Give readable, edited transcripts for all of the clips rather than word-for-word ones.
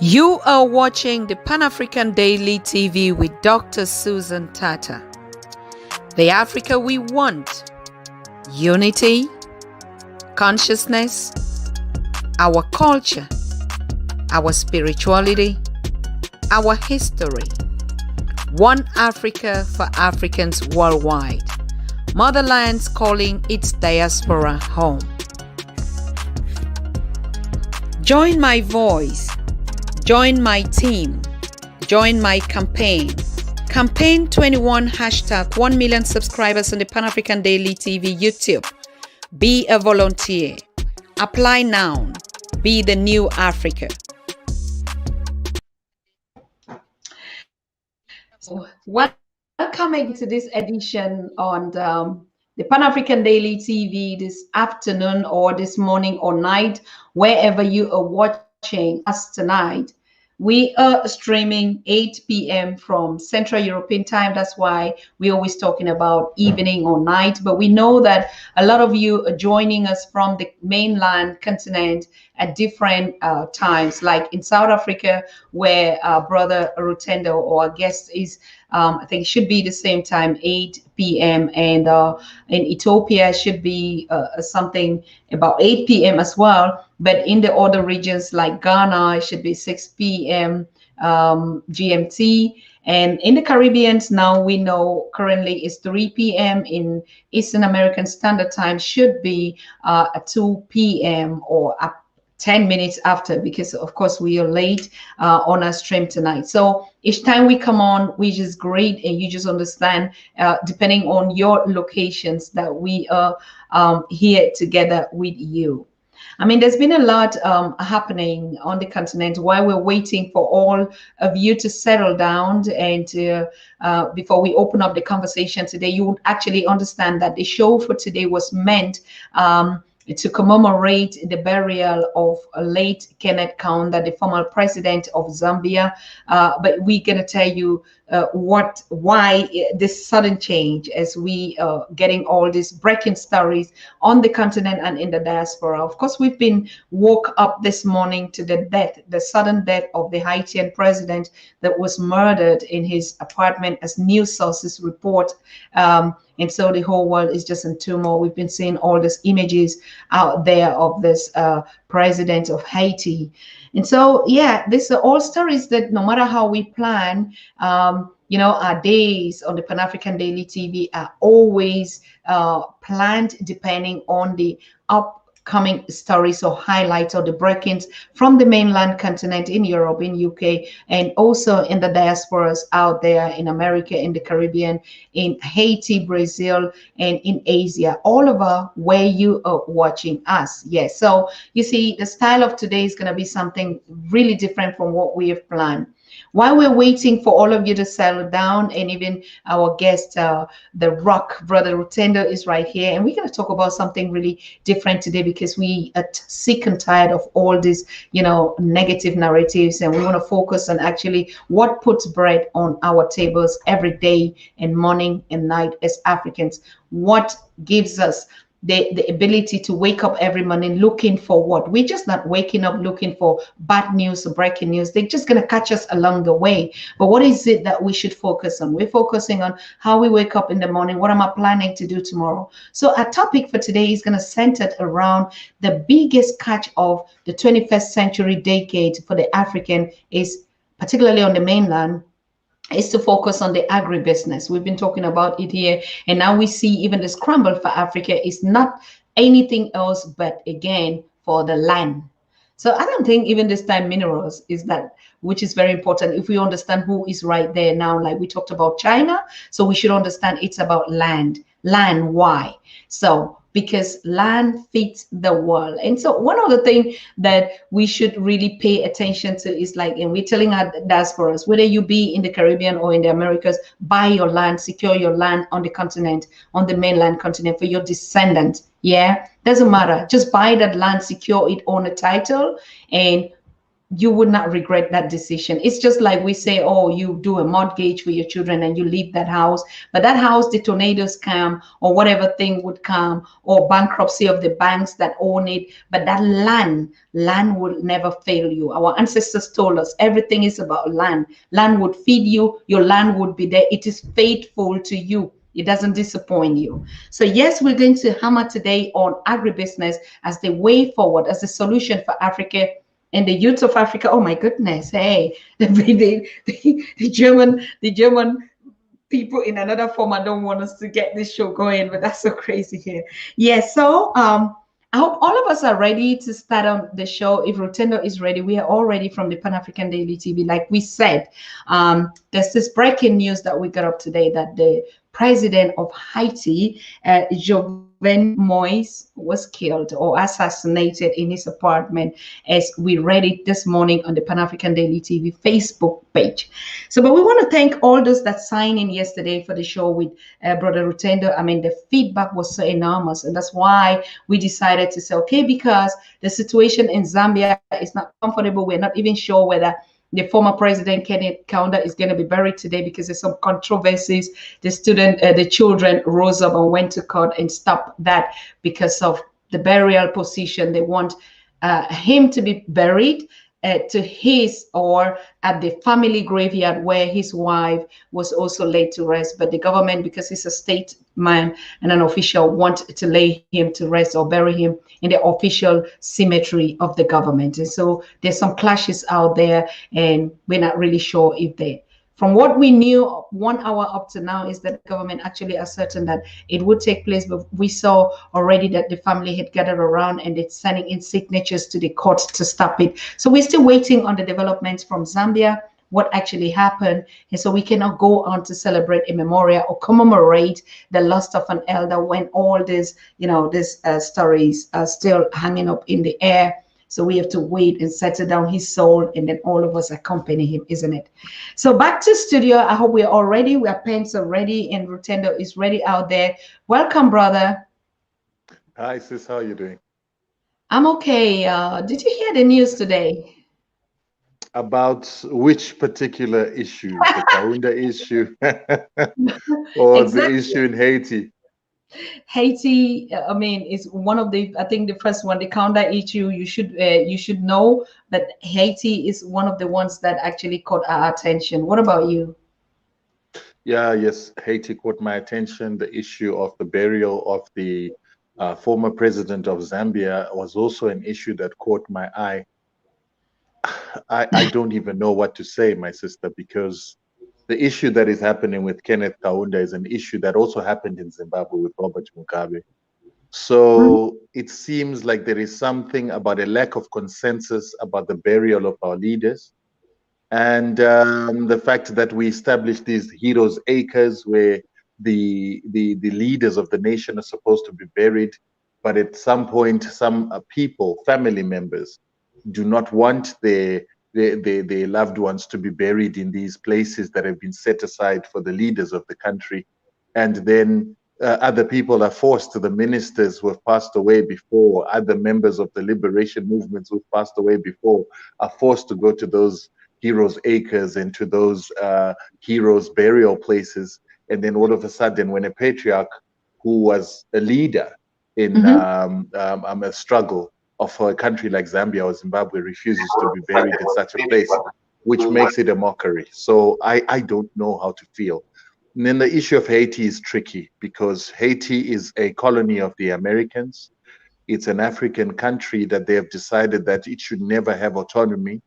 You are watching the Pan-African Daily TV with Dr. Susan Tata. The Africa we want: unity, consciousness, our culture, our spirituality, our history. One Africa for Africans worldwide. Motherland's calling its diaspora home. Join my voice. Join my team. Join my campaign. Campaign 21 hashtag 1 million subscribers on the Pan-African Daily TV YouTube. Be a volunteer. Apply now. Be the new Africa. So, welcome to this edition on the Pan-African Daily TV this afternoon or this morning or night, wherever you are watching us tonight. We are streaming 8 p.m. from Central European time. That's why we're always talking about evening or night. But we know that a lot of you are joining us from the mainland continent at different times, like in South Africa, where our brother Rutendo or our guest is, I think should be the same time, 8 p.m. And in Ethiopia should be something about 8 p.m. as well. But in the other regions like Ghana, it should be 6 p.m. GMT. And in the Caribbeans, now we know currently is 3 p.m. in Eastern American Standard Time, should be 2 p.m. or up 10 minutes after, because of course we are late on our stream tonight. So each time we come on, which is great, and you just understand, depending on your locations, that we are here together with you. I mean, there's been a lot happening on the continent while we're waiting for all of you to settle down. And before we open up the conversation today, you would actually understand that the show for today was meant to commemorate the burial of late Kenneth Kaunda, the former president of Zambia. But we're going to tell you why this sudden change, as we getting all these breaking stories on the continent and in the diaspora. Of course, we've been woke up this morning to the sudden death of the Haitian president that was murdered in his apartment, as news sources report. And so the whole world is just in turmoil. We've been seeing all these images out there of this president of Haiti. And so, yeah, these are all stories that no matter how we plan, our days on the Pan-African Daily TV are always planned depending on the upcoming stories or highlights or the break-ins from the mainland continent in Europe, in UK, and also in the diasporas out there in America, in the Caribbean, in Haiti, Brazil, and in Asia, all over where you are watching us. Yes, so you see, the style of today is going to be something really different from what we have planned. While we're waiting for all of you to settle down, and even our guest, the Rock, Brother Rutendo, is right here. And we're going to talk about something really different today, because we are sick and tired of all these, negative narratives. And we want to focus on actually what puts bread on our tables every day and morning and night as Africans. What gives us the ability to wake up every morning looking for what? We're just not waking up looking for bad news or breaking news. They're just going to catch us along the way. But what is it that we should focus on? We're focusing on how we wake up in the morning. What am I planning to do tomorrow? So our topic for today is going to center around the biggest catch of the 21st century decade for the African, is particularly on the mainland, is to focus on the agribusiness. We've been talking about it here, and now we see even the scramble for Africa is not anything else but, again, for the land. So I don't think even this time minerals is that, which is very important if we understand who is right there now. Like we talked about China, so we should understand it's about land. Land, why? So because land feeds the world. And so one of the things that we should really pay attention to is, like, and we're telling our diasporas, whether you be in the Caribbean or in the Americas, buy your land, secure your land on the continent, on the mainland continent for your descendants. Yeah, doesn't matter. Just buy that land, secure it, own a title, and you would not regret that decision. It's just like we say, oh, you do a mortgage for your children and you leave that house, but that house, the tornadoes come or whatever thing would come, or bankruptcy of the banks that own it, but that land will never fail you. Our ancestors told us everything is about land. Land would feed you, your land would be there. It is faithful to you. It doesn't disappoint you. So yes, we're going to hammer today on agribusiness as the way forward, as the solution for Africa and the youth of Africa. Oh my goodness! Hey, the German people in another format don't want us to get this show going, but that's so crazy here. Yeah. So I hope all of us are ready to start on the show. If Rutendo is ready, we are all ready from the Pan African Daily TV. Like we said, there's this breaking news that we got up today that the president of Haiti, Jovenel Moise, was killed or assassinated in his apartment, as we read it this morning on the Pan African Daily TV Facebook page. So, but we want to thank all those that signed in yesterday for the show with Brother Rutendo. I mean, the feedback was so enormous, and that's why we decided to say, okay, because the situation in Zambia is not comfortable. We're not even sure whether the former president Kenneth Kaunda is going to be buried today because there's some controversies. The children rose up and went to court and stopped that because of the burial position. They want him to be buried to his or at the family graveyard where his wife was also laid to rest. But the government, because he's a state man and an official, want to lay him to rest or bury him in the official cemetery of the government. And so there's some clashes out there, and we're not really sure if they. From what we knew 1 hour up to now is that the government actually ascertained that it would take place, but we saw already that the family had gathered around and it's sending in signatures to the court to stop it. So we're still waiting on the developments from Zambia, what actually happened. And so we cannot go on to celebrate a memorial or commemorate the loss of an elder when all these, these stories are still hanging up in the air. So we have to wait and settle down his soul, and then all of us accompany him, isn't it? So back to studio. I hope we're all ready. Our pens are ready, and Rutendo is ready out there. Welcome, brother. Hi, sis. How are you doing? I'm okay. Did you hear the news today? About which particular issue? The Kaunda issue or the Exactly. issue in Haiti? Haiti, I mean, is one of the, I think the first one, the counter issue you should know, but Haiti is one of the ones that actually caught our attention. What about you? Yeah, yes. Haiti caught my attention. The issue of the burial of the former president of Zambia was also an issue that caught my eye. I don't even know what to say, my sister, because the issue that is happening with Kenneth Kaunda is an issue that also happened in Zimbabwe with Robert Mugabe. Mhm. So it seems like there is something about a lack of consensus about the burial of our leaders, and the fact that we established these heroes' acres where the leaders of the nation are supposed to be buried, but at some point, some people, family members, do not want their loved ones to be buried in these places that have been set aside for the leaders of the country, and then other people are forced to, the ministers who have passed away before, other members of the liberation movements who've passed away before, are forced to go to those heroes' acres and to those heroes' burial places. And then all of a sudden, when a patriarch who was a leader in Mhm. a struggle of a country like Zambia or Zimbabwe refuses to be buried in such a place, which makes it a mockery. So I don't know how to feel. And then the issue of Haiti is tricky because Haiti is a colony of the Americans. It's an African country that they have decided that it should never have autonomy.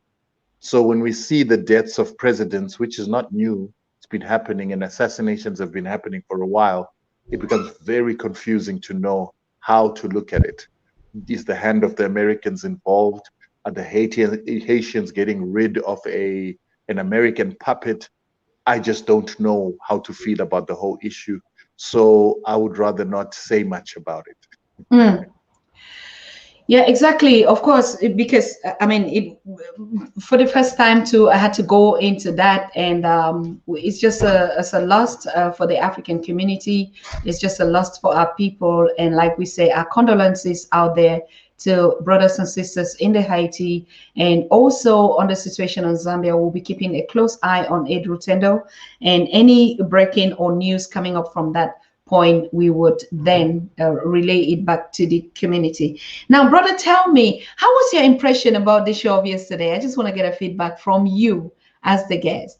So when we see the deaths of presidents, which is not new, it's been happening, and assassinations have been happening for a while, it becomes very confusing to know how to look at it. Is the hand of the Americans involved? Are the Haitians getting rid of an American puppet? I just don't know how to feel about the whole issue. So I would rather not say much about it. Mm. Yeah, exactly. Of course, because I mean, for the first time too, I had to go into that, and it's just it's a loss for the African community. It's just a loss for our people, and like we say, our condolences out there to brothers and sisters in the Haiti, and also on the situation in Zambia. We'll be keeping a close eye on Rutendo, and any breaking or news coming up from that point, we would then relay it back to the community. Now, brother, tell me, how was your impression about the show of yesterday? I just want to get a feedback from you as the guest.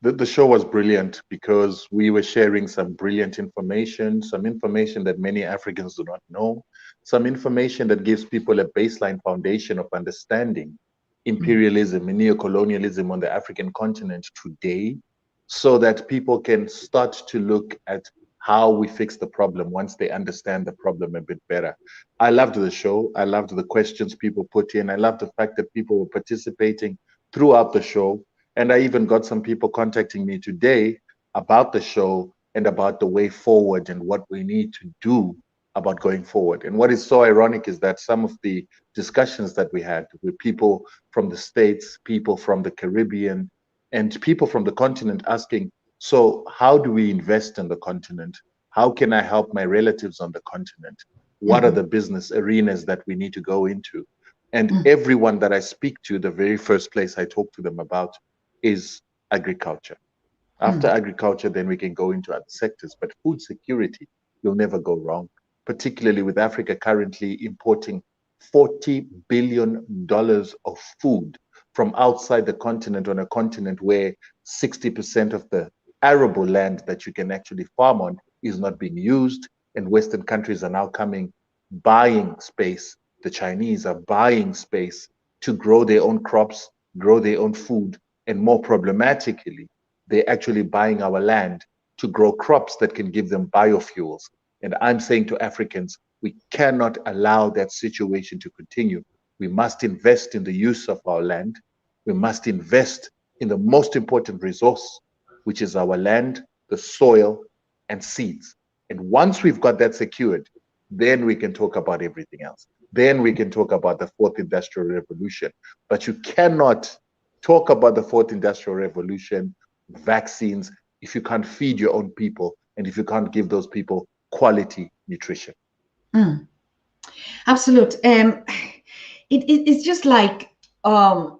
The show was brilliant because we were sharing some brilliant information, some information that many Africans do not know, some information that gives people a baseline foundation of understanding imperialism and neocolonialism on the African continent today, so that people can start to look at how we fix the problem once they understand the problem a bit better. I loved the show. I loved the questions people put in. I loved the fact that people were participating throughout the show. And I even got some people contacting me today about the show and about the way forward and what we need to do about going forward. And what is so ironic is that some of the discussions that we had with people from the States, people from the Caribbean, and people from the continent asking, so how do we invest in the continent? How can I help my relatives on the continent? What are the business arenas that we need to go into? And everyone that I speak to, the very first place I talk to them about is agriculture. After agriculture, then we can go into other sectors. But food security, you'll never go wrong, particularly with Africa currently importing $40 billion of food from outside the continent, on a continent where 60% of the arable land that you can actually farm on is not being used. And Western countries are now coming, buying space. The Chinese are buying space to grow their own crops, grow their own food, and more problematically, they're actually buying our land to grow crops that can give them biofuels. And I'm saying to Africans, we cannot allow that situation to continue. We must invest in the use of our land. We must invest in the most important resource, which is our land, the soil, and seeds. And once we've got that secured, then we can talk about everything else. Then we can talk about the fourth industrial revolution. But you cannot talk about the fourth industrial revolution, vaccines, if you can't feed your own people and if you can't give those people quality nutrition. Absolute. It's just like, I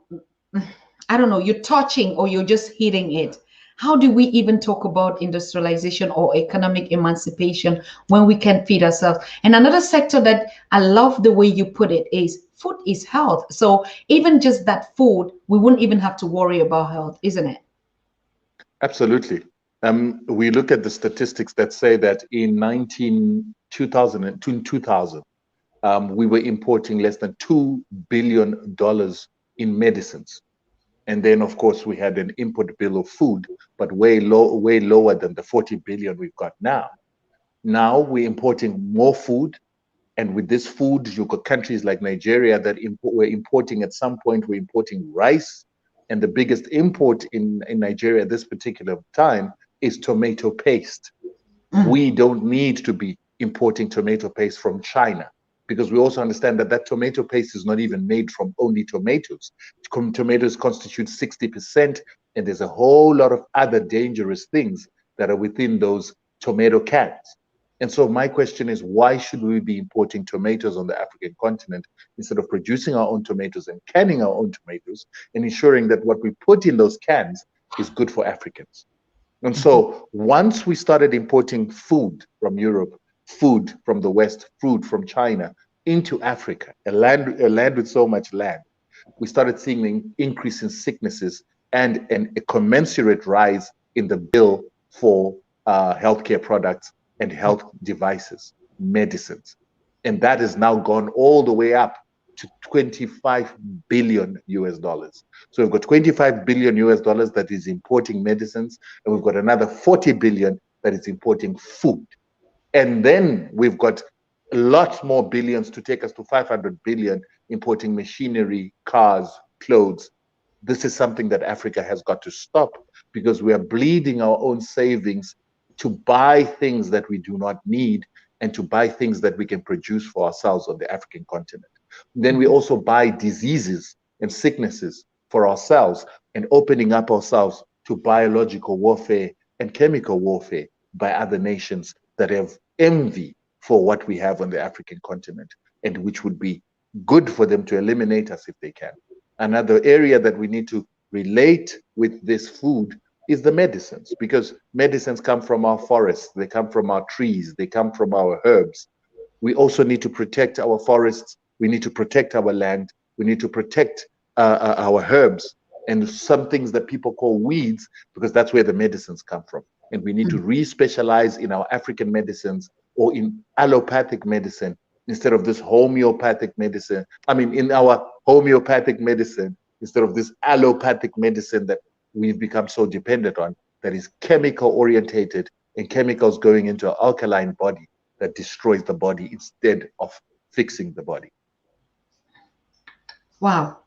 don't know, you're touching or you're just hitting it. How do we even talk about industrialization or economic emancipation when we can feed ourselves? And another sector that I love the way you put it is food is health. So even just that food, we wouldn't even have to worry about health, isn't it? Absolutely. We look at the statistics that say that in 2000, we were importing less than $2 billion in medicines. And then, of course, we had an import bill of food, but way lower than the 40 billion we've got now. Now we're importing more food. And with this food, you've got countries like Nigeria that were importing at some point, we're importing rice. And the biggest import in Nigeria at this particular time is tomato paste. We don't need to be importing tomato paste from China, because we also understand that that tomato paste is not even made from only tomatoes. Tomatoes constitute 60%, and there's a whole lot of other dangerous things that are within those tomato cans. And so my question is, why should we be importing tomatoes on the African continent instead of producing our own tomatoes and canning our own tomatoes and ensuring that what we put in those cans is good for Africans? And so once we started importing food from Europe, food from the West, food from China into Africa, a land with so much land, we started seeing an increase in sicknesses and a commensurate rise in the bill for healthcare products and health devices, medicines. And that has now gone all the way up to 25 billion US dollars. So we've got 25 billion US dollars that is importing medicines, and we've got another 40 billion that is importing food. And then we've got a lot more billions to take us to 500 billion importing machinery, cars, clothes. This is something that Africa has got to stop, because we are bleeding our own savings to buy things that we do not need and to buy things that we can produce for ourselves on the African continent. Then we also buy diseases and sicknesses for ourselves and opening up ourselves to biological warfare and chemical warfare by other nations that have envy for what we have on the African continent. and which would be good for them to eliminate us if they can. Another area that we need to relate with this food is the medicines, because medicines come from our forests, they come from our trees, they come from our herbs. We also need to protect our forests, we need to protect our land, we need to protect our herbs and some things that people call weeds, because that's where the medicines come from. And we need to re-specialize in our African medicines or in allopathic medicine instead of this homeopathic medicine. I mean, in our homeopathic medicine, instead of this allopathic medicine that we've become so dependent on, that is chemical orientated and chemicals going into an alkaline body that destroys the body instead of fixing the body. Wow.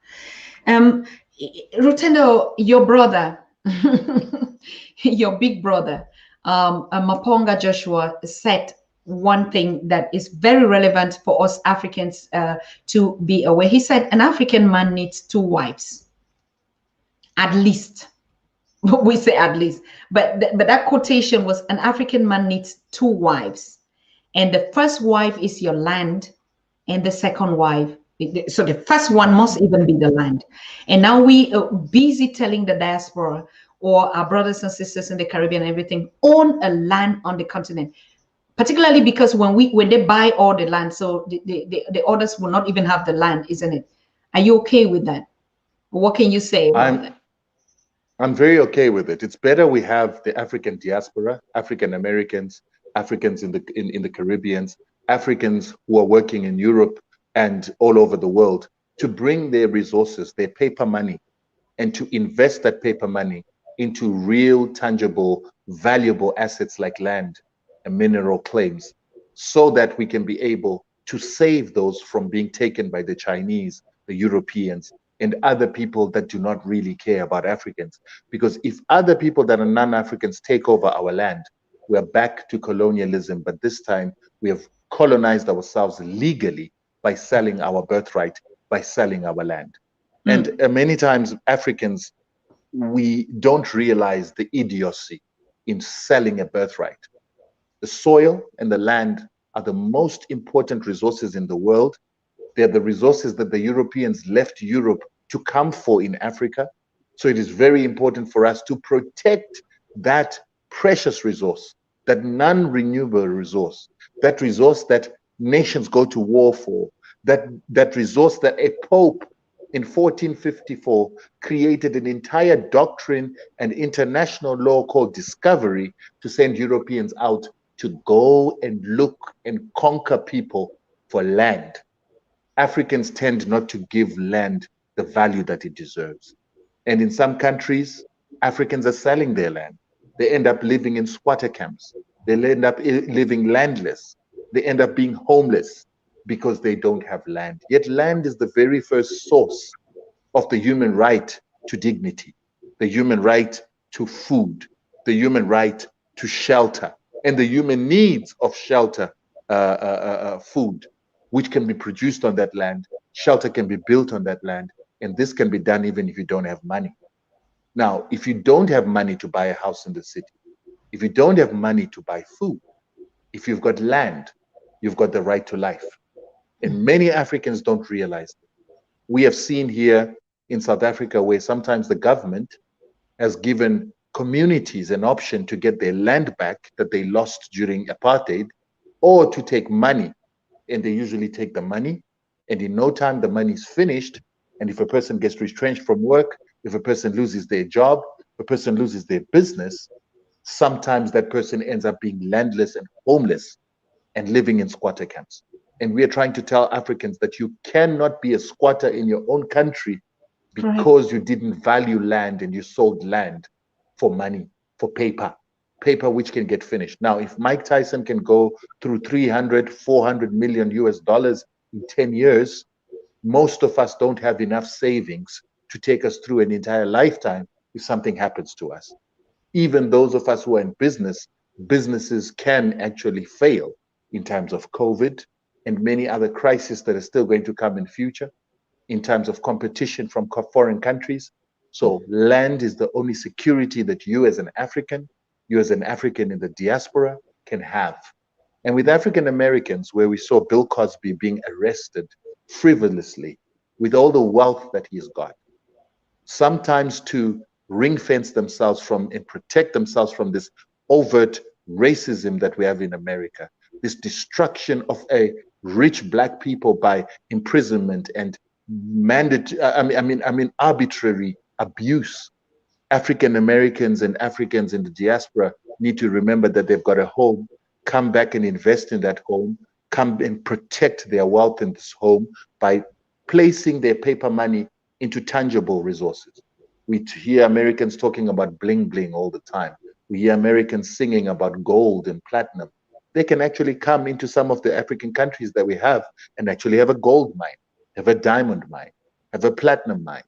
Rutendo, your brother, your big brother, Maponga Joshua, said one thing that is very relevant for us Africans to be aware. He said an African man needs 2 wives, at least. We say at least, but that quotation was an African man needs 2 wives, and the first wife is your land, and the second wife, so the first one must even be the land. And now we are busy telling the diaspora or our brothers and sisters in the Caribbean and everything own a land on the continent, particularly because when they buy all the land, so the others will not even have the land, isn't it? Are you okay with that? What can you say about that? I'm very okay with it. It's better we have the African diaspora, African Americans, Africans in the Caribbeans, Africans who are working in Europe and all over the world to bring their resources, their paper money, and to invest that paper money into real, tangible, valuable assets like land and mineral claims, so that we can be able to save those from being taken by the Chinese, the Europeans, and other people that do not really care about Africans. Because if other people that are non-Africans take over our land, we are back to colonialism, but this time we have colonized ourselves legally by selling our birthright, by selling our land. And many times Africans, we don't realize the idiocy in selling a birthright. The soil and the land are the most important resources in the world. They're the resources that the Europeans left Europe to come for in Africa. So it is very important for us to protect that precious resource, that non-renewable resource, that resource that nations go to war for, that resource that a pope in 1454 created an entire doctrine and international law called discovery to send Europeans out to go and look and conquer people for land. Africans tend not to give land the value that it deserves. And in some countries, Africans are selling their land. They end up living in squatter camps. They end up living landless. They end up being homeless because they don't have land. Yet land is the very first source of the human right to dignity, the human right to food, the human right to shelter, and the human needs of shelter, food, which can be produced on that land. Shelter can be built on that land. And this can be done even if you don't have money. Now, if you don't have money to buy a house in the city, if you don't have money to buy food, if you've got land, you've got the right to life. And many Africans don't realize that. We have seen here in South Africa where sometimes the government has given communities an option to get their land back that they lost during apartheid, or to take money. And they usually take the money, and in no time the money is finished. And if a person gets retrenched from work, if a person loses their job, if a person loses their business, sometimes that person ends up being landless and homeless and living in squatter camps. And we are trying to tell Africans that you cannot be a squatter in your own country because you didn't value land and you sold land for money, for paper which can get finished. Now, if Mike Tyson can go through 300, 400 million US dollars in 10 years, most of us don't have enough savings to take us through an entire lifetime if something happens to us. Even those of us who are in business, businesses can actually fail in times of COVID and many other crises that are still going to come in future, in terms of competition from foreign countries. So land is the only security that you as an African in the diaspora can have. And with African Americans, where we saw Bill Cosby being arrested frivolously with all the wealth that he's got, sometimes to ring fence themselves from and protect themselves from this overt racism that we have in America, this destruction of a rich black people by imprisonment and arbitrary abuse. African Americans and Africans in the diaspora need to remember that they've got a home, come back and invest in that home, come and protect their wealth in this home by placing their paper money into tangible resources. We hear Americans talking about bling bling all the time. We hear Americans singing about gold and platinum. They can actually come into some of the African countries that we have and actually have a gold mine, have a diamond mine, have a platinum mine.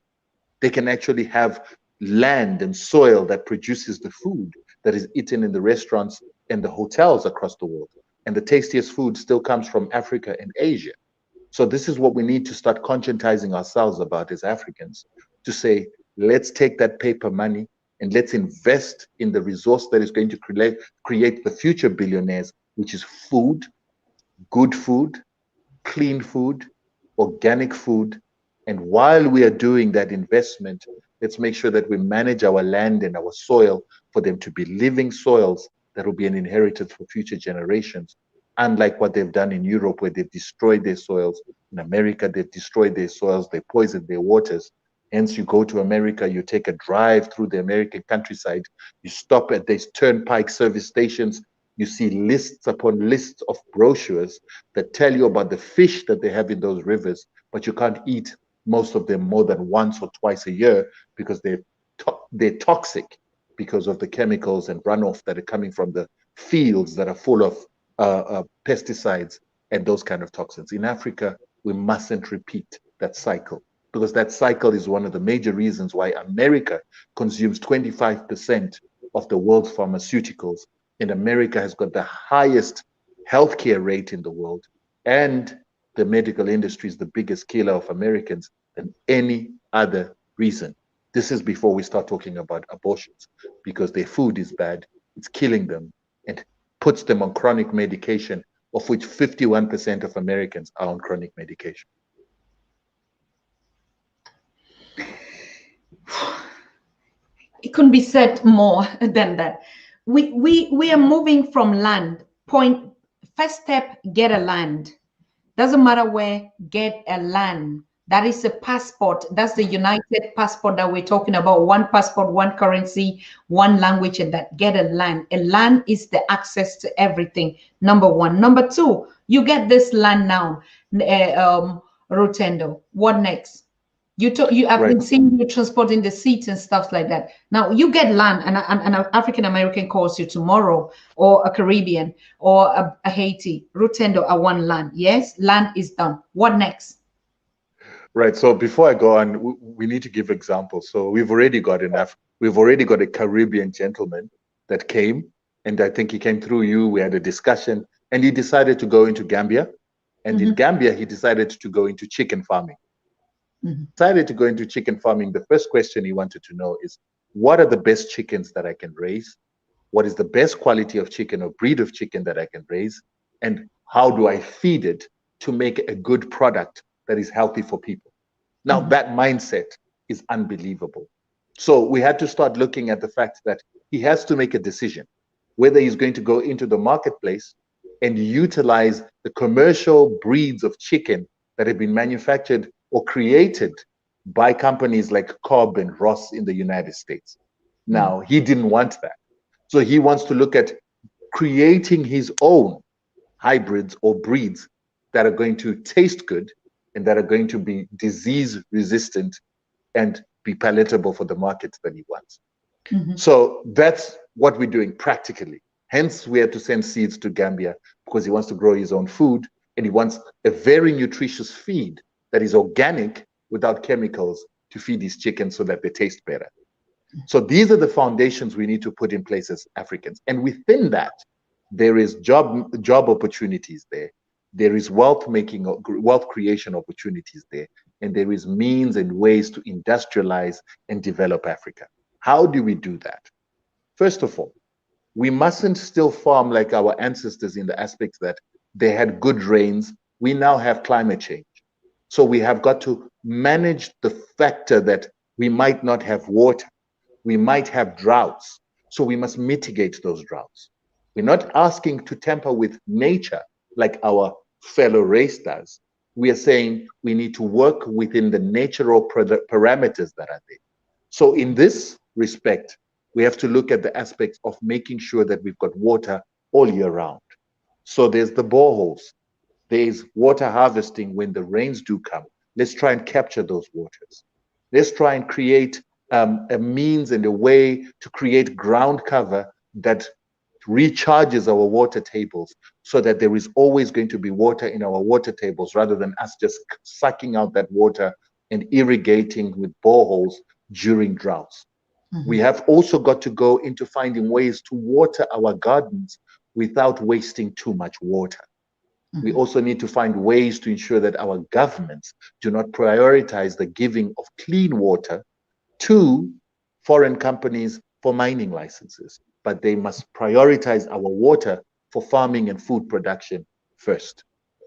They can actually have land and soil that produces the food that is eaten in the restaurants and the hotels across the world. And the tastiest food still comes from Africa and Asia. So this is what we need to start conscientizing ourselves about as Africans, to say, let's take that paper money and let's invest in the resource that is going to create the future billionaires, which is food, good food, clean food, organic food. And while we are doing that investment, let's make sure that we manage our land and our soil for them to be living soils that will be an inheritance for future generations. Unlike what they've done in Europe, where they've destroyed their soils. In America, they've destroyed their soils, they poisoned their waters. Hence, you go to America, you take a drive through the American countryside, you stop at these turnpike service stations, you see lists upon lists of brochures that tell you about the fish that they have in those rivers, but you can't eat most of them more than once or twice a year because they're toxic because of the chemicals and runoff that are coming from the fields that are full of pesticides and those kind of toxins. In Africa, we mustn't repeat that cycle, because that cycle is one of the major reasons why America consumes 25% of the world's pharmaceuticals. And America has got the highest healthcare rate in the world, and the medical industry is the biggest killer of Americans than any other reason. This is before we start talking about abortions, because their food is bad, it's killing them, and puts them on chronic medication, of which 51% of Americans are on chronic medication. It couldn't be said more than that. We are moving from land. First step, get a land. Doesn't matter where, get a land. That is a passport. That's the united passport that we're talking about. One passport, one currency, one language, and that get a land. A land is the access to everything. Number one. Number two, you get this land now, Rutendo. What next? I've been seeing you transporting the seats and stuff like that. Now you get land, and an African American calls you tomorrow, or a Caribbean, or a Haiti. Rutendo, I want land. Yes, land is done. What next? Right. So before I go on, we need to give examples. So we've already got a Caribbean gentleman that came, and I think he came through you. We had a discussion, and he decided to go into Gambia. And in Gambia, he decided to go into chicken farming. Decided to go into chicken farming. The first question he wanted to know is, what are the best chickens that I can raise? What is the best quality of chicken or breed of chicken that I can raise? And how do I feed it to make a good product that is healthy for people? Now, that mindset is unbelievable. So we had to start looking at the fact that he has to make a decision whether he's going to go into the marketplace and utilize the commercial breeds of chicken that have been manufactured or created by companies like Cobb and Ross in the United States. Now, he didn't want that. So he wants to look at creating his own hybrids or breeds that are going to taste good and that are going to be disease resistant and be palatable for the markets that he wants. So that's what we're doing practically. Hence, we had to send seeds to Gambia, because he wants to grow his own food, and he wants a very nutritious feed that is organic without chemicals to feed his chickens so that they taste better. So these are the foundations we need to put in place as Africans. And within that, there is job opportunities there. There is wealth creation opportunities there. And there is means and ways to industrialize and develop Africa. How do we do that? First of all, We mustn't still farm like our ancestors in the aspects that they had good rains. We now have climate change. So we have got to manage the factor that we might not have water. We might have droughts. So we must mitigate those droughts. We're not asking to tamper with nature like our fellow race does. We are saying we need to work within the natural parameters that are there. So in this respect, we have to look at the aspects of making sure that we've got water all year round. So there's the boreholes. There's water harvesting when the rains do come. Let's try and capture those waters. Let's try and create a means and a way to create ground cover that recharges our water tables so that there is always going to be water in our water tables rather than us just sucking out that water and irrigating with boreholes during droughts. We have also got to go into finding ways to water our gardens without wasting too much water. We also need to find ways to ensure that our governments do not prioritize the giving of clean water to foreign companies for mining licenses, but they must prioritize our water for farming and food production first.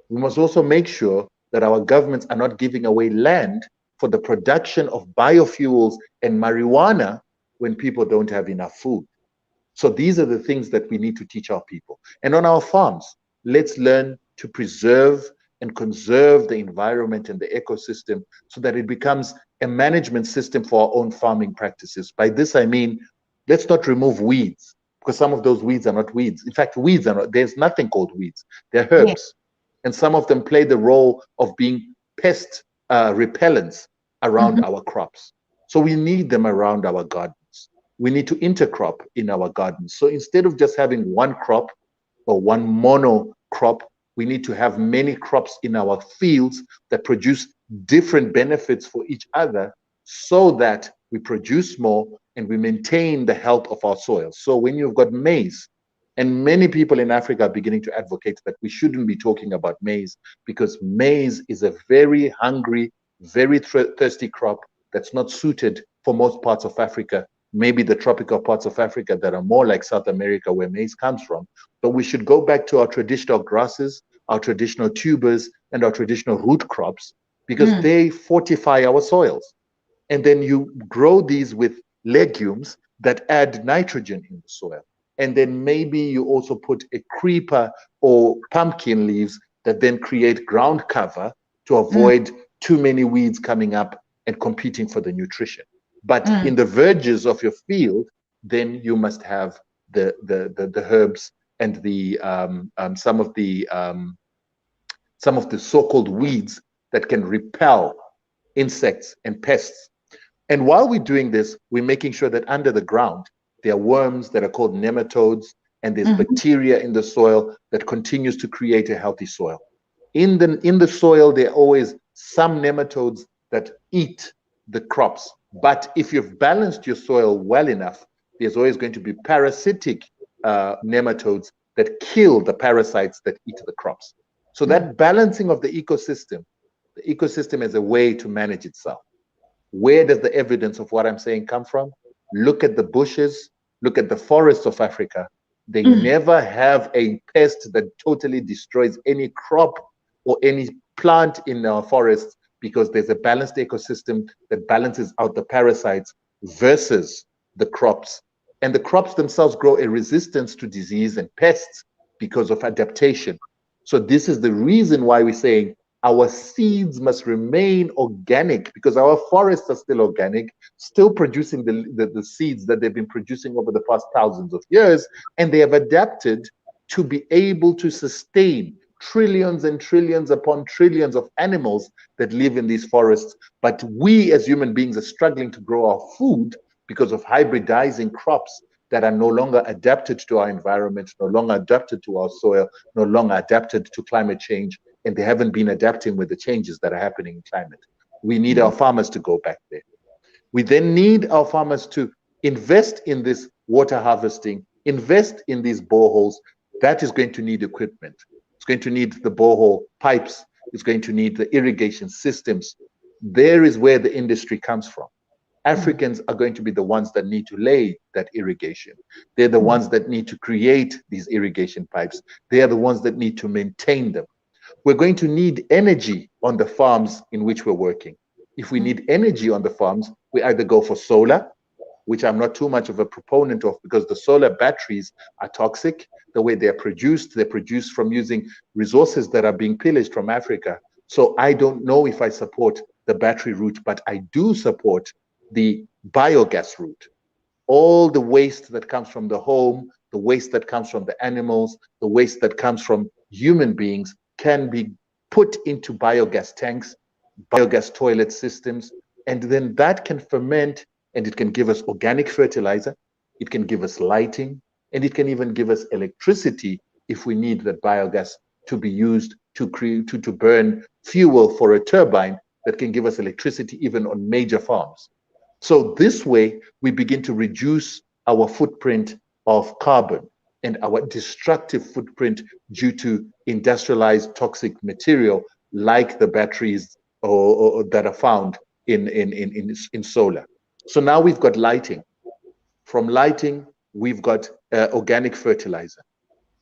We must also make sure that our governments are not giving away land for the production of biofuels and marijuana when people don't have enough food. So these are the things that we need to teach our people. And on our farms, let's learn to preserve and conserve the environment and the ecosystem so that it becomes a management system for our own farming practices. By this, I mean, let's not remove weeds, because some of those weeds are not weeds. In fact, weeds are not, there's nothing called weeds. They're herbs. And some of them play the role of being pest repellents around our crops. So we need them around our gardens. We need to intercrop in our gardens. So instead of just having one crop or one mono crop, we need to have many crops in our fields that produce different benefits for each other so that we produce more and we maintain the health of our soil. So when you've got maize, and many people in Africa are beginning to advocate that we shouldn't be talking about maize because maize is a very hungry, very thirsty crop that's not suited for most parts of Africa, maybe the tropical parts of Africa that are more like South America where maize comes from. But we should go back to our traditional grasses, our traditional tubers, and our traditional root crops because they fortify our soils. And then you grow these with legumes that add nitrogen in the soil. And then maybe you also put a creeper or pumpkin leaves that then create ground cover to avoid too many weeds coming up and competing for the nutrition. But in the verges of your field, then you must have the herbs and the some of the so-called weeds that can repel insects and pests. And while we're doing this, we're making sure that under the ground, there are worms that are called nematodes, and there's bacteria in the soil that continues to create a healthy soil. In the soil, there are always some nematodes that eat the crops. But if you've balanced your soil well enough, there's always going to be parasitic nematodes that kill the parasites that eat the crops. So that balancing of the ecosystem is a way to manage itself. Where does the evidence of what I'm saying come from? Look at the bushes, look at the forests of Africa. They never have a pest that totally destroys any crop or any plant in our forests because there's a balanced ecosystem that balances out the parasites versus the crops. And the crops themselves grow a resistance to disease and pests because of adaptation. So this is the reason why we're saying our seeds must remain organic because our forests are still organic, still producing the seeds that they've been producing over the past thousands of years, and they have adapted to be able to sustain trillions and trillions upon trillions of animals that live in these forests. But we as human beings are struggling to grow our food because of hybridizing crops that are no longer adapted to our environment, no longer adapted to our soil, no longer adapted to climate change, and they haven't been adapting with the changes that are happening in climate. We need our farmers to go back there. We then need our farmers to invest in this water harvesting, invest in these boreholes. That is going to need equipment. It's going to need the borehole pipes. It's going to need the irrigation systems. There is where the industry comes from. Africans are going to be the ones that need to lay that irrigation. They're the ones that need to create these irrigation pipes. They are the ones that need to maintain them. We're going to need energy on the farms in which we're working. If we need energy on the farms, we either go for solar, which I'm not too much of a proponent of because the solar batteries are toxic. The way they're produced from using resources that are being pillaged from Africa. So I don't know if I support the battery route, but I do support the biogas route. All the waste that comes from the home, the waste that comes from the animals, the waste that comes from human beings can be put into biogas tanks, biogas toilet systems, and then that can ferment and it can give us organic fertilizer, it can give us lighting, and it can even give us electricity if we need that biogas to be used to burn fuel for a turbine that can give us electricity even on major farms. So this way, we begin to reduce our footprint of carbon and our destructive footprint due to industrialized toxic material like the batteries or that are found in solar. So now we've got lighting. From lighting, we've got organic fertilizer.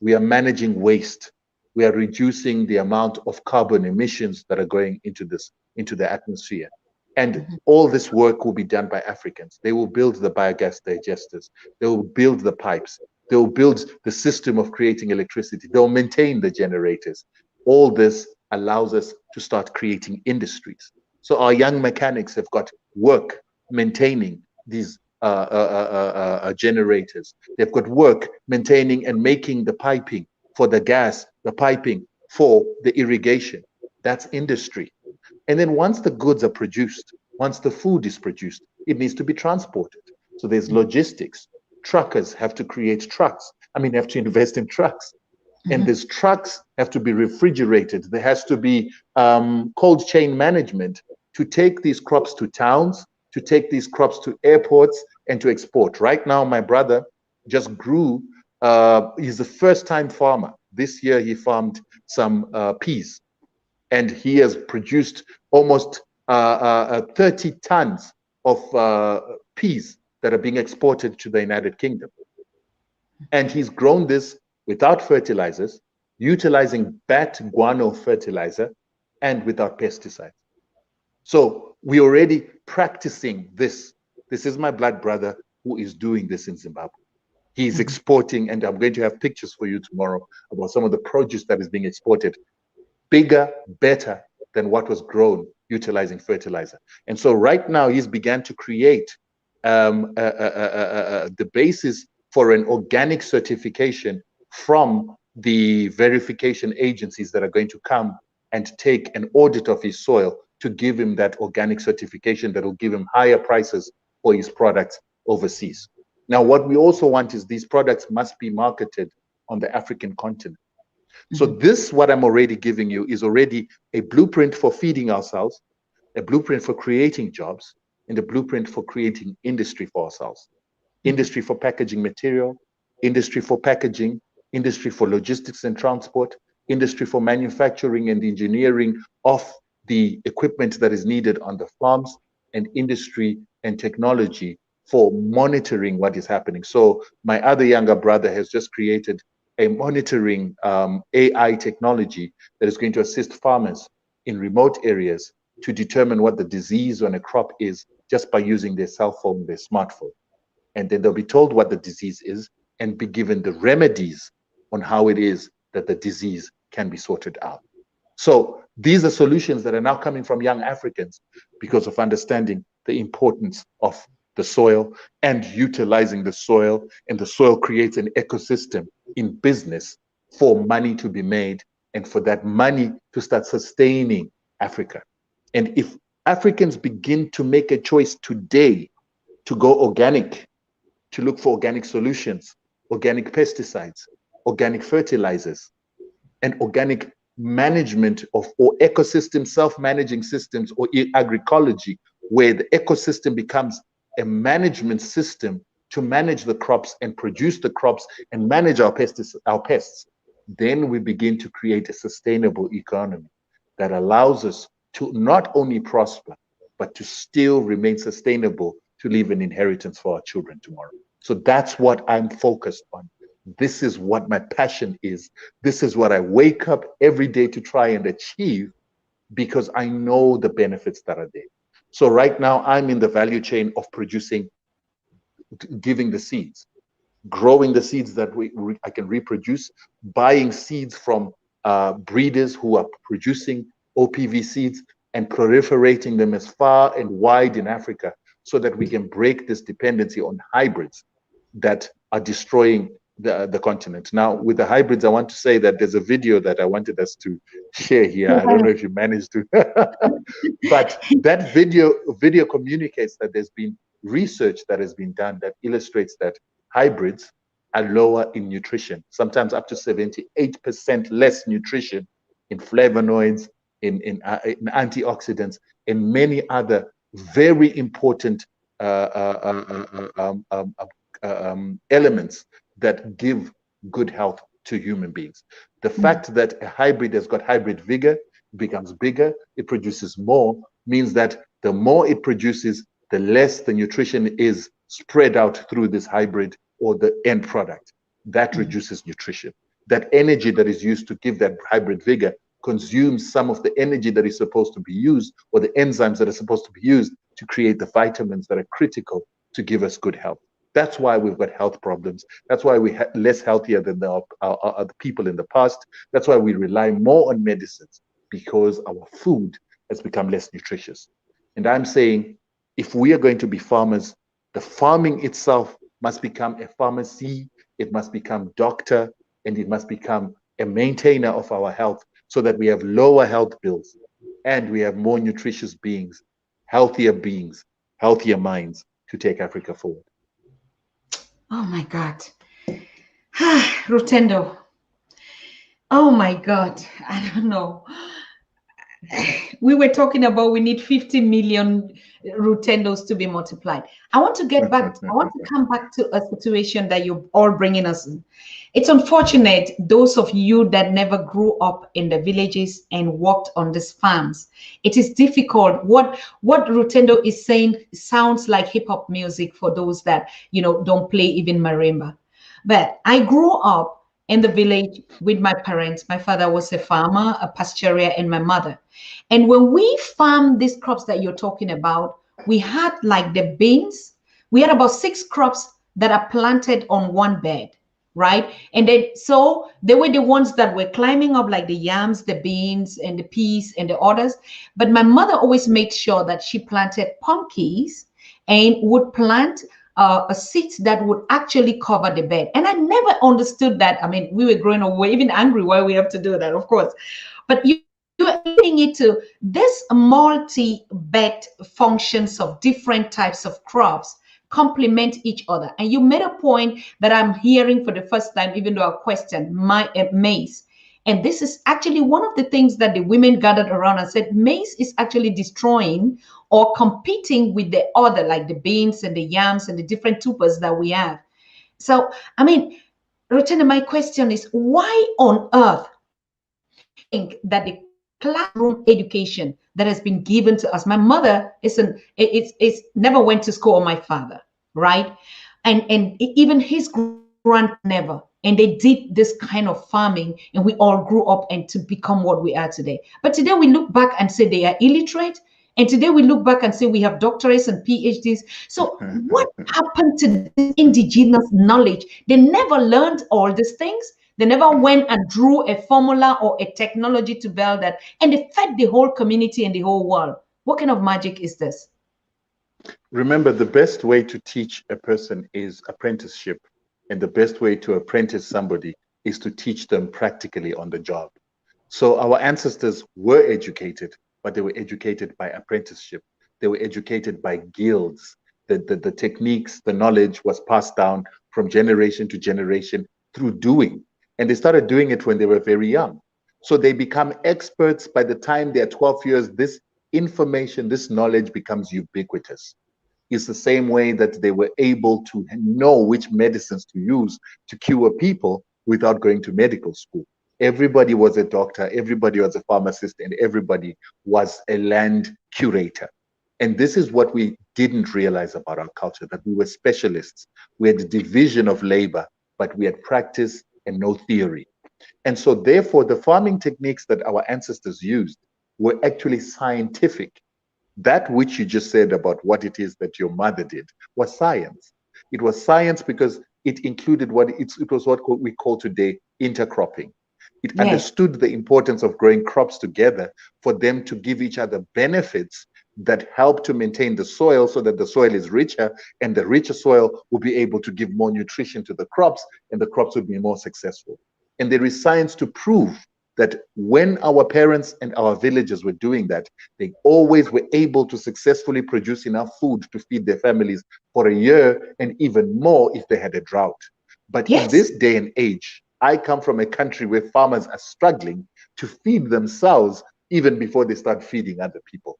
We are managing waste. We are reducing the amount of carbon emissions that are going into the atmosphere. And all this work will be done by Africans. They will build the biogas digesters. They will build the pipes. They will build the system of creating electricity. They'll maintain the generators. All this allows us to start creating industries. So our young mechanics have got work maintaining these generators. They've got work maintaining and making the piping for the gas, the piping for the irrigation. That's industry. And then once the goods are produced, once the food is produced, it needs to be transported. So there's logistics. Truckers have to create trucks. Have to invest in trucks. And these trucks have to be refrigerated. There has to be cold chain management to take these crops to towns, to take these crops to airports and to export. Right now, my brother just grew, he's a first-time farmer. This year, he farmed some peas. And he has produced almost 30 tons of peas that are being exported to the United Kingdom. And he's grown this without fertilizers, utilizing bat guano fertilizer, and without pesticides. So we're already practicing this. This is my blood brother who is doing this in Zimbabwe. He's exporting, and I'm going to have pictures for you tomorrow about some of the produce that is being exported. Bigger, better than what was grown utilizing fertilizer. And so right now he's began to create the basis for an organic certification from the verification agencies that are going to come and take an audit of his soil to give him that organic certification that will give him higher prices for his products overseas. Now, what we also want is these products must be marketed on the African continent. So this, what I'm already giving you, is already a blueprint for feeding ourselves, a blueprint for creating jobs, and a blueprint for creating industry for ourselves. Industry for packaging material, industry for packaging, industry for logistics and transport, industry for manufacturing and engineering of the equipment that is needed on the farms, and industry and technology for monitoring what is happening. So my other younger brother has just created a monitoring AI technology that is going to assist farmers in remote areas to determine what the disease on a crop is just by using their cell phone, their smartphone. And then they'll be told what the disease is and be given the remedies on how it is that the disease can be sorted out. So these are solutions that are now coming from young Africans because of understanding the importance of the soil and utilizing the soil, and the soil creates an ecosystem in business for money to be made and for that money to start sustaining Africa. And if Africans begin to make a choice today to go organic, to look for organic solutions, organic pesticides, organic fertilizers, and organic management of or ecosystem self-managing systems or agroecology, where the ecosystem becomes a management system to manage the crops and produce the crops and manage our pests, then we begin to create a sustainable economy that allows us to not only prosper, but to still remain sustainable, to leave an inheritance for our children tomorrow. So that's what I'm focused on. This is what my passion is. This is what I wake up every day to try and achieve, because I know the benefits that are there. So right now I'm in the value chain of producing, giving the seeds, growing the seeds that I can reproduce, buying seeds from breeders who are producing OPV seeds and proliferating them as far and wide in Africa, so that we can break this dependency on hybrids that are destroying the continent. Now, with the hybrids, I want to say that there's a video that I wanted us to share here. I don't know if you managed to, but that video communicates that there's been research that has been done that illustrates that hybrids are lower in nutrition, sometimes up to 78% less nutrition in flavonoids, in antioxidants, and many other very important elements that give good health to human beings. The fact that a hybrid has got hybrid vigor, becomes bigger, it produces more, means that the more it produces, the less the nutrition is spread out through this hybrid or the end product. That reduces nutrition. That energy that is used to give that hybrid vigor consumes some of the energy that is supposed to be used, or the enzymes that are supposed to be used to create the vitamins that are critical to give us good health. That's why we've got health problems. That's why we're less healthier than the people in the past. That's why we rely more on medicines, because our food has become less nutritious. And I'm saying, if we are going to be farmers, the farming itself must become a pharmacy, it must become doctor, and it must become a maintainer of our health, so that we have lower health bills and we have more nutritious beings, healthier minds to take Africa forward. Oh my God. Rutendo. Oh my God. I don't know. We were talking about we need 50 million Rutendos to be multiplied. I want to get back, I want to come back to a situation that you're all bringing us in. It's unfortunate, those of you that never grew up in the villages and worked on these farms. It is difficult. What Rutendo is saying sounds like hip hop music for those that, don't play even marimba. But I grew up in the village with my parents. My father was a farmer, a pasturer, and my mother. And when we farmed these crops that you're talking about, we had like the beans. We had about 6 crops that are planted on one bed, right? And then, so they were the ones that were climbing up, like the yams, the beans, and the peas, and the others. But my mother always made sure that she planted pumpkins and would plant a seat that would actually cover the bed. And I never understood that. I mean, we were growing up, we're even angry why we have to do that, of course. But you're adding it to this multi-bed functions of different types of crops complement each other. And you made a point that I'm hearing for the first time, even though I questioned maize. And this is actually one of the things that the women gathered around and said, maize is actually destroying or competing with the other, like the beans and the yams and the different tubers that we have. So, I mean, Rutendo, my question is, why on earth think that the classroom education that has been given to us, my mother never went to school, or my father, right? And even his grand never. And they did this kind of farming, and we all grew up and to become what we are today. But today we look back and say they are illiterate. And today we look back and say we have doctorates and PhDs. So what happened to this indigenous knowledge? They never learned all these things. They never went and drew a formula or a technology to build that. And they fed the whole community and the whole world. What kind of magic is this? Remember, the best way to teach a person is apprenticeship. And the best way to apprentice somebody is to teach them practically on the job. So our ancestors were educated, but they were educated by apprenticeship. They were educated by guilds. The techniques, the knowledge was passed down from generation to generation through doing. And they started doing it when they were very young. So they become experts by the time they're 12 years. This information, this knowledge becomes ubiquitous. It's the same way that they were able to know which medicines to use to cure people without going to medical school. Everybody was a doctor, everybody was a pharmacist, and everybody was a land curator. And this is what we didn't realize about our culture, that we were specialists. We had a division of labor, but we had practice and no theory. And so therefore, the farming techniques that our ancestors used were actually scientific. That which you just said about what it is that your mother did was science. It was science because it included it was what we call today intercropping. It Yes. understood the importance of growing crops together for them to give each other benefits that help to maintain the soil so that the soil is richer, and the richer soil will be able to give more nutrition to the crops, and the crops will be more successful. And there is science to prove that when our parents and our villagers were doing that, they always were able to successfully produce enough food to feed their families for a year, and even more if they had a drought. But in Yes. this day and age, I come from a country where farmers are struggling to feed themselves even before they start feeding other people.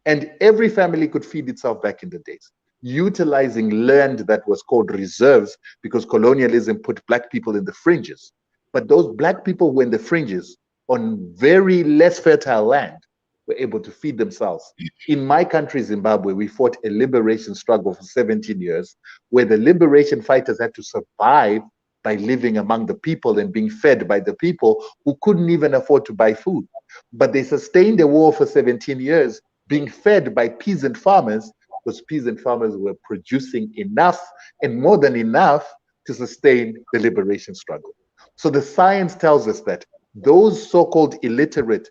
And every family could feed itself back in the days, utilizing land that was called reserves, because colonialism put black people in the fringes. But those black people were in the fringes on very less fertile land were able to feed themselves. In my country, Zimbabwe, we fought a liberation struggle for 17 years, where the liberation fighters had to survive by living among the people and being fed by the people who couldn't even afford to buy food. But they sustained the war for 17 years, being fed by peasant farmers, because peasant farmers were producing enough and more than enough to sustain the liberation struggle. So the science tells us that those so-called illiterate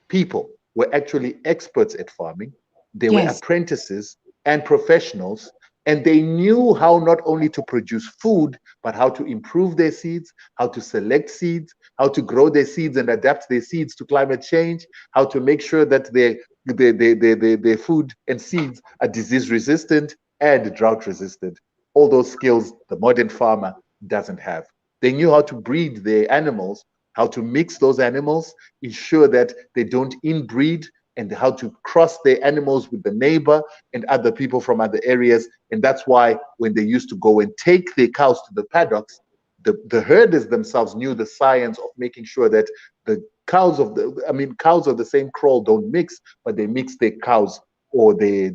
people were actually experts at farming. They were Yes. apprentices and professionals, and they knew how not only to produce food, but how to improve their seeds, how to select seeds, how to grow their seeds and adapt their seeds to climate change, how to make sure that their food and seeds are disease resistant and drought resistant. All those skills the modern farmer doesn't have. They knew how to breed their animals, how to mix those animals, ensure that they don't inbreed, and how to cross their animals with the neighbor and other people from other areas. And that's why when they used to go and take their cows to the paddocks, the herders themselves knew the science of making sure that the cows of the same kraal don't mix, but they mix their cows or their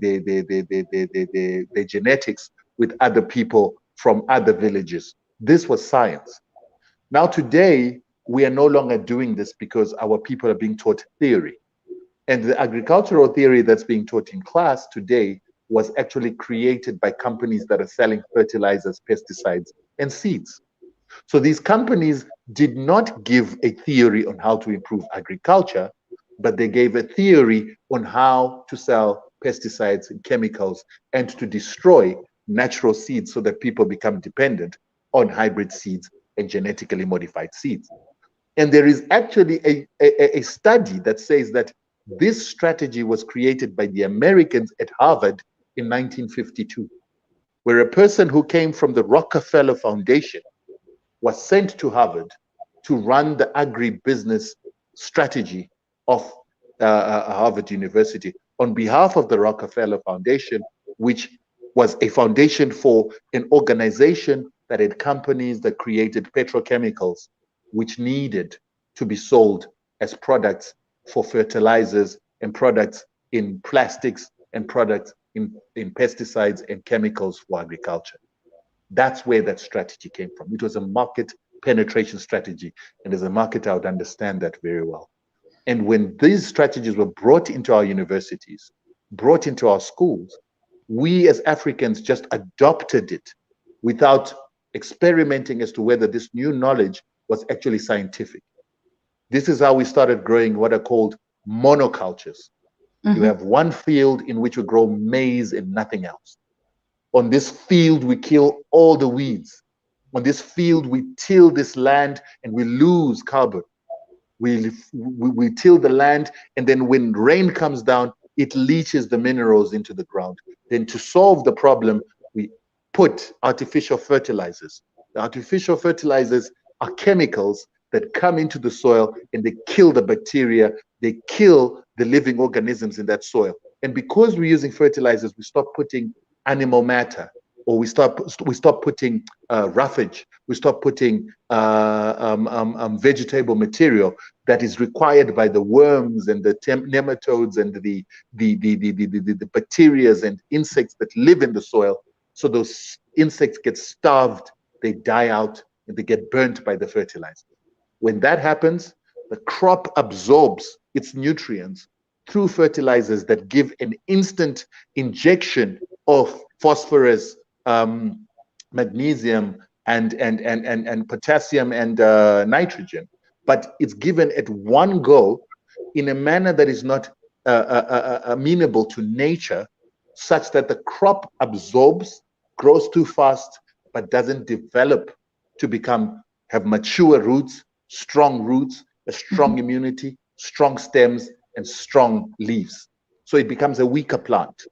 genetics with other people from other villages. This was science. Now, today, we are no longer doing this because our people are being taught theory. And the agricultural theory that's being taught in class today was actually created by companies that are selling fertilizers, pesticides, and seeds. So these companies did not give a theory on how to improve agriculture, but they gave a theory on how to sell pesticides and chemicals and to destroy natural seeds so that people become dependent on hybrid seeds and genetically modified seeds. And there is actually a study that says that this strategy was created by the Americans at Harvard in 1952, where a person who came from the Rockefeller Foundation was sent to Harvard to run the agribusiness strategy of Harvard University on behalf of the Rockefeller Foundation, which was a foundation for an organization that had companies that created petrochemicals, which needed to be sold as products for fertilizers and products in plastics and products in pesticides and chemicals for agriculture. That's where that strategy came from. It was a market penetration strategy. And as a marketer, I would understand that very well. And when these strategies were brought into our universities, brought into our schools, we as Africans just adopted it without experimenting as to whether this new knowledge was actually scientific. This is how we started growing what are called monocultures. You Mm-hmm. have one field in which we grow maize and nothing else. On this field, we kill all the weeds. On this field, we till this land and we lose carbon. We till the land, and then when rain comes down, it leaches the minerals into the ground. Then to solve the problem, we put artificial fertilizers. The artificial fertilizers are chemicals that come into the soil and they kill the bacteria, they kill the living organisms in that soil. And because we're using fertilizers, we stop putting animal matter. or we stop putting roughage, we stop putting vegetable material that is required by the worms and the nematodes and the bacteria and insects that live in the soil. So those insects get starved, they die out, and they get burnt by the fertilizer. When that happens, the crop absorbs its nutrients through fertilizers that give an instant injection of phosphorus, magnesium, and potassium and nitrogen. But it's given at one go in a manner that is not amenable to nature, such that the crop absorbs, grows too fast, but doesn't develop to have mature roots, a strong immunity, strong stems, and strong leaves. So it becomes a weaker plant.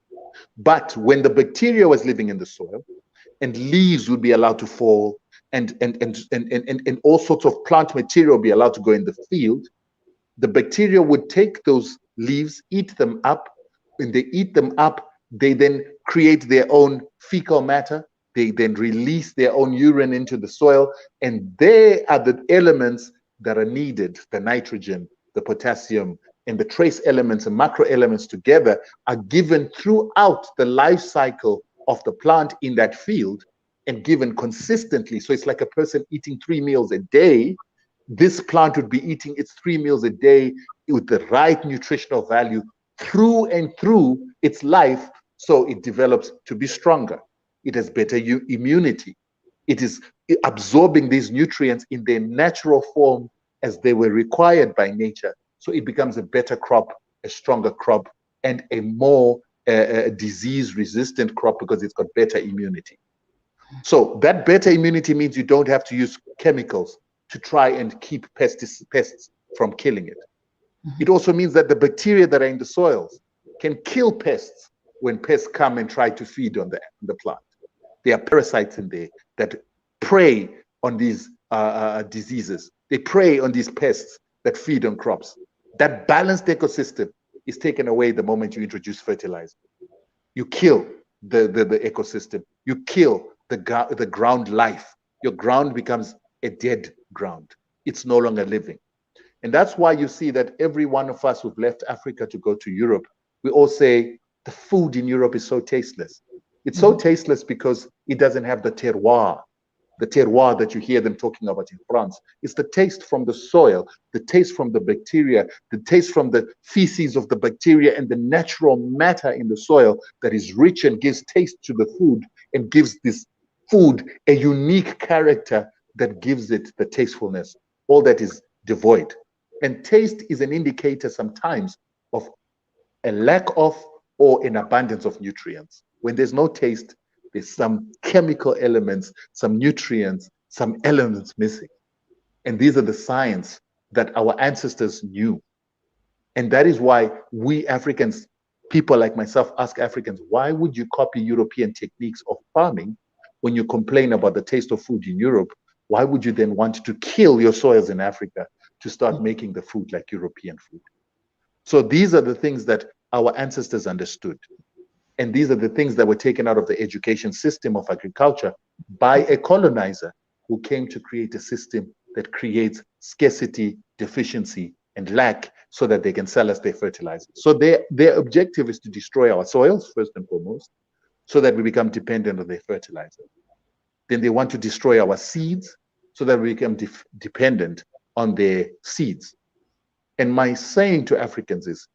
But when the bacteria was living in the soil, and leaves would be allowed to fall, and all sorts of plant material be allowed to go in the field, the bacteria would take those leaves, eat them up. When they eat them up, they then create their own fecal matter. They then release their own urine into the soil, and they are the elements that are needed. The nitrogen, the potassium, and the trace elements and macro elements together are given throughout the life cycle of the plant in that field, and given consistently. So it's like a person eating 3 meals a day. This plant would be eating its 3 meals a day with the right nutritional value through and through its life, so it develops to be stronger. It has better immunity. It is absorbing these nutrients in their natural form as they were required by nature. So it becomes a better crop, a stronger crop, and a more disease-resistant crop because it's got better immunity. So that better immunity means you don't have to use chemicals to try and keep pests from killing it. It also means that the bacteria that are in the soils can kill pests when pests come and try to feed on the plant. There are parasites in there that prey on these diseases. They prey on these pests that feed on crops. That balanced ecosystem is taken away the moment you introduce fertilizer. You kill the ecosystem. You kill the ground life. Your ground becomes a dead ground. It's no longer living. And that's why you see that every one of us who've left Africa to go to Europe, we all say the food in Europe is so tasteless. It's so tasteless because it doesn't have the terroir that you hear them talking about in France. It's the taste from the soil, the taste from the bacteria, the taste from the feces of the bacteria and the natural matter in the soil that is rich and gives taste to the food and gives this food a unique character that gives it the tastefulness. All that is devoid. And taste is an indicator sometimes of a lack of or an abundance of nutrients. When there's no taste, there's some chemical elements, some nutrients, some elements missing. And these are the science that our ancestors knew. And that is why we Africans, people like myself, ask Africans, why would you copy European techniques of farming when you complain about the taste of food in Europe? Why would you then want to kill your soils in Africa to start making the food like European food? So these are the things that our ancestors understood. And these are the things that were taken out of the education system of agriculture by a colonizer who came to create a system that creates scarcity, deficiency, and lack so that they can sell us their fertilizer. So their objective is to destroy our soils, first and foremost, so that we become dependent on their fertilizer. Then they want to destroy our seeds so that we become dependent on their seeds. And my saying to Africans is,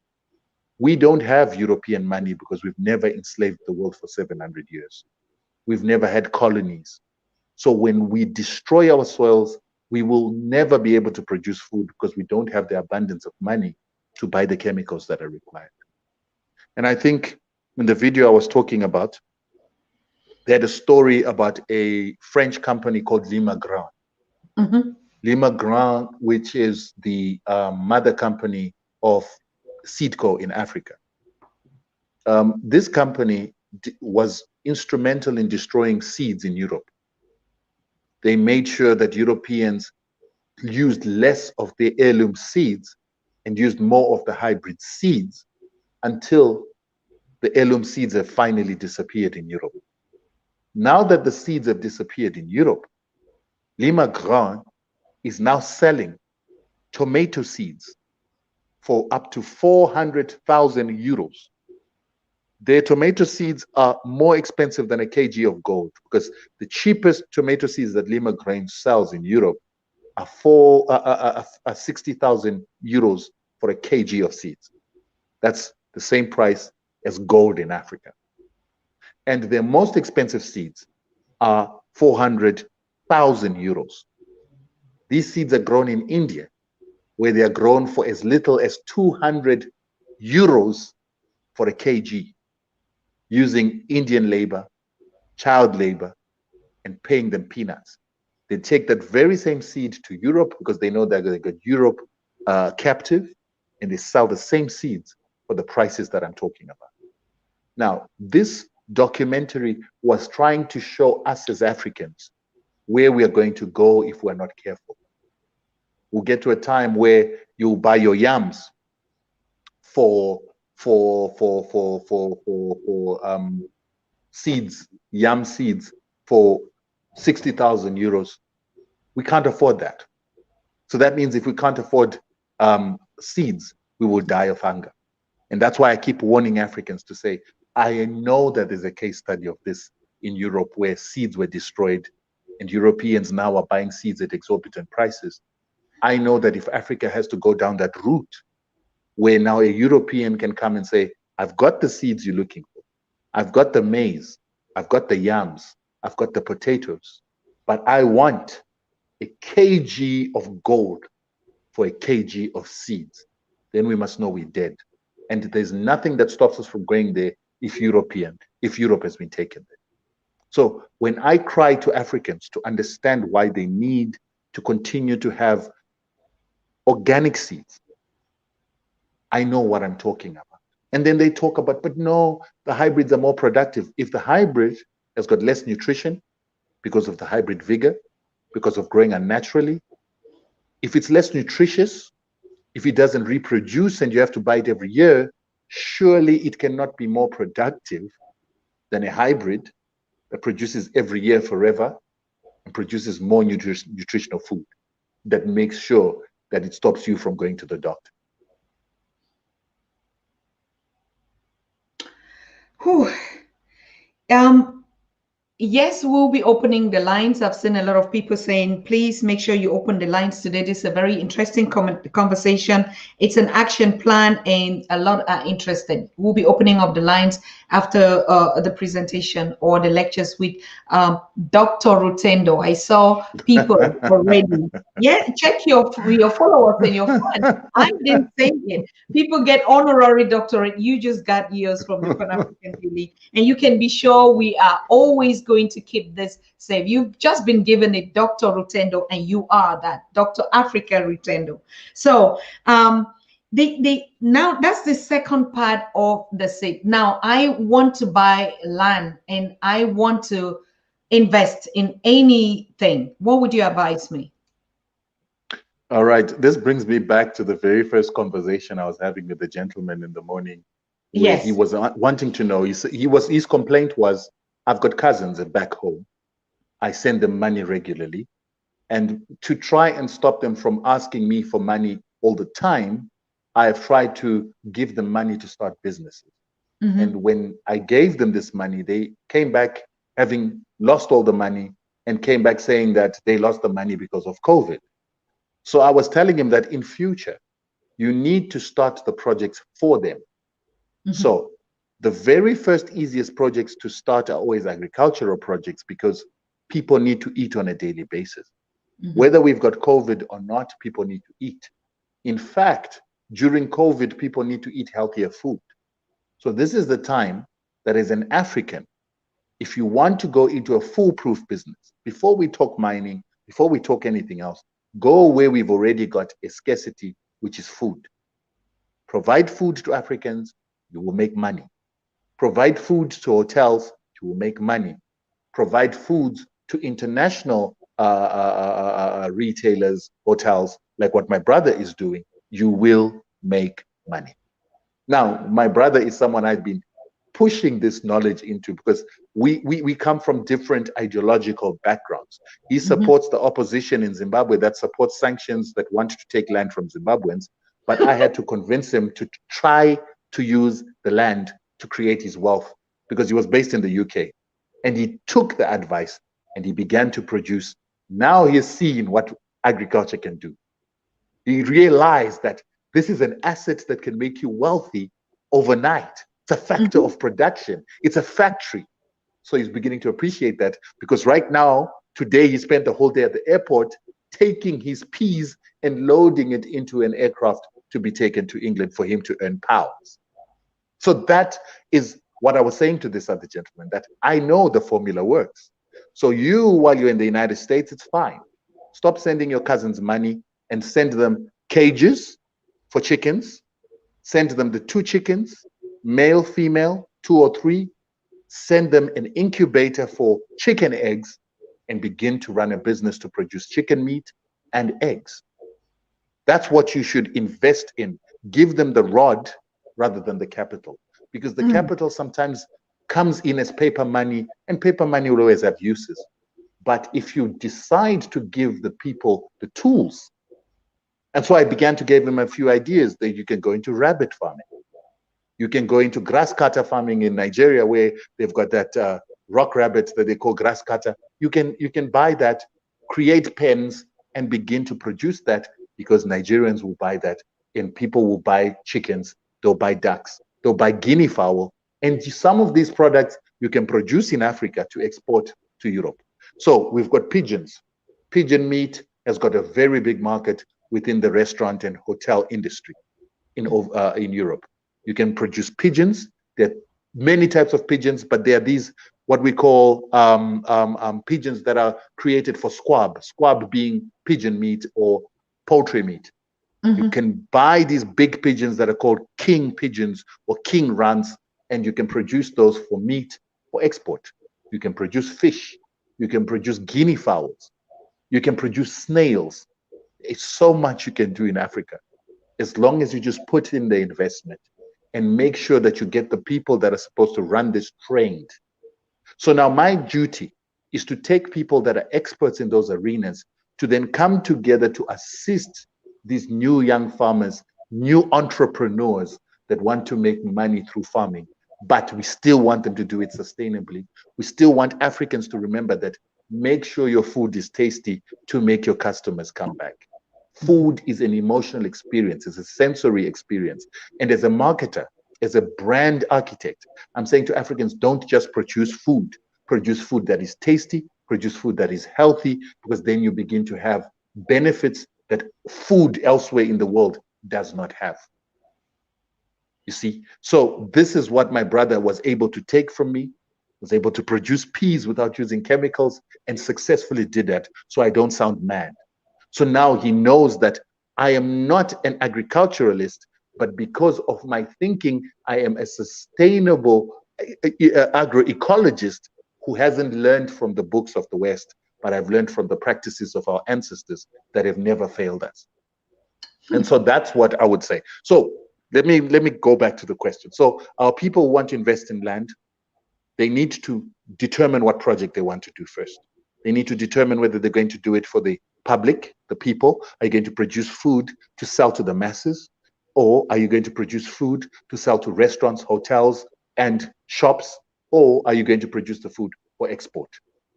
we don't have European money because we've never enslaved the world for 700 years. We've never had colonies. So when we destroy our soils, we will never be able to produce food because we don't have the abundance of money to buy the chemicals that are required. And I think in the video I was talking about, they had a story about a French company called Lima Grand. Lima Grand, which is the mother company of Seedco in Africa. This company was instrumental in destroying seeds in Europe. They made sure that Europeans used less of the heirloom seeds and used more of the hybrid seeds until the heirloom seeds have finally disappeared in Europe. Now that the seeds have disappeared in Europe, Lima Grand is now selling tomato seeds for up to 400,000 euros. Their tomato seeds are more expensive than a kg of gold, because the cheapest tomato seeds that Lima Grain sells in Europe are 60,000 euros for a kg of seeds. That's the same price as gold in Africa. And their most expensive seeds are 400,000 euros. These seeds are grown in India, where they are grown for as little as 200 euros for a kg, using Indian labor, child labor, and paying them peanuts. They take that very same seed to Europe because they know they're going to get Europe captive, and they sell the same seeds for the prices that I'm talking about. Now, this documentary was trying to show us as Africans where we are going to go if we're not careful. We'll get to a time where you'll buy your yams for seeds, yam seeds for 60,000 euros. We can't afford that. So that means if we can't afford seeds, we will die of hunger. And that's why I keep warning Africans to say, I know that there's a case study of this in Europe where seeds were destroyed and Europeans now are buying seeds at exorbitant prices. I know that if Africa has to go down that route, where now a European can come and say, I've got the seeds you're looking for. I've got the maize. I've got the yams. I've got the potatoes. But I want a kg of gold for a kg of seeds. Then we must know we're dead. And there's nothing that stops us from going there if Europe has been taken there. So when I cry to Africans to understand why they need to continue to have organic seeds, I know what I'm talking about. And then they talk about, but no, the hybrids are more productive. If the hybrid has got less nutrition because of the hybrid vigor, because of growing unnaturally, if it's less nutritious, if it doesn't reproduce and you have to buy it every year, surely it cannot be more productive than a hybrid that produces every year forever and produces more nutritional food that makes sure that it stops you from going to the doctor. Whew. Yes, we'll be opening the lines. I've seen a lot of people saying, please make sure you open the lines today. This is a very interesting conversation. It's an action plan and a lot are interested. We'll be opening up the lines after the presentation or the lectures with Dr. Rutendo. I saw people already. Yeah, check your followers and your friends. I didn't say it. People get honorary doctorate. You just got yours from the Pan-African Daily. And you can be sure we are always going to keep this safe. You've just been given it, Dr. Rutendo, and you are that, Dr. Africa Rutendo. So now that's the second part of the set. Now I want to buy land and I want to invest in anything. What would you advise me? All right. This brings me back to the very first conversation I was having with the gentleman in the morning. Where he was wanting to know. His complaint was, I've got cousins back home. I send them money regularly. And to try and stop them from asking me for money all the time, I have tried to give them money to start businesses. Mm-hmm. And when I gave them this money, they came back having lost all the money and came back saying that they lost the money because of COVID. So I was telling him that in future, you need to start the projects for them. Mm-hmm. So the very first easiest projects to start are always agricultural projects because people need to eat on a daily basis. Mm-hmm. Whether we've got COVID or not, people need to eat. In fact, during COVID, people need to eat healthier food. So this is the time that as an African, if you want to go into a foolproof business, before we talk mining, before we talk anything else, go where we've already got a scarcity, which is food. Provide food to Africans, you will make money. Provide food to hotels, you will make money. Provide food to international retailers, hotels, like what my brother is doing, you will make money. Now, my brother is someone I've been pushing this knowledge into because we come from different ideological backgrounds. He Mm-hmm. supports the opposition in Zimbabwe that supports sanctions that want to take land from Zimbabweans. But I had to convince him to try to use the land to create his wealth because he was based in the UK. And he took the advice and he began to produce. Now he has seen what agriculture can do. He realized that this is an asset that can make you wealthy overnight. It's a factor Mm-hmm. of production. It's a factory. So he's beginning to appreciate that because right now, today, he spent the whole day at the airport taking his peas and loading it into an aircraft to be taken to England for him to earn pounds. So that is what I was saying to this other gentleman, that I know the formula works. So you, while you're in the United States, it's fine. Stop sending your cousins money and send them cages for chickens. Send them the 2 chickens, male, female, 2 or 3. Send them an incubator for chicken eggs and begin to run a business to produce chicken meat and eggs. That's what you should invest in. Give them the rod rather than the capital, because the Mm. capital sometimes comes in as paper money, and paper money will always have uses. But if you decide to give the people the tools, and so I began to give them a few ideas that you can go into rabbit farming. You can go into grass cutter farming in Nigeria, where they've got that rock rabbit that they call grass cutter. You can buy that, create pens, and begin to produce that because Nigerians will buy that, and people will buy chickens, they'll buy ducks, they'll buy guinea fowl, and some of these products you can produce in Africa to export to Europe. So we've got pigeons. Pigeon meat has got a very big market within the restaurant and hotel industry in Europe. You can produce pigeons. There are many types of pigeons, but there are these what we call pigeons that are created for squab. Squab being pigeon meat or poultry meat. You Mm-hmm. can buy these big pigeons that are called king pigeons or king runs, and you can produce those for meat for export. You can produce fish. You can produce guinea fowls. You can produce snails. It's so much you can do in Africa as long as you just put in the investment and make sure that you get the people that are supposed to run this trained. So now my duty is to take people that are experts in those arenas to then come together to assist these new young farmers, new entrepreneurs that want to make money through farming. But we still want them to do it sustainably. We still want Africans to remember that make sure your food is tasty to make your customers come back. Food is an emotional experience, it's a sensory experience. And as a marketer, as a brand architect, I'm saying to Africans, don't just produce food that is tasty, produce food that is healthy, because then you begin to have benefits that food elsewhere in the world does not have. You see, so this is what my brother was able to take from me, was able to produce peas without using chemicals, and successfully did that. So I don't sound mad. So now he knows that I am not an agriculturalist, but because of my thinking, I am a sustainable agroecologist who hasn't learned from the books of the West, but I've learned from the practices of our ancestors that have never failed us. And so that's what I would say. So let me go back to the question. So our people want to invest in land. They need to determine what project they want to do first. They need to determine whether they're going to do it for the public, the people. Are you going to produce food to sell to the masses? Or are you going to produce food to sell to restaurants, hotels, and shops? Or are you going to produce the food for export?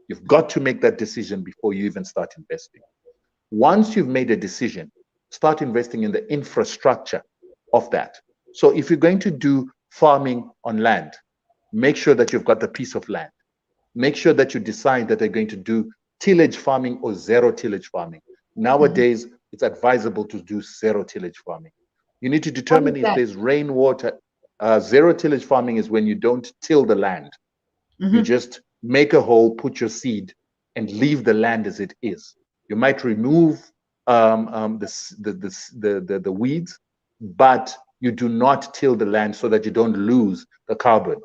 You've got to make that decision before you even start investing. Once you've made a decision, start investing in the infrastructure of that. So if you're going to do farming on land, make sure that you've got the piece of land. Make sure that you decide that they're going to do tillage farming or zero tillage farming. Nowadays, it's advisable to do zero tillage farming. You need to What is determine if that? there's rainwater. Zero tillage farming is when you don't till the land. You Mm-hmm. just make a hole, put your seed, and leave the land as it is. You might remove the weeds, but you do not till the land so that you don't lose the carbon,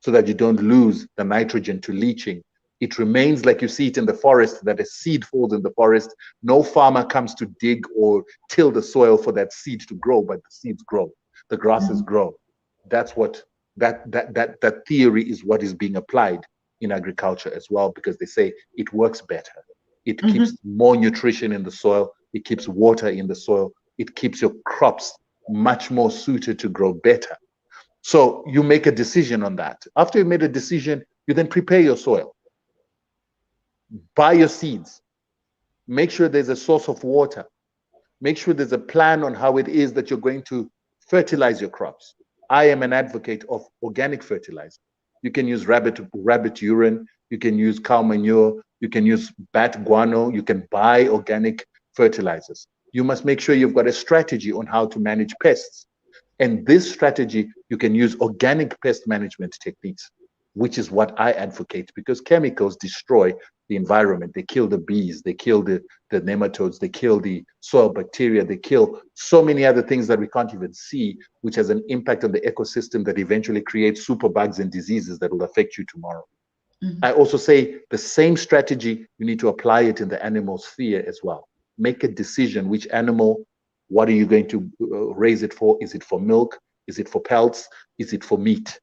so that you don't lose the nitrogen to leaching. It remains like you see it in the forest, that a seed falls in the forest. No farmer comes to dig or till the soil for that seed to grow, but the seeds grow, the grasses Mm-hmm. grow. That's what that theory is what is being applied in agriculture as well, because they say it works better. It Mm-hmm. keeps more nutrition in the soil. It keeps water in the soil. It keeps your crops much more suited to grow better. So you make a decision on that. After you made a decision, you then prepare your soil, buy your seeds, make sure there's a source of water, make sure there's a plan on how it is that you're going to fertilize your crops. I am an advocate of organic fertilizer. You can use rabbit urine, you can use cow manure, you can use bat guano, you can buy organic fertilizers. You must make sure you've got a strategy on how to manage pests. And this strategy, you can use organic pest management techniques, which is what I advocate, because chemicals destroy the environment. They kill the bees, they kill the nematodes, they kill the soil bacteria, they kill so many other things that we can't even see, which has an impact on the ecosystem that eventually creates superbugs and diseases that will affect you tomorrow. Mm-hmm. I also say the same strategy, you need to apply it in the animal sphere as well. Make a decision which animal, what are you going to raise it for? Is it for milk? Is it for pelts? Is it for meat?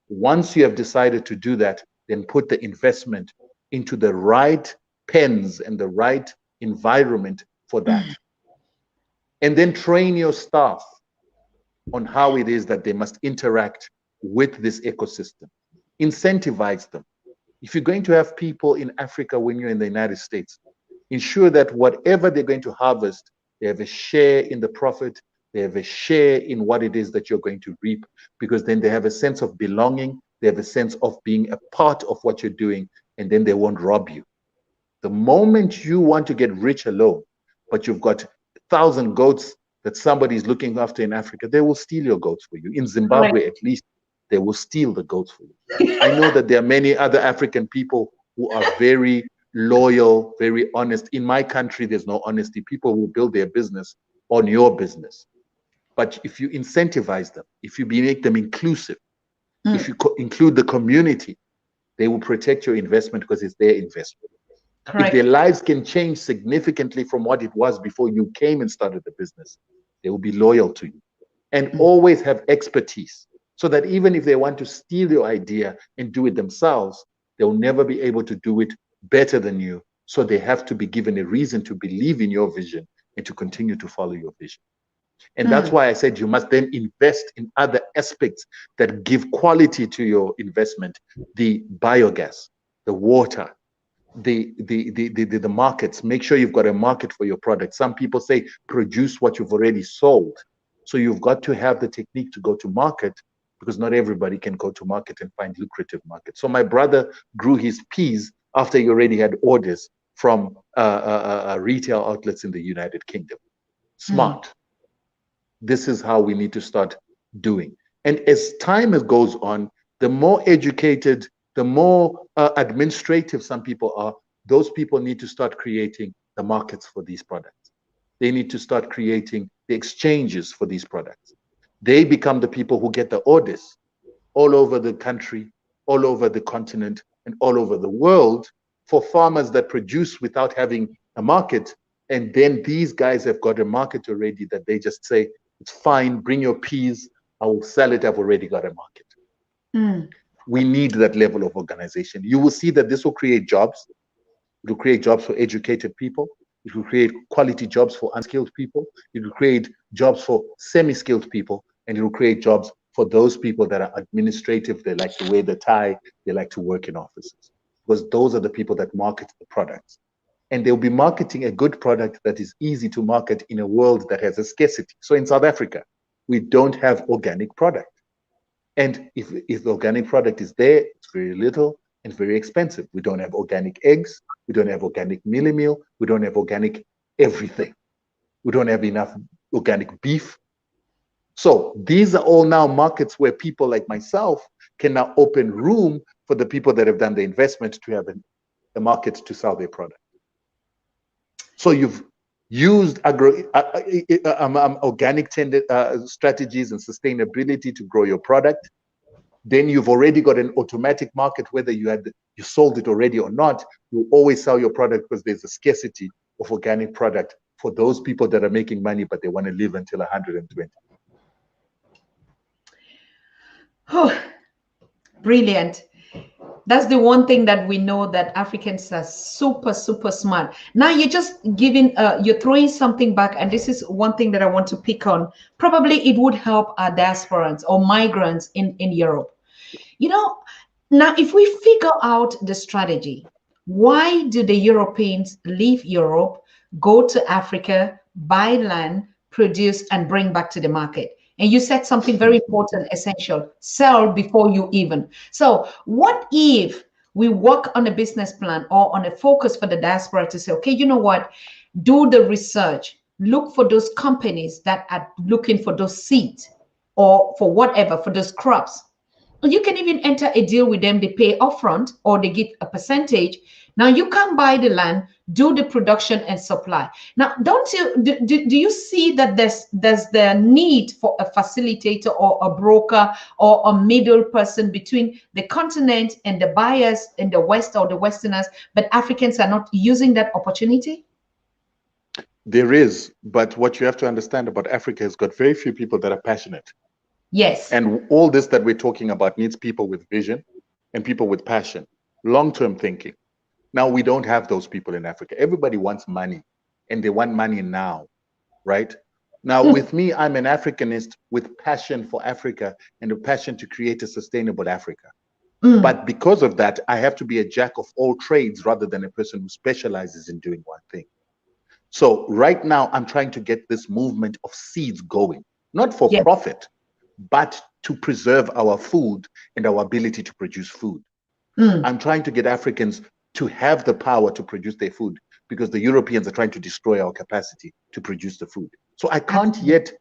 Once you have decided to do that, then put the investment into the right pens and the right environment for that. And then train your staff on how it is that they must interact with this ecosystem. Incentivize them. If you're going to have people in Africa when you're in the United States, ensure that whatever they're going to harvest, they have a share in the profit, they have a share in what it is that you're going to reap, because then they have a sense of belonging, they have a sense of being a part of what you're doing, and then they won't rob you. The moment you want to get rich alone, but you've got 1,000 goats that somebody is looking after in Africa, they will steal your goats for you. In Zimbabwe, at least, they will steal the goats for you. I know that there are many other African people who are very loyal, very honest. In my country, there's no honesty. People will build their business on your business. But if you incentivize them, if you make them inclusive, if you include the community, they will protect your investment because it's their investment. If their lives can change significantly from what it was before you came and started the business, they will be loyal to you. And always have expertise, so that even if they want to steal your idea and do it themselves, they'll never be able to do it better than you. So they have to be given a reason to believe in your vision and to continue to follow your vision. And that's why I said you must then invest in other aspects that give quality to your investment: the biogas, the water, the markets. Make sure you've got a market for your product. Some people say produce what you've already sold. So you've got to have the technique to go to market, because not everybody can go to market and find lucrative market. So my brother grew his peas after he already had orders from retail outlets in the United Kingdom. Smart. This is how we need to start doing. And as time goes on, the more educated, the more administrative some people are, those people need to start creating the markets for these products. They need to start creating the exchanges for these products. They become the people who get the orders all over the country, all over the continent, and all over the world for farmers that produce without having a market. And then these guys have got a market already that they just say, it's fine, bring your peas, I will sell it, I've already got a market. We need that level of organization. You will see that this will create jobs. It will create jobs for educated people. It will create quality jobs for unskilled people. It will create jobs for semi-skilled people. And it will create jobs for those people that are administrative. They like to wear the tie. They like to work in offices. Because those are the people that market the products. And they'll be marketing a good product that is easy to market in a world that has a scarcity. So in South Africa, we don't have organic product. And if the organic product is there, it's very little and very expensive. We don't have organic eggs. We don't have organic mealie meal. We don't have organic everything. We don't have enough organic beef. So these are all now markets where people like myself can now open room for the people that have done the investment to have a market to sell their product. So you've used organic strategies and sustainability to grow your product. Then you've already got an automatic market, whether you sold it already or not. You always sell your product because there's a scarcity of organic product for those people that are making money, but they want to live until 120. Oh, brilliant. That's the one thing that we know, that Africans are super, super smart. Now you're just giving, you're throwing something back, and this is one thing that I want to pick on. Probably it would help our diasporans or migrants in Europe. You know, now if we figure out the strategy, why do the Europeans leave Europe, go to Africa, buy land, produce, and bring back to the market? And you said something very important, essential: sell before you even. So, what if we work on a business plan or on a focus for the diaspora to say, okay, you know what? Do the research, look for those companies that are looking for those seeds or for whatever, for those crops. You can even enter a deal with them. They pay upfront or they get a percentage. Now you can buy the land, do the production and supply. Now, don't you do you see that there's the need for a facilitator or a broker or a middle person between the continent and the buyers in the West or the Westerners, but Africans are not using that opportunity? There is, but what you have to understand about Africa has got very few people that are passionate. Yes. And all this that we're talking about needs people with vision and people with passion, long-term thinking. Now, we don't have those people in Africa. Everybody wants money, and they want money now, right? Now, with me, I'm an Africanist with passion for Africa and a passion to create a sustainable Africa. But because of that, I have to be a jack of all trades rather than a person who specializes in doing one thing. So right now, I'm trying to get this movement of seeds going, not for Yes. profit, but to preserve our food and our ability to produce food. I'm trying to get Africans to have the power to produce their food, because the Europeans are trying to destroy our capacity to produce the food. So I can't yet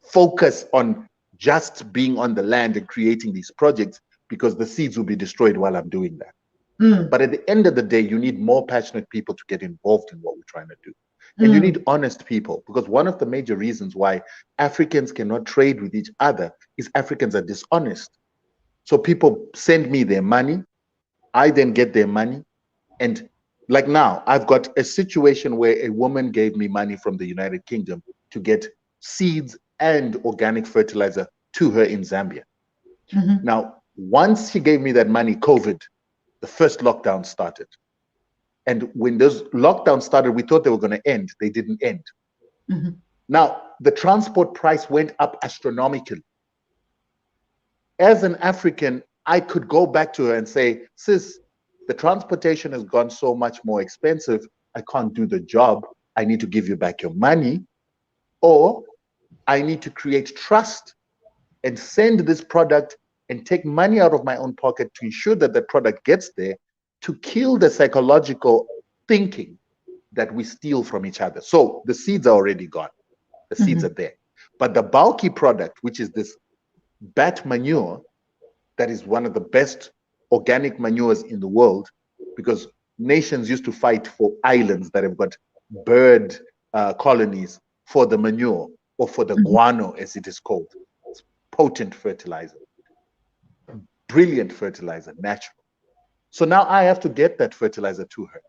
focus on just being on the land and creating these projects, because the seeds will be destroyed while I'm doing that. But at the end of the day, you need more passionate people to get involved in what we're trying to do. And you need honest people, because one of the major reasons why Africans cannot trade with each other is Africans are dishonest. So people send me their money, I then get their money. And like now, I've got a situation where a woman gave me money from the United Kingdom to get seeds and organic fertilizer to her in Zambia. Now, once she gave me that money, COVID, the first lockdown started. And when those lockdowns started, we thought they were going to end. They didn't end. Now, the transport price went up astronomically. As an African, I could go back to her and say, sis, the transportation has gone so much more expensive. I can't do the job. I need to give you back your money. Or I need to create trust and send this product and take money out of my own pocket to ensure that the product gets there, to kill the psychological thinking that we steal from each other. So the seeds are already gone. The seeds are there. But the bulky product, which is this bat manure, that is one of the best organic manures in the world, because nations used to fight for islands that have got bird colonies for the manure, or for the guano, as it is called. It's potent fertilizer, brilliant fertilizer, natural. So now I have to get that fertilizer to her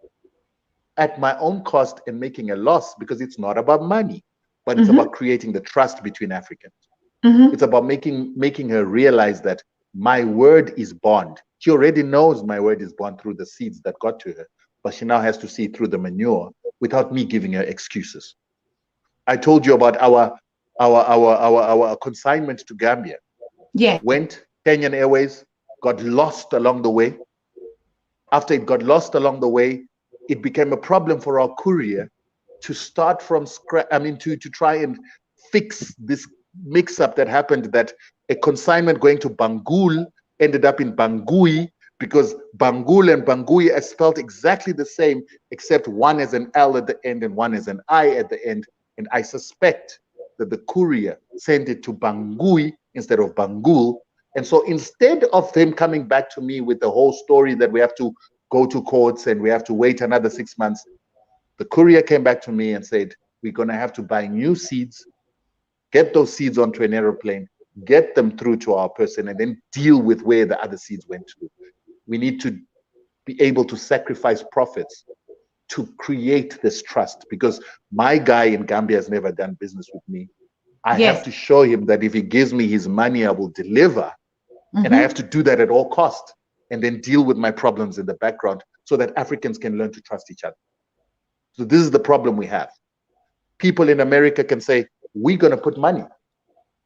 at my own cost and making a loss, because it's not about money, but it's about creating the trust between Africans. It's about making her realize that my word is bond. She already knows my word is bond through the seeds that got to her, but she now has to see through the manure without me giving her excuses. I told you about our consignment to Gambia. Yeah. Went Kenyan Airways, got lost along the way. After it got lost along the way, it became a problem for our courier to start from scratch. I mean, to try and fix this mix-up that happened, that a consignment going to Bangul ended up in Bangui, because Bangul and Bangui are spelled exactly the same, except one has an L at the end and one has an I at the end. And I suspect that the courier sent it to Bangui instead of Bangul. And so instead of them coming back to me with the whole story that we have to go to courts and we have to wait another 6 months, the courier came back to me and said, we're going to have to buy new seeds, get those seeds onto an aeroplane, get them through to our person, and then deal with where the other seeds went to. We need to be able to sacrifice profits to create this trust, because my guy in Gambia has never done business with me. I have to show him that if he gives me his money, I will deliver. And I have to do that at all cost. and then deal with my problems in the background so that Africans can learn to trust each other. So this is the problem we have. People in America can say, we're going to put money.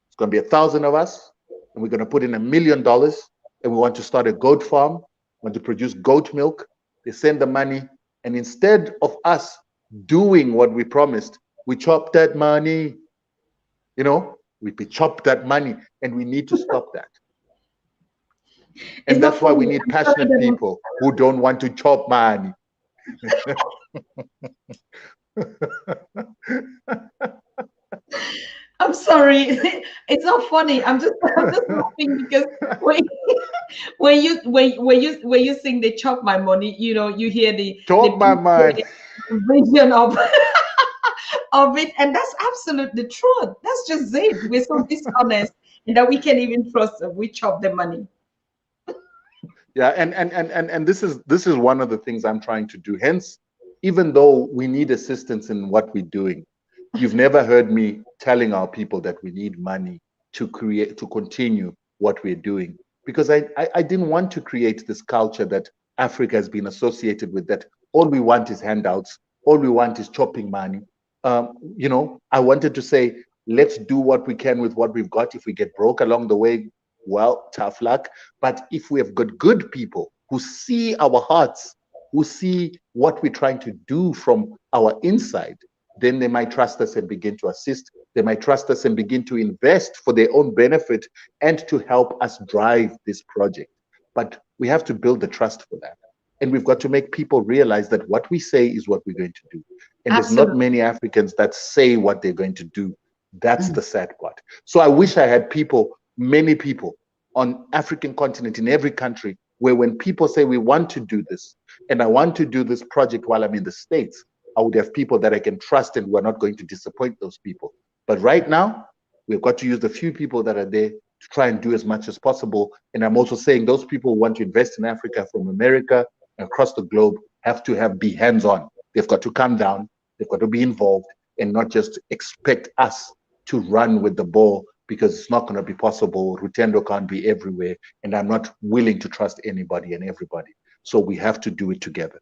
It's going to be 1,000 of us, and we're going to put in $1 million, and we want to start a goat farm, want to produce goat milk. They send the money, and instead of us doing what we promised, we chop that money. You know, we chop that money, and we need to stop that. And that's why we need passionate people who don't want to chop money. I'm sorry, it's not funny. I'm just laughing because when you sing the chop my money, you know, you hear the my money vision of of it, and that's absolutely the truth. That's just it. We're so dishonest, and that we can't even trust them. We chop the money. Yeah, and this is one of the things I'm trying to do. Hence, even though we need assistance in what we're doing, you've never heard me telling our people that we need money to continue what we're doing, because I didn't want to create this culture that Africa has been associated with, that all we want is handouts, all we want is chopping money. You know, I wanted to say, let's do what we can with what we've got. If we get broke along the way, well, tough luck. But if we have got good people who see our hearts, who see what we're trying to do from our inside, then they might trust us and begin to assist. They might trust us and begin to invest for their own benefit and to help us drive this project. But we have to build the trust for that. And we've got to make people realize that what we say is what we're going to do. And There's not many Africans that say what they're going to do. That's the sad part. So I wish I had people, many people on African continent, in every country, where when people say we want to do this, and I want to do this project while I'm in the States, I would have people that I can trust, and we're not going to disappoint those people. But right now, we've got to use the few people that are there to try and do as much as possible. And I'm also saying those people who want to invest in Africa from America and across the globe have to be hands-on. They've got to come down, they've got to be involved, and not just expect us to run with the ball, because it's not going to be possible. Rutendo can't be everywhere, and I'm not willing to trust anybody and everybody. So we have to do it together.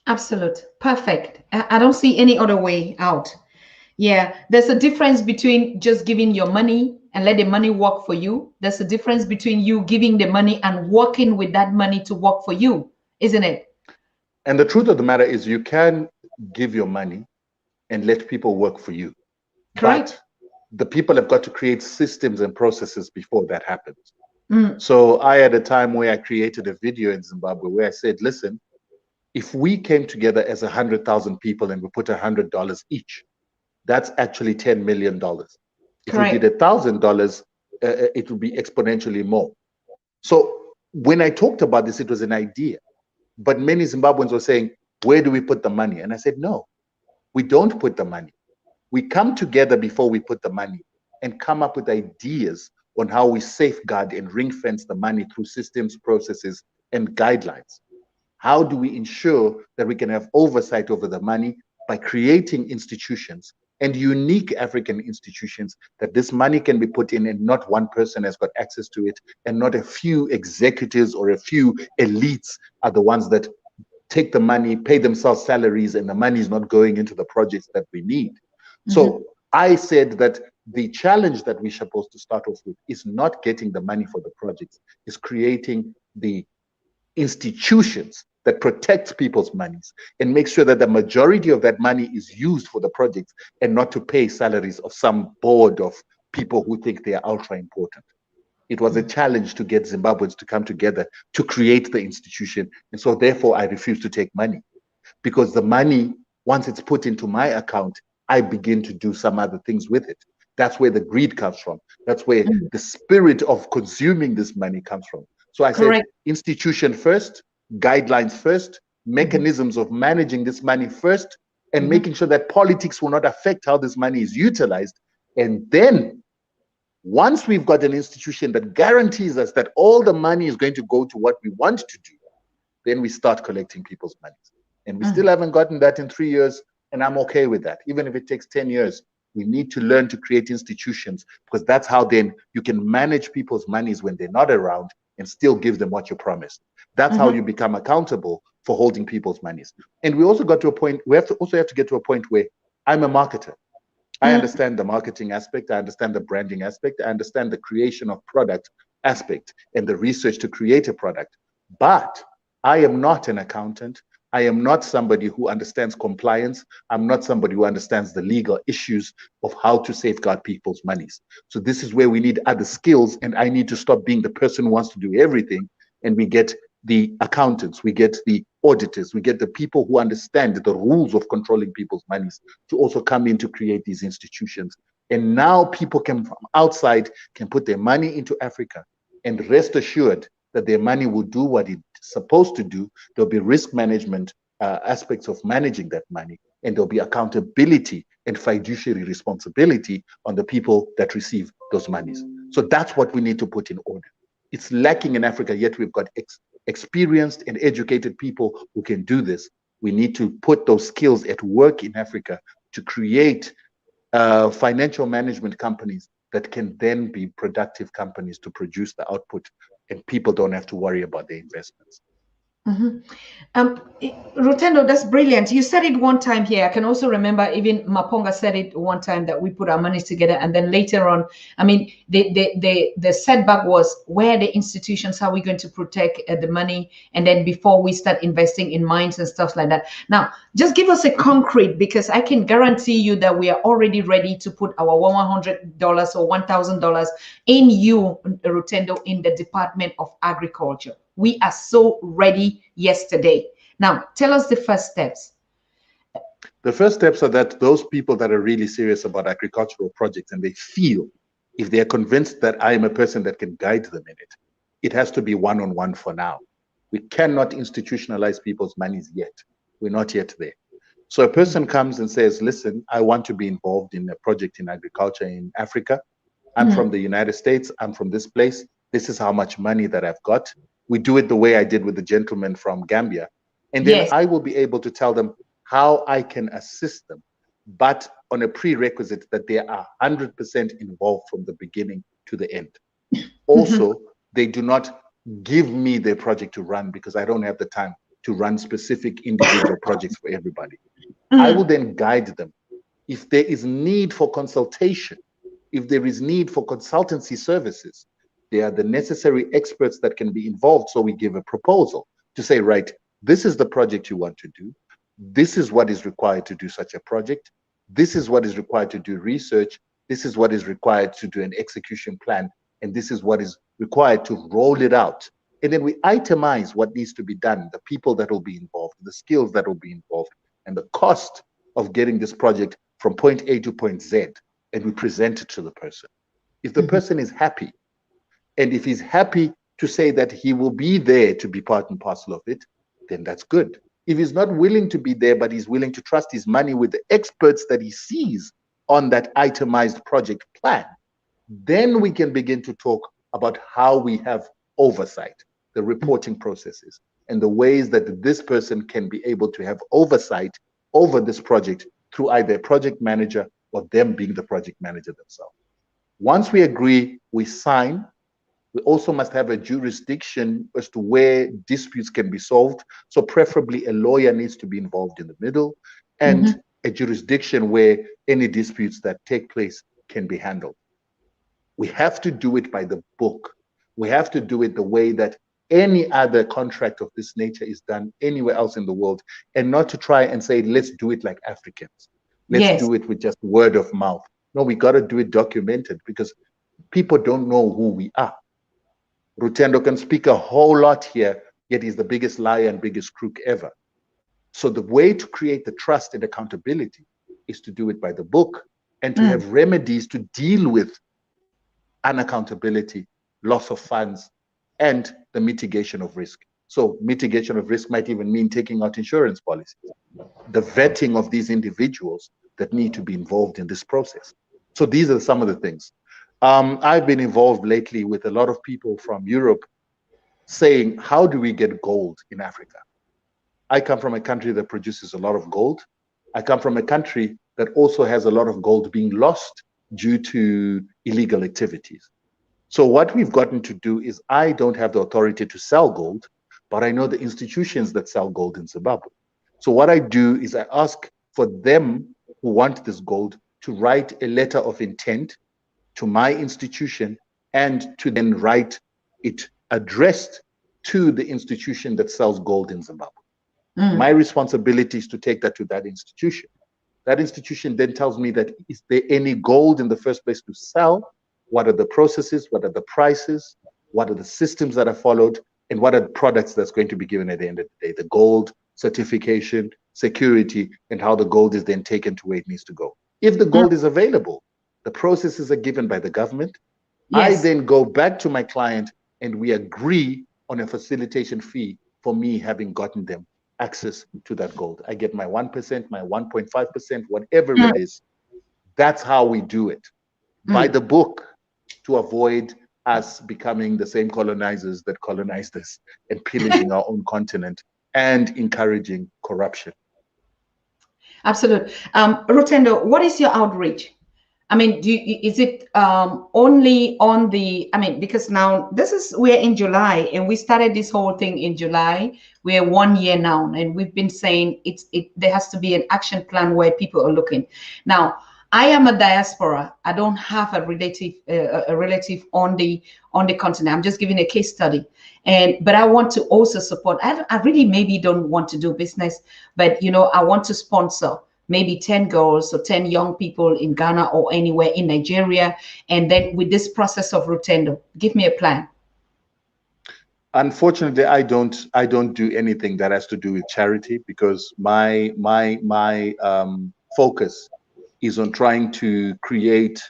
Absolute. Perfect. I don't see any other way out. Yeah, there's a difference between just giving your money and let the money work for you. There's a difference between you giving the money and working with that money to work for you, isn't it? And the truth of the matter is, you can give your money and let people work for you. Correct. But the people have got to create systems and processes before that happens. So I had a time where I created a video in Zimbabwe where I said, listen, if we came together as 100,000 people and we put $100 each, that's actually $10 million. If Correct. we did $1,000, it would be exponentially more. So when I talked about this, it was an idea. But many Zimbabweans were saying, where do we put the money? And I said, no, we don't put the money. We come together before we put the money and come up with ideas on how we safeguard and ring fence the money through systems, processes, and guidelines. How do we ensure that we can have oversight over the money by creating institutions and unique African institutions that this money can be put in, and not one person has got access to it, and not a few executives or a few elites are the ones that take the money, pay themselves salaries, and the money is not going into the projects that we need. So I said that the challenge that we're supposed to start off with is not getting the money for the projects, is creating the institutions that protect people's monies and make sure that the majority of that money is used for the projects and not to pay salaries of some board of people who think they are ultra important. It was a challenge to get Zimbabweans to come together to create the institution. And so therefore I refuse to take money, because the money, once it's put into my account, I begin to do some other things with it. That's where the greed comes from. That's where the spirit of consuming this money comes from. So I said, institution first, guidelines first, mechanisms of managing this money first, and making sure that politics will not affect how this money is utilized. And then once we've got an institution that guarantees us that all the money is going to go to what we want to do, then we start collecting people's money. And we still haven't gotten that in 3 years, and I'm okay with that. Even if it takes 10 years, we need to learn to create institutions, because that's how then you can manage people's monies when they're not around, and still give them what you promised. That's how you become accountable for holding people's monies. And we also got to a point, we also have to get to a point where I'm a marketer. I understand the marketing aspect, I understand the branding aspect, I understand the creation of product aspect and the research to create a product. But I am not an accountant. I am not somebody who understands compliance. I'm not somebody who understands the legal issues of how to safeguard people's monies. So this is where we need other skills, and I need to stop being the person who wants to do everything, and we get the accountants, we get the auditors, we get the people who understand the rules of controlling people's monies to also come in to create these institutions. And now people can, from outside, can put their money into Africa and rest assured that their money will do what it's supposed to do. There'll be risk management aspects of managing that money, and there'll be accountability and fiduciary responsibility on the people that receive those monies. So that's what we need to put in order. It's lacking in Africa, yet we've got experienced and educated people who can do this. We need to put those skills at work in Africa to create financial management companies that can then be productive companies to produce the output, and people don't have to worry about their investments. Rutendo, that's brilliant. You said it one time here. I can also remember even Maponga said it one time that we put our money together, and then later on, I mean, the setback was where the institutions, how are we going to protect the money, and then before we start investing in mines and stuff like that. Now, just give us a concrete, because I can guarantee you that we are already ready to put our $100 or $1,000 in you, Rutendo, in the Department of Agriculture. We are so ready yesterday. Now, tell us the first steps. The first steps are that those people that are really serious about agricultural projects, and they feel, if they are convinced that I am a person that can guide them in it, it has to be one-on-one for now. We cannot institutionalize people's monies yet. We're not yet there. So a person comes and says, listen, I want to be involved in a project in agriculture in Africa. I'm from the United States. I'm from this place. This is how much money that I've got. We do it the way I did with the gentleman from Gambia. And then I will be able to tell them how I can assist them, but on a prerequisite that they are 100% involved from the beginning to the end. Also, they do not give me their project to run, because I don't have the time to run specific individual projects for everybody. I will then guide them. If there is need for consultation, if there is need for consultancy services, they are the necessary experts that can be involved. So we give a proposal to say, right, this is the project you want to do. This is what is required to do such a project. This is what is required to do research. This is what is required to do an execution plan. And this is what is required to roll it out. And then we itemize what needs to be done, the people that will be involved, the skills that will be involved, and the cost of getting this project from point A to point Z. And we present it to the person. If the person is happy, and if he's happy to say that he will be there to be part and parcel of it, then that's good. If he's not willing to be there, but he's willing to trust his money with the experts that he sees on that itemized project plan, then we can begin to talk about how we have oversight, the reporting processes, and the ways that this person can be able to have oversight over this project through either a project manager or them being the project manager themselves. Once we agree, we sign. We also must have a jurisdiction as to where disputes can be solved. So preferably a lawyer needs to be involved in the middle, and a jurisdiction where any disputes that take place can be handled. We have to do it by the book. We have to do it the way that any other contract of this nature is done anywhere else in the world, and not to try and say, let's do it like Africans. Let's do it with just word of mouth. No, we got to do it documented, because people don't know who we are. Rutendo can speak a whole lot here, yet he's the biggest liar and biggest crook ever. So the way to create the trust and accountability is to do it by the book, and to have remedies to deal with unaccountability, loss of funds, and the mitigation of risk. So mitigation of risk might even mean taking out insurance policies, the vetting of these individuals that need to be involved in this process. So these are some of the things. I've been involved lately with a lot of people from Europe saying, how do we get gold in Africa? I come from a country that produces a lot of gold. I come from a country that also has a lot of gold being lost due to illegal activities. So what we've gotten to do is, I don't have the authority to sell gold, but I know the institutions that sell gold in Zimbabwe. So what I do is I ask for them who want this gold to write a letter of intent to my institution, and to then write it addressed to the institution that sells gold in Zimbabwe. My responsibility is to take that to that institution. That institution then tells me that, is there any gold in the first place to sell? What are the processes? What are the prices? What are the systems that are followed? And what are the products that's going to be given at the end of the day? The gold, certification, security, and how the gold is then taken to where it needs to go. If the gold is available, the processes are given by the government. Yes. I then go back to my client and we agree on a facilitation fee for me having gotten them access to that gold. I get my 1%, my 1.5%, whatever it is. That's how we do it. By the book, to avoid us becoming the same colonizers that colonized us and pillaging our own continent and encouraging corruption. Absolutely. Rutendo, what is your outreach? I mean, is it only on the, I mean, because now we're in July and we started this whole thing in July. We're 1 year now, and we've been saying there has to be an action plan where people are looking. Now, I am a diaspora. I don't have a relative on the continent. I'm just giving a case study, but I want to also support. I really maybe don't want to do business, but I want to sponsor maybe 10 girls or 10 young people in Ghana or anywhere in Nigeria. And then with this process of Rutendo, give me a plan. Unfortunately, I don't do anything that has to do with charity, because my focus is on trying to create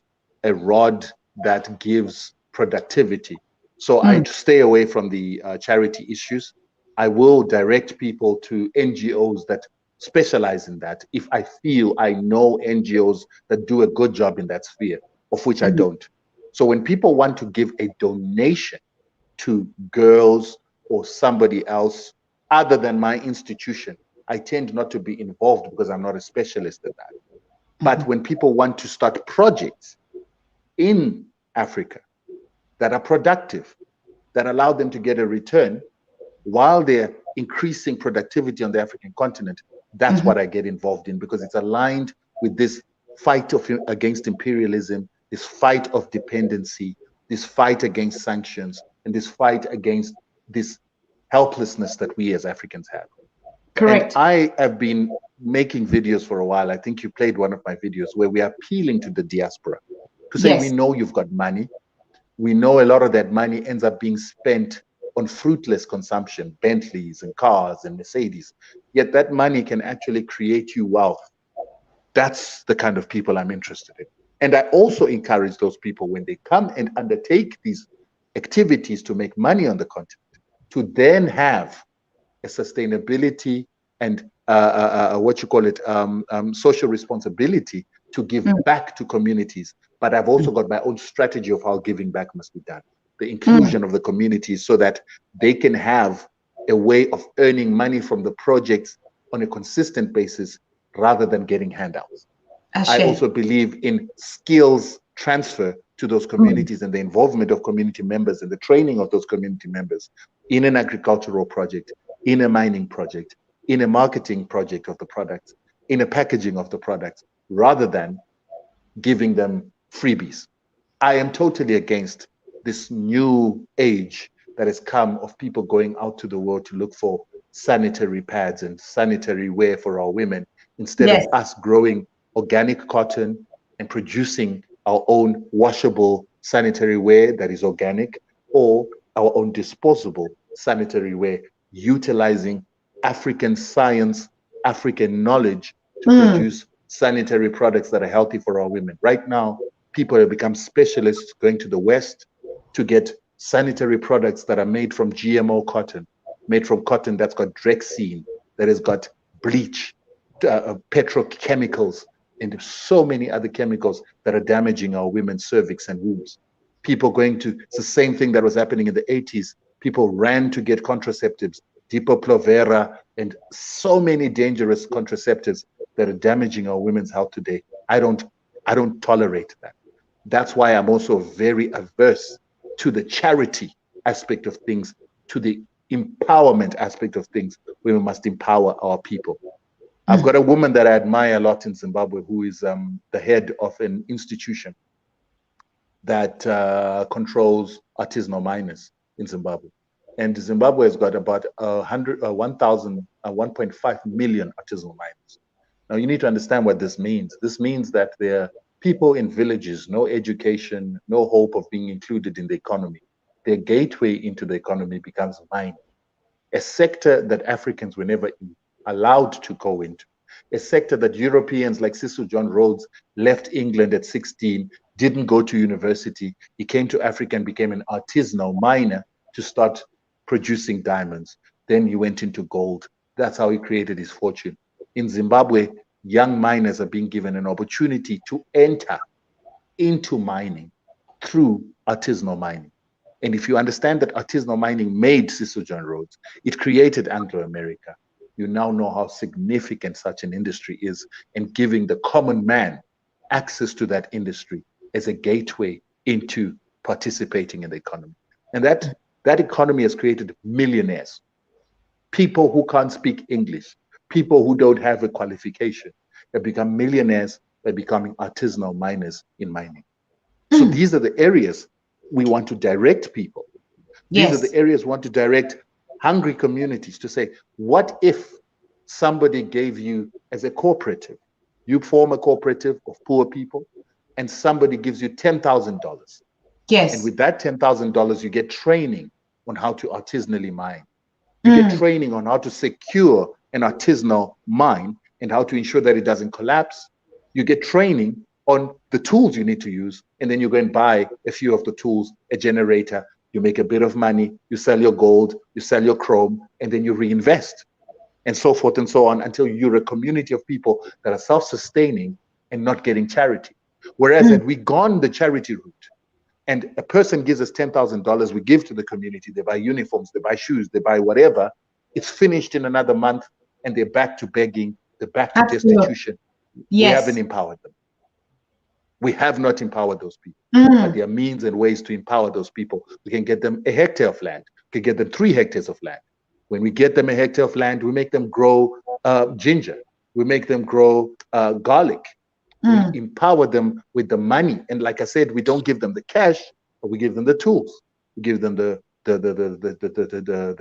a rod that gives productivity. So I stay away from the charity issues. I will direct people to NGOs that specialize in that if I feel I know NGOs that do a good job in that sphere, of which I don't. So when people want to give a donation to girls or somebody else other than my institution, I tend not to be involved because I'm not a specialist in that. But when people want to start projects in Africa that are productive, that allow them to get a return while they're increasing productivity on the African continent, that's what I get involved in, because it's aligned with this fight against imperialism, this fight of dependency, this fight against sanctions, and this fight against this helplessness that we as Africans have. Correct. And I have been making videos for a while. I think you played one of my videos where we are appealing to the diaspora to say, we know you've got money. We know a lot of that money ends up being spent on fruitless consumption, Bentleys and cars and Mercedes, yet that money can actually create you wealth. That's the kind of people I'm interested in. And I also encourage those people, when they come and undertake these activities to make money on the continent, to then have a sustainability and social responsibility to give back to communities. But I've also got my own strategy of how giving back must be done. The inclusion of the communities so that they can have a way of earning money from the projects on a consistent basis rather than getting handouts. I also believe in skills transfer to those communities and the involvement of community members and the training of those community members in an agricultural project, in a mining project, in a marketing project of the products, in a packaging of the products, rather than giving them freebies. I am totally against this new age that has come of people going out to the world to look for sanitary pads and sanitary wear for our women, instead of us growing organic cotton and producing our own washable sanitary wear that is organic, or our own disposable sanitary wear, utilizing African science, African knowledge to produce sanitary products that are healthy for our women. Right now, people have become specialists going to the West to get sanitary products that are made from GMO cotton, made from cotton that's got Drexine, that has got bleach, petrochemicals, and so many other chemicals that are damaging our women's cervix and wombs. People going to, it's the same thing that was happening in the 80s. People ran to get contraceptives, Depo-Provera, and so many dangerous contraceptives that are damaging our women's health today. I don't tolerate that. That's why I'm also very averse to the charity aspect of things, to the empowerment aspect of things, where we must empower our people. I've got a woman that I admire a lot in Zimbabwe, who is the head of an institution that controls artisanal miners in Zimbabwe. And Zimbabwe has got about 1.5 million artisanal miners. Now, you need to understand what this means. This means that there are people in villages, no education, no hope of being included in the economy. Their gateway into the economy becomes mining, a sector that Africans were never allowed to go into, a sector that Europeans like Cecil John Rhodes left England at 16, didn't go to university. He came to Africa and became an artisanal miner to start producing diamonds. Then he went into gold. That's how he created his fortune. In Zimbabwe, young miners are being given an opportunity to enter into mining through artisanal mining. And if you understand that artisanal mining made Cecil John Rhodes, it created Anglo-America, you now know how significant such an industry is, and giving the common man access to that industry as a gateway into participating in the economy. And that economy has created millionaires, people who can't speak English, people who don't have a qualification, have become millionaires by becoming artisanal miners in mining. So these are the areas we want to direct people. These are the areas we want to direct hungry communities to say, what if somebody gave you as a cooperative, you form a cooperative of poor people, and somebody gives you $10,000. Yes. And with that $10,000, you get training on how to artisanally mine. You get training on how to secure an artisanal mine and how to ensure that it doesn't collapse. You get training on the tools you need to use, and then you go and buy a few of the tools, a generator, you make a bit of money, you sell your gold, you sell your chrome, and then you reinvest, and so forth and so on, until you're a community of people that are self-sustaining and not getting charity. Whereas had we gone the charity route, and a person gives us $10,000, we give to the community, they buy uniforms, they buy shoes, they buy whatever, it's finished in another month, and they're back to begging, they're back to destitution. We haven't empowered them. We have not empowered those people. But there are means and ways to empower those people. We can get them a hectare of land. We can get them 3 hectares of land. When we get them a hectare of land, we make them grow ginger. We make them grow garlic. We empower them with the money. And like I said, we don't give them the cash, but we give them the tools. We give them the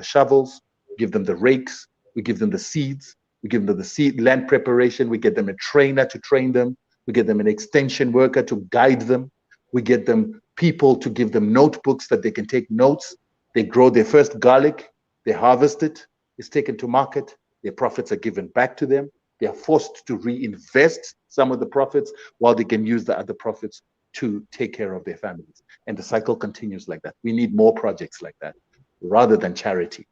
shovels, give them the rakes, we give them the seeds, we give them the seed land preparation, we get them a trainer to train them, we get them an extension worker to guide them, we get them people to give them notebooks that they can take notes. They grow their first garlic, they harvest it, it's taken to market, their profits are given back to them. They are forced to reinvest some of the profits while they can use the other profits to take care of their families. And the cycle continues like that. We need more projects like that rather than charity.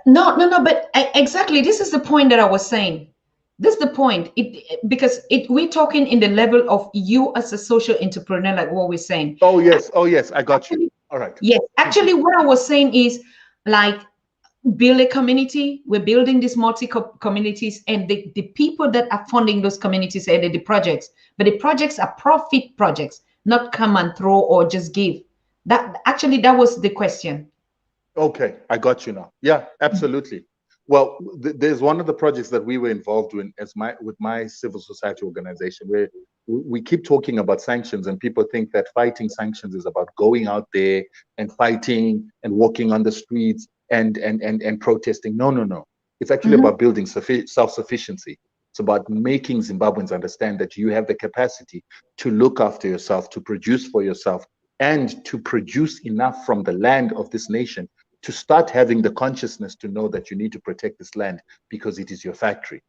No, but exactly, this is the point that I was saying. This is the point. Because we're talking in the level of you as a social entrepreneur, like what we're saying. Oh yes, I got you. All right. Yes, actually, what I was saying is like build a community. We're building these multi-communities, and the people that are funding those communities are the projects. But the projects are profit projects, not come and throw or just give. That was the question. Okay, I got you now. Yeah, absolutely. Well, there's one of the projects that we were involved in with my civil society organization, where we keep talking about sanctions, and people think that fighting sanctions is about going out there and fighting and walking on the streets and protesting. No. It's actually about building self-sufficiency. It's about making Zimbabweans understand that you have the capacity to look after yourself, to produce for yourself, and to produce enough from the land of this nation to start having the consciousness to know that you need to protect this land because it is your factory.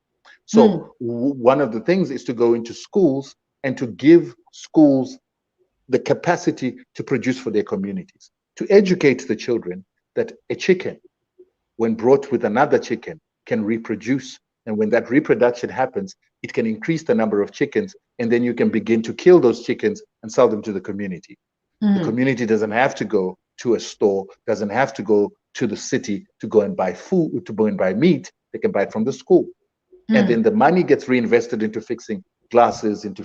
So one of the things is to go into schools and to give schools the capacity to produce for their communities, to educate the children that a chicken, when brought with another chicken, can reproduce. And when that reproduction happens, it can increase the number of chickens, and then you can begin to kill those chickens and sell them to the community. The community doesn't have to go to a store, doesn't have to go to the city to go and buy food, to go and buy meat. They can buy it from the school. And then the money gets reinvested into fixing glasses, into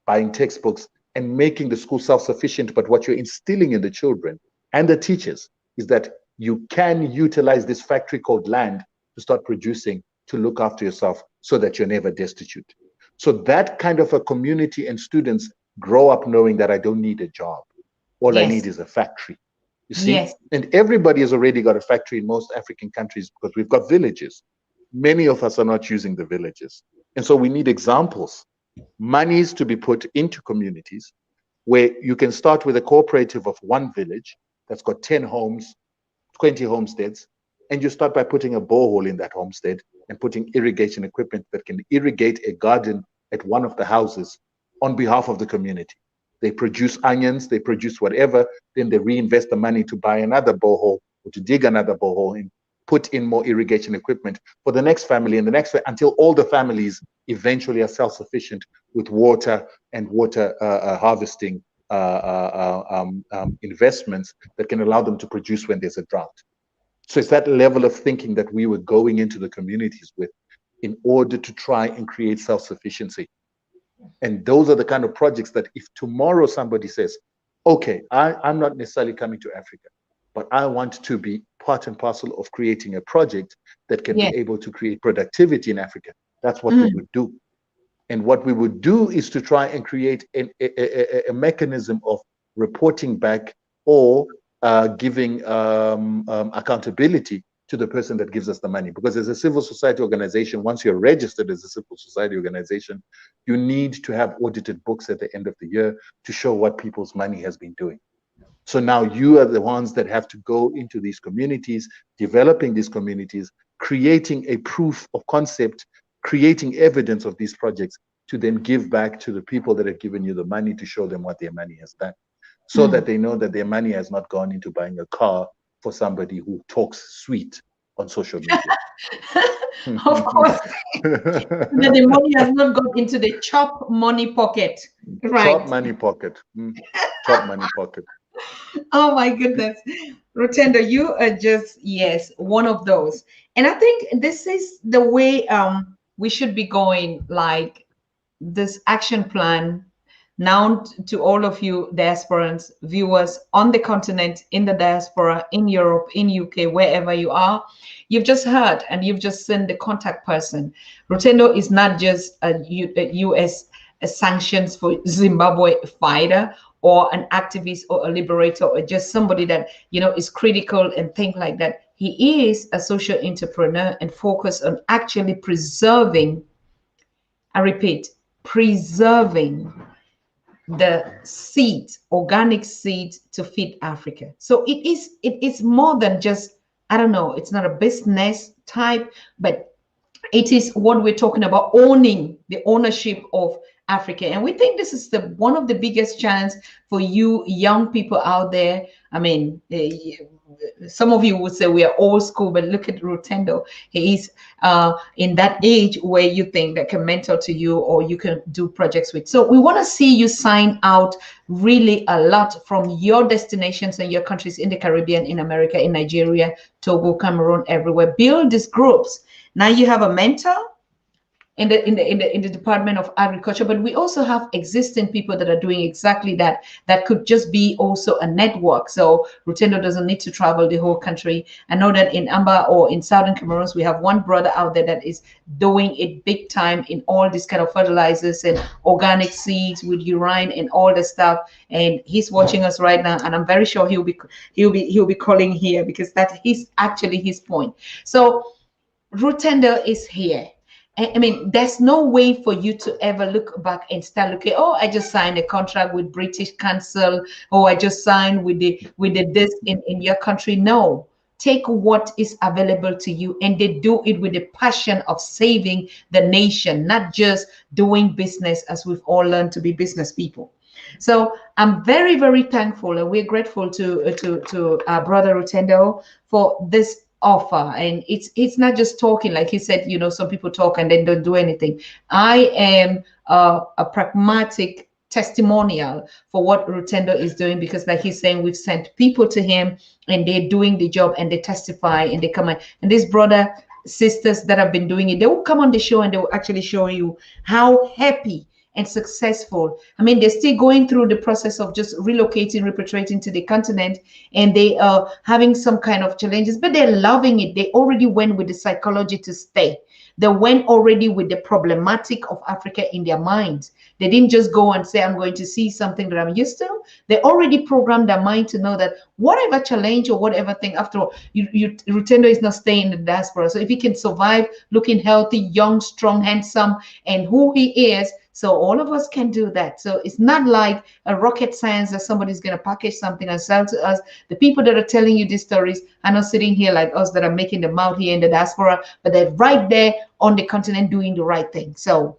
buying textbooks, and making the school self-sufficient, but what you're instilling in the children and the teachers is that you can utilize this factory called land to start producing, to look after yourself so that you're never destitute. So that kind of a community and students grow up knowing that I don't need a job. All I need is a factory. You see? Yes. And everybody has already got a factory in most African countries because we've got villages. Many of us are not using the villages. And so we need examples, monies to be put into communities where you can start with a cooperative of one village that's got 10 homes, 20 homesteads, and you start by putting a borehole in that homestead and putting irrigation equipment that can irrigate a garden at one of the houses on behalf of the community. They produce onions, they produce whatever, then they reinvest the money to buy another borehole or to dig another borehole and put in more irrigation equipment for the next family and the next, until all the families eventually are self-sufficient with water and water harvesting investments that can allow them to produce when there's a drought. So it's that level of thinking that we were going into the communities with in order to try and create self-sufficiency. And those are the kind of projects that if tomorrow somebody says, okay, I'm not necessarily coming to Africa, but I want to be part and parcel of creating a project that can be able to create productivity in Africa, that's what we would do. And what we would do is to try and create a mechanism of reporting back or giving accountability to the person that gives us the money. Because as a civil society organization, once you're registered as a civil society organization, you need to have audited books at the end of the year to show what people's money has been doing. So now you are the ones that have to go into these communities, developing these communities, creating a proof of concept, creating evidence of these projects to then give back to the people that have given you the money to show them what their money has done, so that they know that their money has not gone into buying a car for somebody who talks sweet on social media. Of course. The money has not gone into the chop money pocket. Right. Chop money pocket. Chop money pocket. Oh my goodness. Rutendo, you are just, yes, one of those. And I think this is the way we should be going, like this action plan now to all of you diasporans, viewers on the continent, in the diaspora, in Europe, in UK, wherever you are. You've just heard and you've just seen the contact person. Rutendo is not just a US sanctions for Zimbabwe fighter or an activist or a liberator or just somebody that, you know, is critical and think like that. He is a social entrepreneur and focused on actually preserving, I repeat, preserving the seed, organic seed to feed Africa. So it is more than just, I don't know, it's not a business type, but it is what we're talking about, owning the ownership of Africa. And we think this is one of the biggest chance for you young people out there. I mean, some of you would say we are old school, but look at Rutendo. He is in that age where you think that can mentor to you or you can do projects with. So we want to see you sign out really a lot from your destinations and your countries in the Caribbean, in America, in Nigeria, Togo, Cameroon, everywhere. Build these groups. Now you have a mentor in the Department of Agriculture, but we also have existing people that are doing exactly that. That could just be also a network. So Rutendo doesn't need to travel the whole country. I know that in Amba or in Southern Cameroon, we have one brother out there that is doing it big time in all these kind of fertilizers and organic seeds with urine and all the stuff. And he's watching us right now, and I'm very sure he'll be calling here because that is actually his point. So Rutendo is here. I mean, there's no way for you to ever look back and start looking, oh, I just signed a contract with British Council, or I just signed with the this in your country. No, take what is available to you, and they do it with the passion of saving the nation, not just doing business as we've all learned to be business people. So I'm very, very thankful, and we're grateful to our brother Rutendo for this offer. And it's not just talking, like he said, you know, some people talk and then don't do anything. I am a pragmatic testimonial for what Rutendo is doing, because like he's saying, we've sent people to him and they're doing the job and they testify and they come in. And this brother, sisters that have been doing it, they will come on the show and they will actually show you how happy and successful. I mean, they're still going through the process of just relocating, repatriating to the continent, and they are having some kind of challenges, but they're loving it. They already went with the psychology to stay. They went already with the problematic of Africa in their minds. They didn't just go and say, I'm going to see something that I'm used to. They already programmed their mind to know that whatever challenge or whatever thing, after all, Rutendo is not staying in the diaspora. So if he can survive looking healthy, young, strong, handsome, and who he is, so all of us can do that. So it's not like a rocket science that somebody's going to package something and sell to us. The people that are telling you these stories are not sitting here like us that are making them out here in the diaspora, but they're right there on the continent doing the right thing. So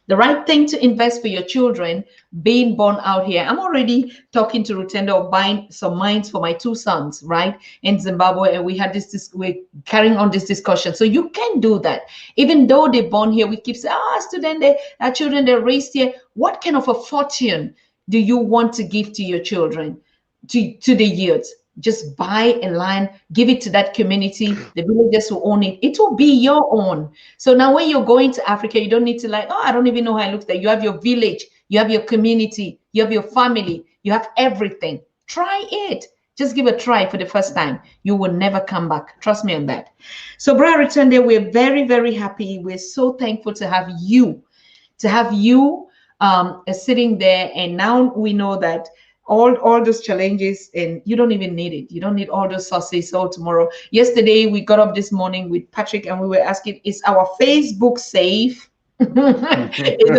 the right thing to invest for your children being born out here. I'm already talking to Rutendo of buying some mines for my two sons, right, in Zimbabwe, and we had this we're carrying on this discussion. So you can do that, even though they're born here. We keep saying, our children, they're raised here. What kind of a fortune do you want to give to your children, to the youth? Just buy a land, give it to that community. The villagers will own it. It will be your own. So now when you're going to Africa, you don't need to like, oh, I don't even know how it looks like. You have your village, you have your community, you have your family, you have everything. Try it. Just give a try for the first time. You will never come back. Trust me on that. So, Brother Rutendo, we're very, very happy. We're so thankful to have you, sitting there. And now we know that all those challenges, and you don't even need it. You don't need all those sauces all tomorrow. Yesterday we got up this morning with Patrick and we were asking, is our Facebook safe? Is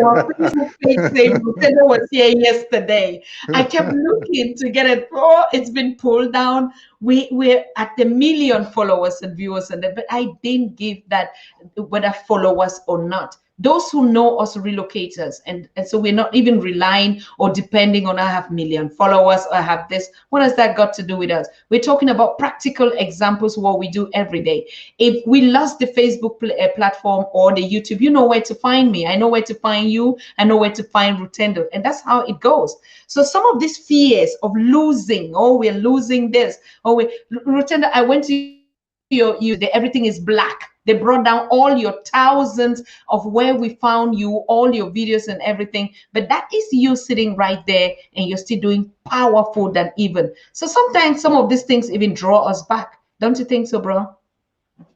our Facebook page safe? Rutendo was here yesterday. I kept looking to get it. Oh, it's been pulled down. We're at the million followers and viewers and that, but I didn't give that whether followers or not. Those who know us relocators, and so we're not even relying or depending on I have million followers or I have this. What has that got to do with us? We're talking about practical examples, what we do every day. If we lost the Facebook platform or the YouTube, you know where to find me. I know where to find you. I know where to find Rutendo, and that's how it goes. So some of these fears of losing, oh, we're losing this, oh, Rutendo, I went to you, everything is black. They brought down all your thousands of where we found you, all your videos and everything. But that is you sitting right there and you're still doing powerful than even. So sometimes some of these things even draw us back. Don't you think so, bro?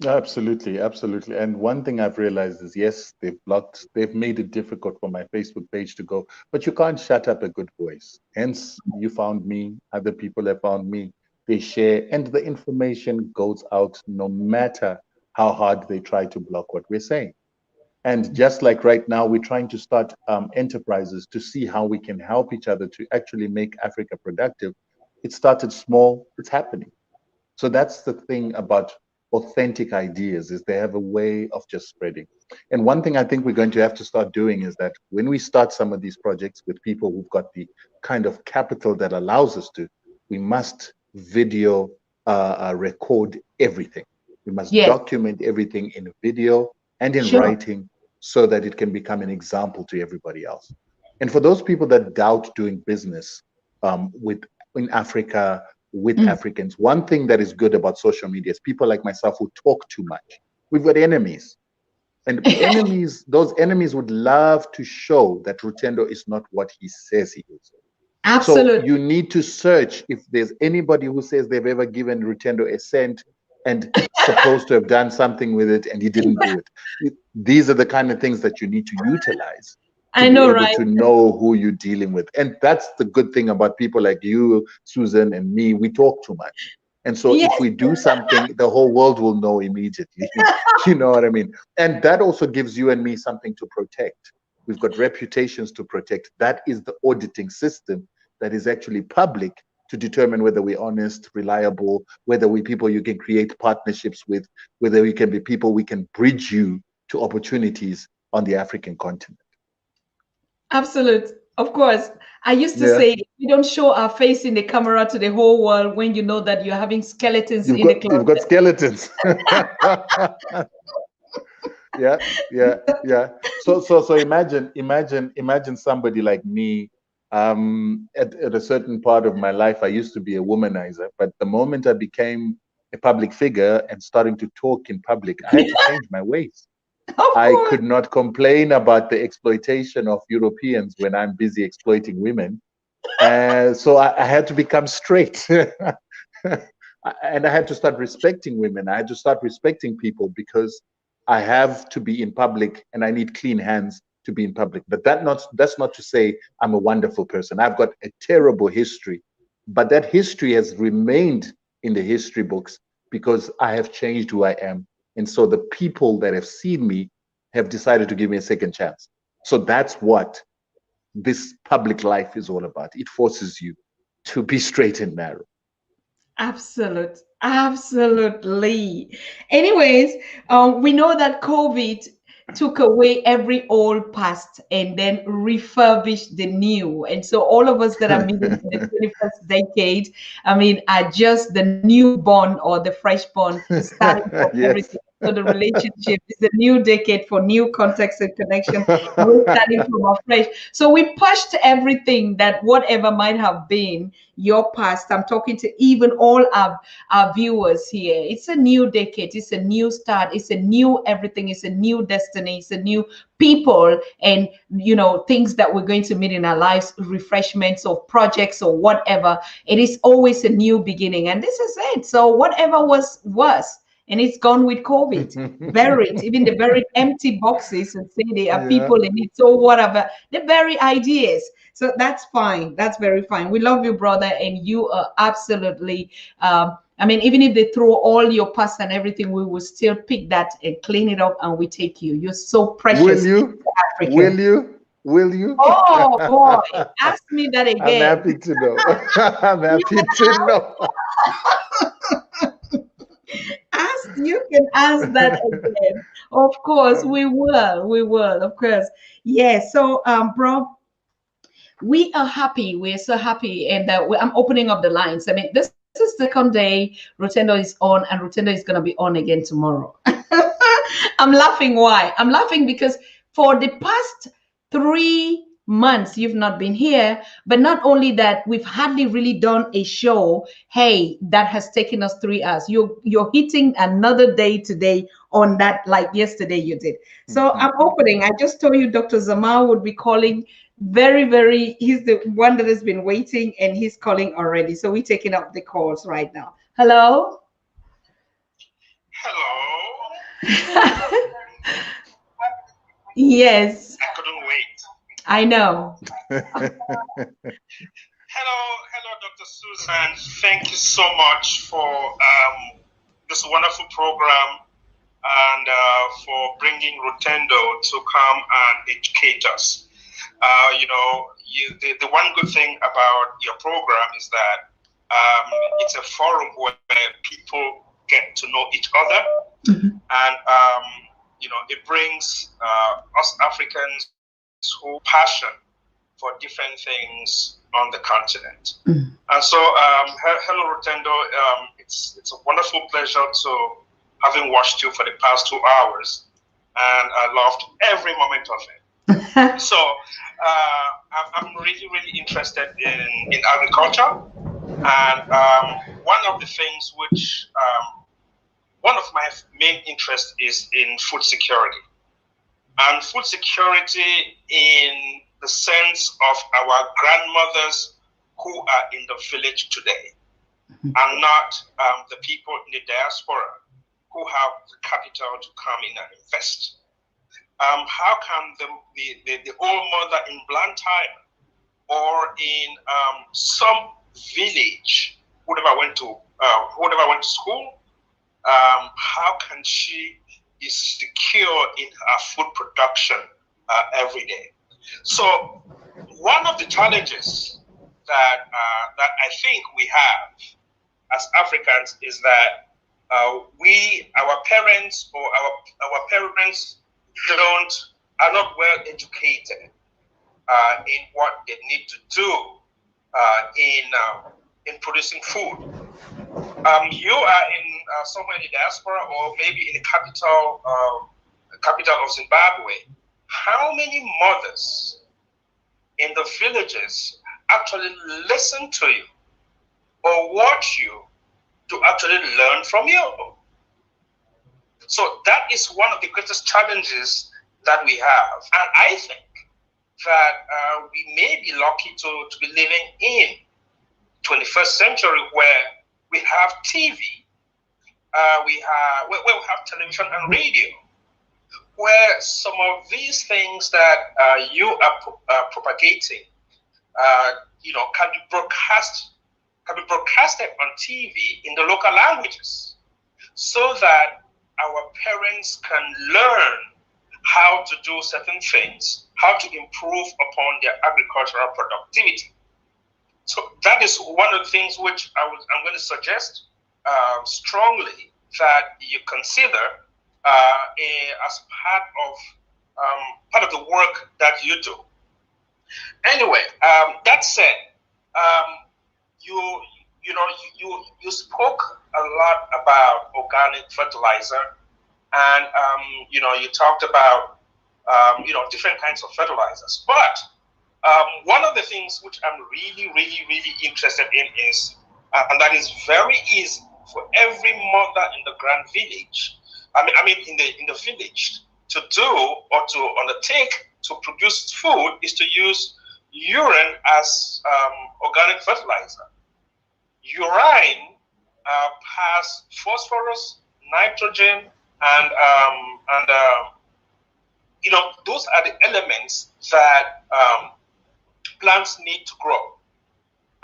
Absolutely, absolutely. And one thing I've realized is, yes, they've made it difficult for my Facebook page to go, but you can't shut up a good voice. Hence, you found me, other people have found me, they share, and the information goes out no matter how hard they try to block what we're saying. And just like right now, we're trying to start enterprises to see how we can help each other to actually make Africa productive. It started small, it's happening. So that's the thing about authentic ideas, is they have a way of just spreading. And one thing I think we're going to have to start doing is that when we start some of these projects with people who've got the kind of capital that allows us to, we must video record everything. We must document everything in video and in writing so that it can become an example to everybody else. And for those people that doubt doing business in Africa, with Africans, one thing that is good about social media is people like myself who talk too much. We've got enemies. And enemies, those enemies would love to show that Rutendo is not what he says he is. Absolutely. So you need to search if there's anybody who says they've ever given Rutendo a cent and supposed to have done something with it and he didn't do it. These are the kind of things that you need to utilize to be able to know who you're dealing with. And that's the good thing about people like you, Susan, and me. We talk too much. And so if we do something, the whole world will know immediately. You know what I mean? And that also gives you and me something to protect. We've got reputations to protect. That is the auditing system that is actually public to determine whether we're honest, reliable, whether we're people you can create partnerships with, whether we can be people we can bridge you to opportunities on the African continent. Absolute. Of course. I used to say, we don't show our face in the camera to the whole world when you know that you're having skeletons in the closet. You've got skeletons. Yeah. So imagine somebody like me. At a certain part of my life, I used to be a womanizer, but the moment I became a public figure and starting to talk in public, I had to change my ways. Of I course. could not complain about the exploitation of Europeans when I'm busy exploiting women. So I had to become straight. And I had to start respecting women. I had to start respecting people because I have to be in public and I need clean hands to be in public. But that's not to say I'm a wonderful person. I've got a terrible history, but that history has remained in the history books because I have changed who I am. And so the people that have seen me have decided to give me a second chance. So that's what this public life is all about. It forces you to be straight and narrow. Absolutely. Anyways, we know that COVID took away every old past and then refurbished the new. And so all of us that are meeting in the 21st decade, I mean, are just the newborn or the freshborn starting from Yes. everything. So the relationship is a new decade for new context and connection. And we're starting from afresh. So we pushed everything that whatever might have been your past. I'm talking to even all our viewers here. It's a new decade. It's a new start. It's a new everything. It's a new destiny. It's a new people and things that we're going to meet in our lives, refreshments or projects or whatever. It is always a new beginning, and this is it. So whatever was, and it's gone with COVID. Buried, even the very empty boxes, and say there are Yeah. people in it. So whatever, the very ideas. So that's fine. That's very fine. We love you, brother, and you are absolutely. I mean, even if they throw all your past and everything, we will still pick that and clean it up, and we take you. You're so Will precious, you? African. Will you? Will you? Oh boy, ask me that I'm again. happy to know. I'm You happy to know. you can ask that again. Of course, we will. We will, of course. Yes. So, bro, we are happy. We're so happy, and I'm opening up the lines. I mean, this is the second day Rutendo is on, and Rutendo is going to be on again tomorrow. I'm laughing. Why? I'm laughing because for the past 3 months you've not been here, but not only that, we've hardly really done a show. Hey, that has taken us 3 hours. You're hitting another day today on that, like yesterday you did. So I'm opening. I just told you Dr. Zamal would be calling very. He's the one that has been waiting, and he's calling already. So we're taking up the calls right now. Hello. Hello. Yes, I couldn't wait. I know. Hello, Dr. Susan. Thank you so much for this wonderful program and for bringing Rutendo to come and educate us. The one good thing about your program is that it's a forum where people get to know each other, and it brings us Africans who passion for different things on the continent. And so, hello Rutendo. It's a wonderful pleasure to having watched you for the past 2 hours, and I loved every moment of it. So I'm really interested in agriculture, and one of my main interests is in food security, and food security in the sense of our grandmothers who are in the village today, and not the people in the diaspora who have the capital to come in and invest. How can the old mother in Blantyre or in some village who never went to school, how can she be secure in her food production every day? So one of the challenges that I think we have as Africans is that our parents or our parents are not well educated in what they need to do in producing food. You are in somewhere in the diaspora, or maybe in the capital of Zimbabwe. How many mothers in the villages actually listen to you or watch you to actually learn from you? So that is one of the greatest challenges that we have. And I think that we may be lucky to be living in 21st century where we have TV, we have television and radio, where some of these things that you are propagating, can be broadcasted on TV in the local languages, so that our parents can learn how to do certain things, how to improve upon their agricultural productivity. So that is one of the things which I'm going to suggest strongly that you consider as part of the work that you do. Anyway, that said, you spoke a lot about organic fertilizer, and you talked about different kinds of fertilizers. But one of the things which I'm really, really, really interested in is, and that is very easy for every mother in the grand village, in the village, to do or to undertake to produce food, is to use urine as organic fertilizer. Urine has phosphorus, nitrogen, and those are the elements that plants need to grow.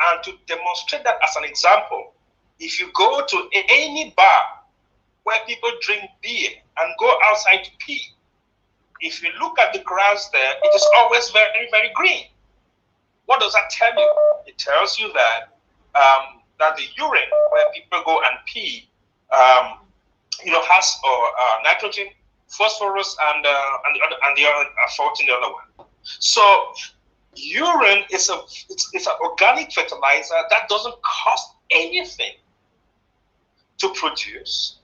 And to demonstrate that as an example, if you go to any bar where people drink beer and go outside to pee, if you look at the grass there, it is always very, very green. What does that tell you? It tells you that that the urine where people go and pee, has nitrogen, phosphorus, and the other the other one. So urine is it's an organic fertilizer that doesn't cost anything to produce,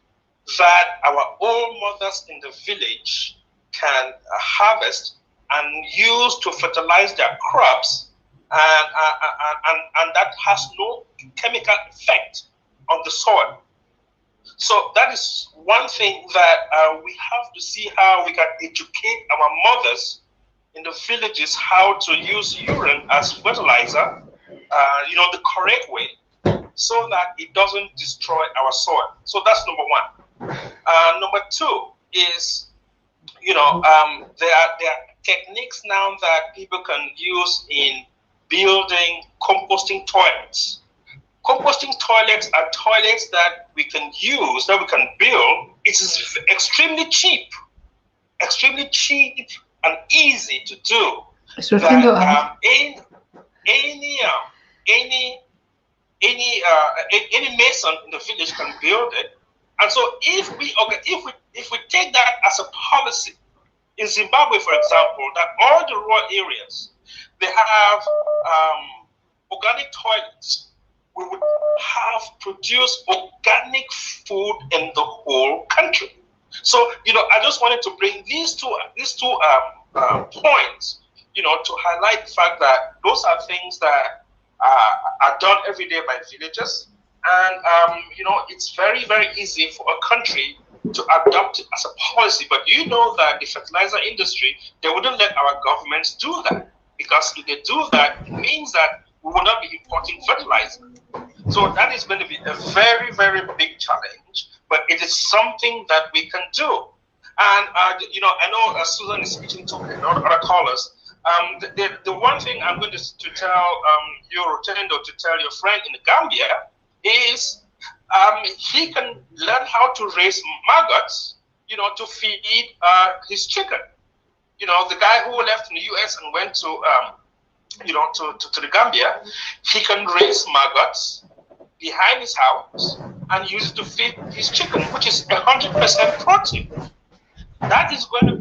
that our old mothers in the village can harvest and use to fertilize their crops, and that has no chemical effect on the soil. So that is one thing that we have to see how we can educate our mothers in the villages how to use urine as fertilizer, the correct way, so that it doesn't destroy our soil. So that's number one. Number two is, there are techniques now that people can use in building composting toilets. Composting toilets are toilets that we can use, that we can build. It is extremely cheap and easy to do. That, any mason in the village can build it. And so if we take that as a policy in Zimbabwe, for example, that all the rural areas, they have organic toilets, we would have produced organic food in the whole country. So, I just wanted to bring these two points, to highlight the fact that those are things that are done every day by villagers. And, it's very, very easy for a country to adopt it as a policy. But you know that the fertilizer industry, they wouldn't let our governments do that. Because if they do that, it means that we will not be importing fertilizer. So that is going to be a very, very big challenge, but it is something that we can do. And, I know Susan is speaking to other callers. The one thing I'm going to tell you, Rutendo, to tell your friend in Gambia is he can learn how to raise maggots, to feed his chicken. The guy who left in the US and went to the Gambia, he can raise maggots behind his house and use it to feed his chicken, which is 100% protein. That is going to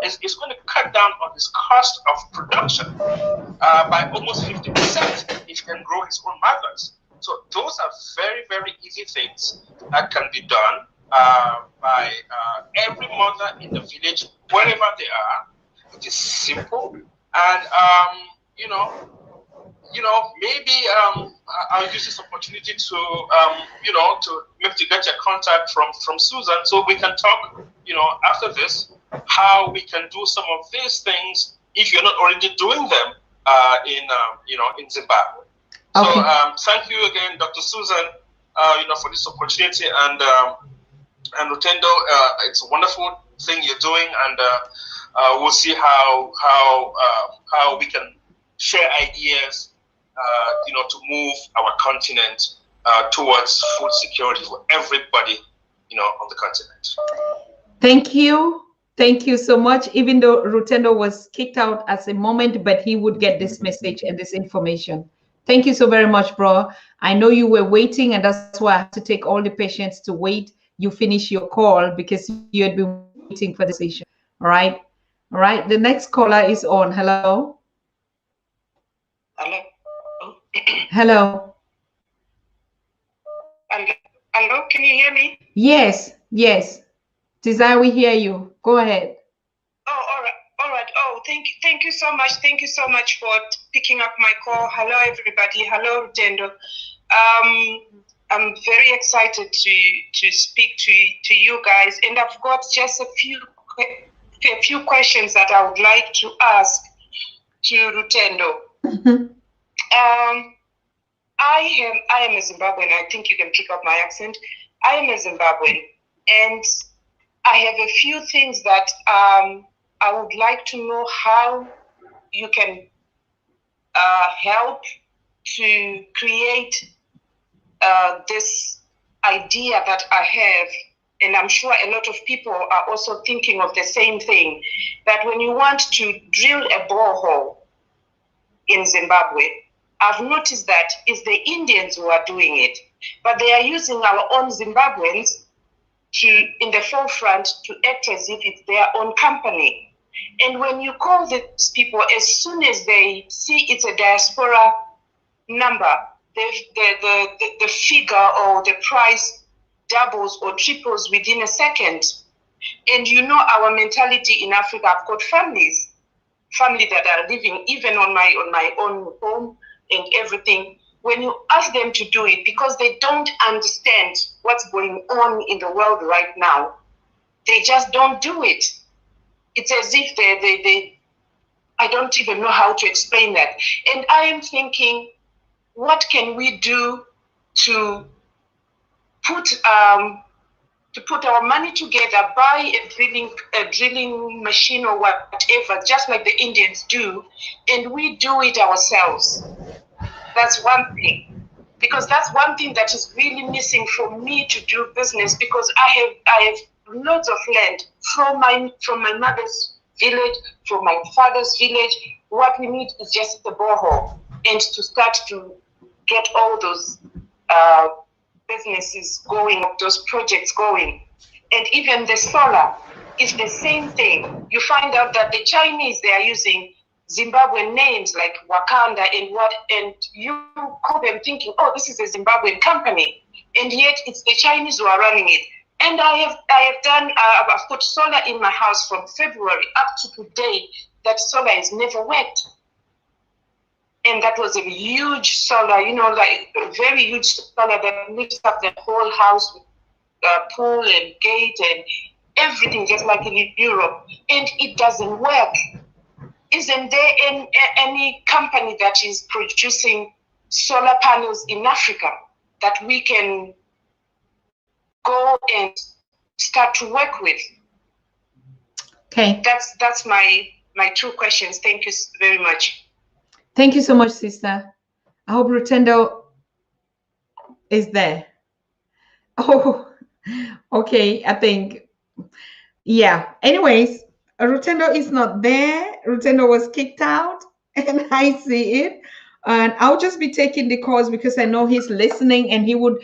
it's going to cut down on his cost of production by almost 50% if he can grow his own maggots. So those are very, very easy things that can be done by every mother in the village, wherever they are. It is simple, and maybe I'll use this opportunity to to get your contact from Susan, so we can talk, after this, how we can do some of these things if you're not already doing them in Zimbabwe. Okay. So thank you again, Dr. Susan, for this opportunity, and Rutendo, it's a wonderful thing you're doing, and we'll see how we can share ideas, to move our continent towards food security for everybody, on the continent. Thank you. Thank you so much. Even though Rutendo was kicked out at a moment, but he would get this message and this information. Thank you so very much, bro. I know you were waiting, and that's why I had to take all the patience to wait. You finish your call because you had been waiting for the session. All right. All right. The next caller is on. Hello. Hello. Hello. Hello. Can you hear me? Yes. Yes. Desire, we hear you. Go ahead. Oh, all right. All right. Oh, thank you so much. Thank you so much for picking up my call. Hello, everybody. Hello, Rutendo. I'm very excited to speak to you guys, and I've got just a few questions that I would like to ask to Rutendo. I am a Zimbabwean. I think you can pick up my accent. I am a Zimbabwean, and I have a few things that I would like to know how you can help to create this idea that I have, and I'm sure a lot of people are also thinking of the same thing, that when you want to drill a borehole in Zimbabwe, I've noticed that it's the Indians who are doing it, but they are using our own Zimbabweans in the forefront to act as if it's their own company. And when you call these people, as soon as they see it's a diaspora number, the figure or the price doubles or triples within a second. And our mentality in Africa, I've got family that are living even on my own home and everything. When you ask them to do it, because they don't understand what's going on in the world right now, they just don't do it. It's as if they I don't even know how to explain that. And I am thinking, what can we do to put our money together, buy a drilling machine or whatever, just like the Indians do, and we do it ourselves? That's one thing, because that's one thing that is really missing for me to do business, because I have loads of land from my mother's village, from my father's village. What we need is just the borehole, and to start to get all those businesses going, those projects going. And even the solar is the same thing. You find out that the Chinese, they are using Zimbabwean names like Wakanda and you call them thinking, oh, this is a Zimbabwean company, and yet it's the Chinese who are running it. And I've put solar in my house from February up to today. That solar has never worked. And that was a huge solar, like a very huge solar that lifts up the whole house with pool and gate and everything, just like in Europe. And it doesn't work. Isn't there any company that is producing solar panels in Africa that we can go and start to work with? Okay. That's my two questions. Thank you very much. Thank you so much, sister. I hope Rutendo is there. Oh, okay. I think, yeah. Anyways, Rutendo is not there. Rutendo was kicked out, and I see it. And I'll just be taking the calls because I know he's listening, and he will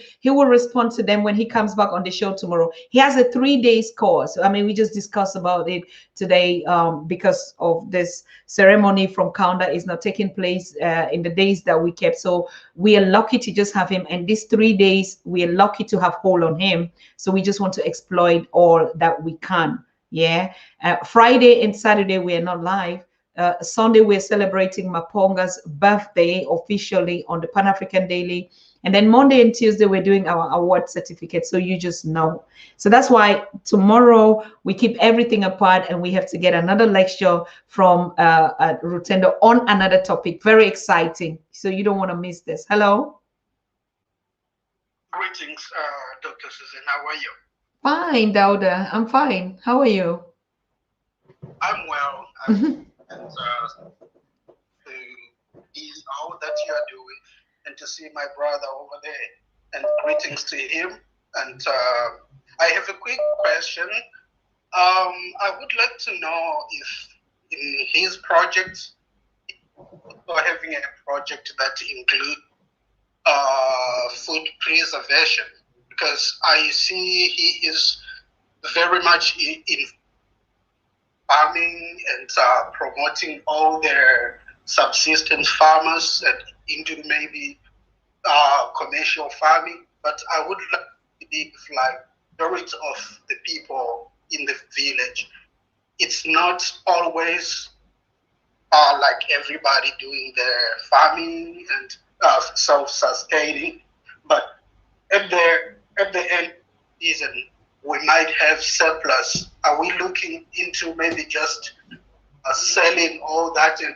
respond to them when he comes back on the show tomorrow. He has a 3 days course. I mean, we just discussed about it today because of this ceremony from Kaunda is not taking place in the days that we kept. So we are lucky to just have him. And these 3 days, we are lucky to have hold on him. So we just want to exploit all that we can. Yeah. Friday and Saturday, we are not live. Sunday, we're celebrating Maponga's birthday officially on the Pan-African Daily. And then Monday and Tuesday, we're doing our award certificate. So you just know. So that's why tomorrow we keep everything apart and we have to get another lecture from Rutendo on another topic. Very exciting. So you don't want to miss this. Hello. Greetings, Dr. Susan. How are you? Fine, Dauda. I'm fine. How are you? I'm well. And to is all that you are doing and to see my brother over there. And greetings to him. And I have a quick question. I would like to know if in his project, or having a project that includes food preservation, because I see he is very much in farming and promoting all their subsistence farmers and into maybe commercial farming. But I would like to be like majority of the people in the village. It's not always like everybody doing their farming and self-sustaining, but at the end season we might have surplus. Are we looking into maybe just selling all that and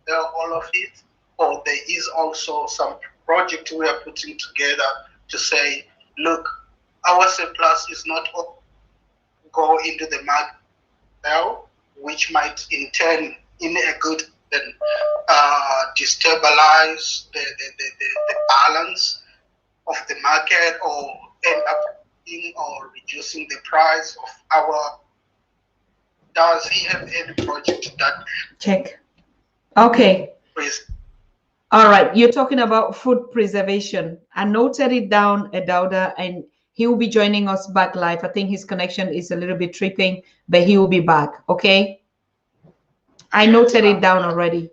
sell all of it, or there is also some project we are putting together to say, look, our surplus is not all go into the market now, which might in turn in a good destabilize the balance of the market, or end up or reducing the price of our. Does he have any project that check? Okay. Please. All right. You're talking about food preservation. I noted it down, Dauda, and he will be joining us back live. I think his connection is a little bit tripping, but he will be back. Okay. I noted it down already.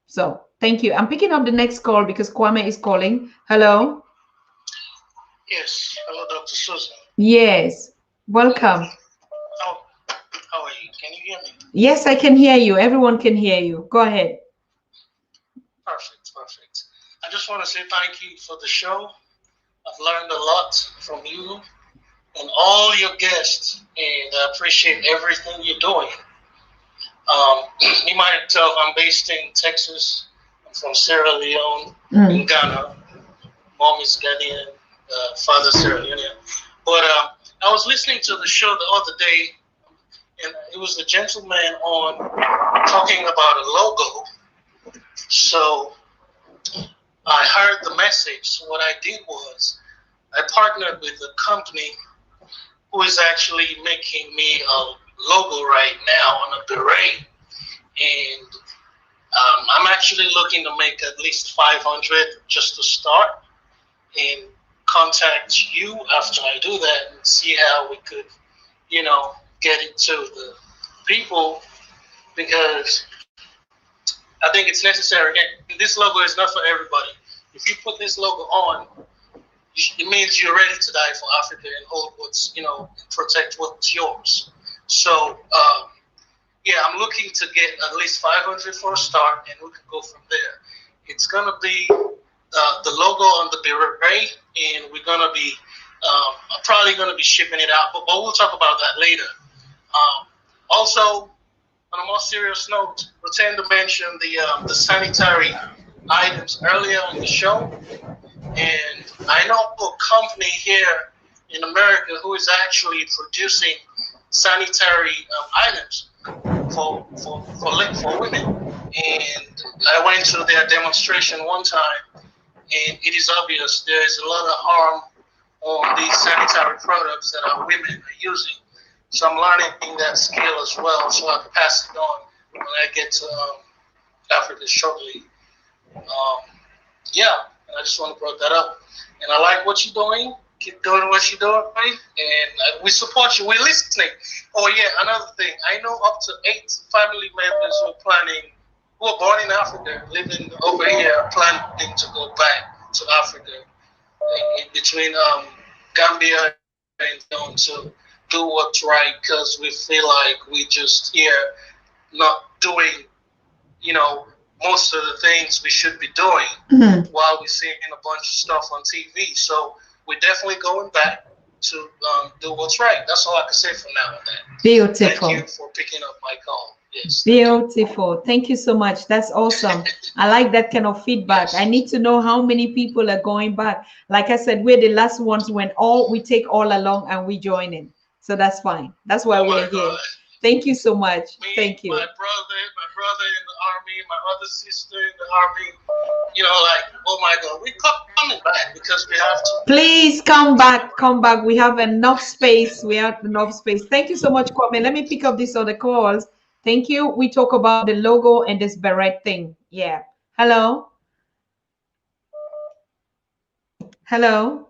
So thank you. I'm picking up the next call because Kwame is calling. Hello. Yes. Hello, Dr. Susan. Yes. Welcome. How are you? Can you hear me? Yes, I can hear you. Everyone can hear you. Go ahead. Perfect. Perfect. I just want to say thank you for the show. I've learned a lot from you and all your guests, and I appreciate everything you're doing. You might tell I'm based in Texas. I'm from Sierra Leone, in Ghana. Mom is Ghanaian, father Sierra Leonean. But I was listening to the show the other day, and it was the gentleman on talking about a logo. So I heard the message. So what I did was I partnered with a company who is actually making me a logo right now on a beret. And I'm actually looking to make at least 500 just to start, and contact you after I do that and see how we could, get it to the people, because I think it's necessary. And this logo is not for everybody. If you put this logo on, it means you're ready to die for Africa and hold what's, protect what's yours. So, yeah, I'm looking to get at least 500 for a start, and we can go from there. It's going to be the logo on the beret, and we're going to be probably going to be shipping it out, but we'll talk about that later. Also, on a more serious note, Rutendo mentioned the sanitary items earlier in the show, and I know a company here in America who is actually producing sanitary items for women. And I went to their demonstration one time, and it is obvious there is a lot of harm on these sanitary products that our women are using. So I'm learning that skill as well, so I can pass it on when I get to Africa shortly. Yeah, and I just want to bring that up. And I like what you're doing. Keep doing what you're doing, and we support you. We're listening. Oh yeah, another thing. I know up to 8 family members who are born in Africa, living over here, planning to go back to Africa, in between Gambia and to do what's right, because we feel like we just here not doing, you know, most of the things we should be doing while we're seeing a bunch of stuff on TV. So we're definitely going back to do what's right. That's all I can say for now on that. Beautiful. Thank you for picking up my call. Yes. Beautiful. Thank you so much. That's awesome. I like that kind of feedback. Yes. I need to know how many people are going back. Like I said, we're the last ones when we take all along and we join in. So that's fine. That's why we're here. Thank you so much. Thank you. My brother in the army, my other sister in the army, you know, like, oh my God, we're coming back because we have to. Please come back, come back. We have enough space. We have enough space. Thank you so much, Kwame. Let me pick up these other calls. Thank you. We talk about the logo and this beret thing. Yeah. Hello. Hello.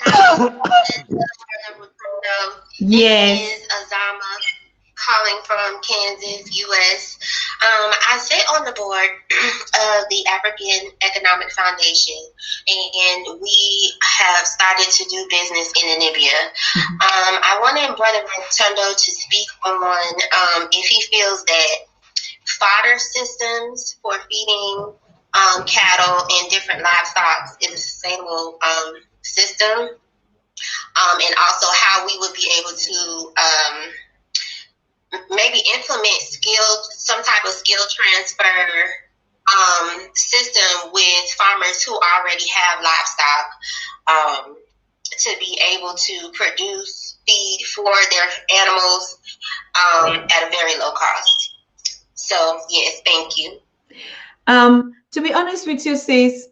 Hello, Dr. Yes. This is Azama calling from Kansas, U.S. I sit on the board of the African Economic Foundation, and we have started to do business in Namibia. I wanted Brother Rutendo to speak on if he feels that fodder systems for feeding cattle and different livestock is a sustainable system, and also how we would be able to maybe implement some type of skill transfer system with farmers who already have livestock to be able to produce feed for their animals at a very low cost. So yes, thank you. To be honest with you, sis,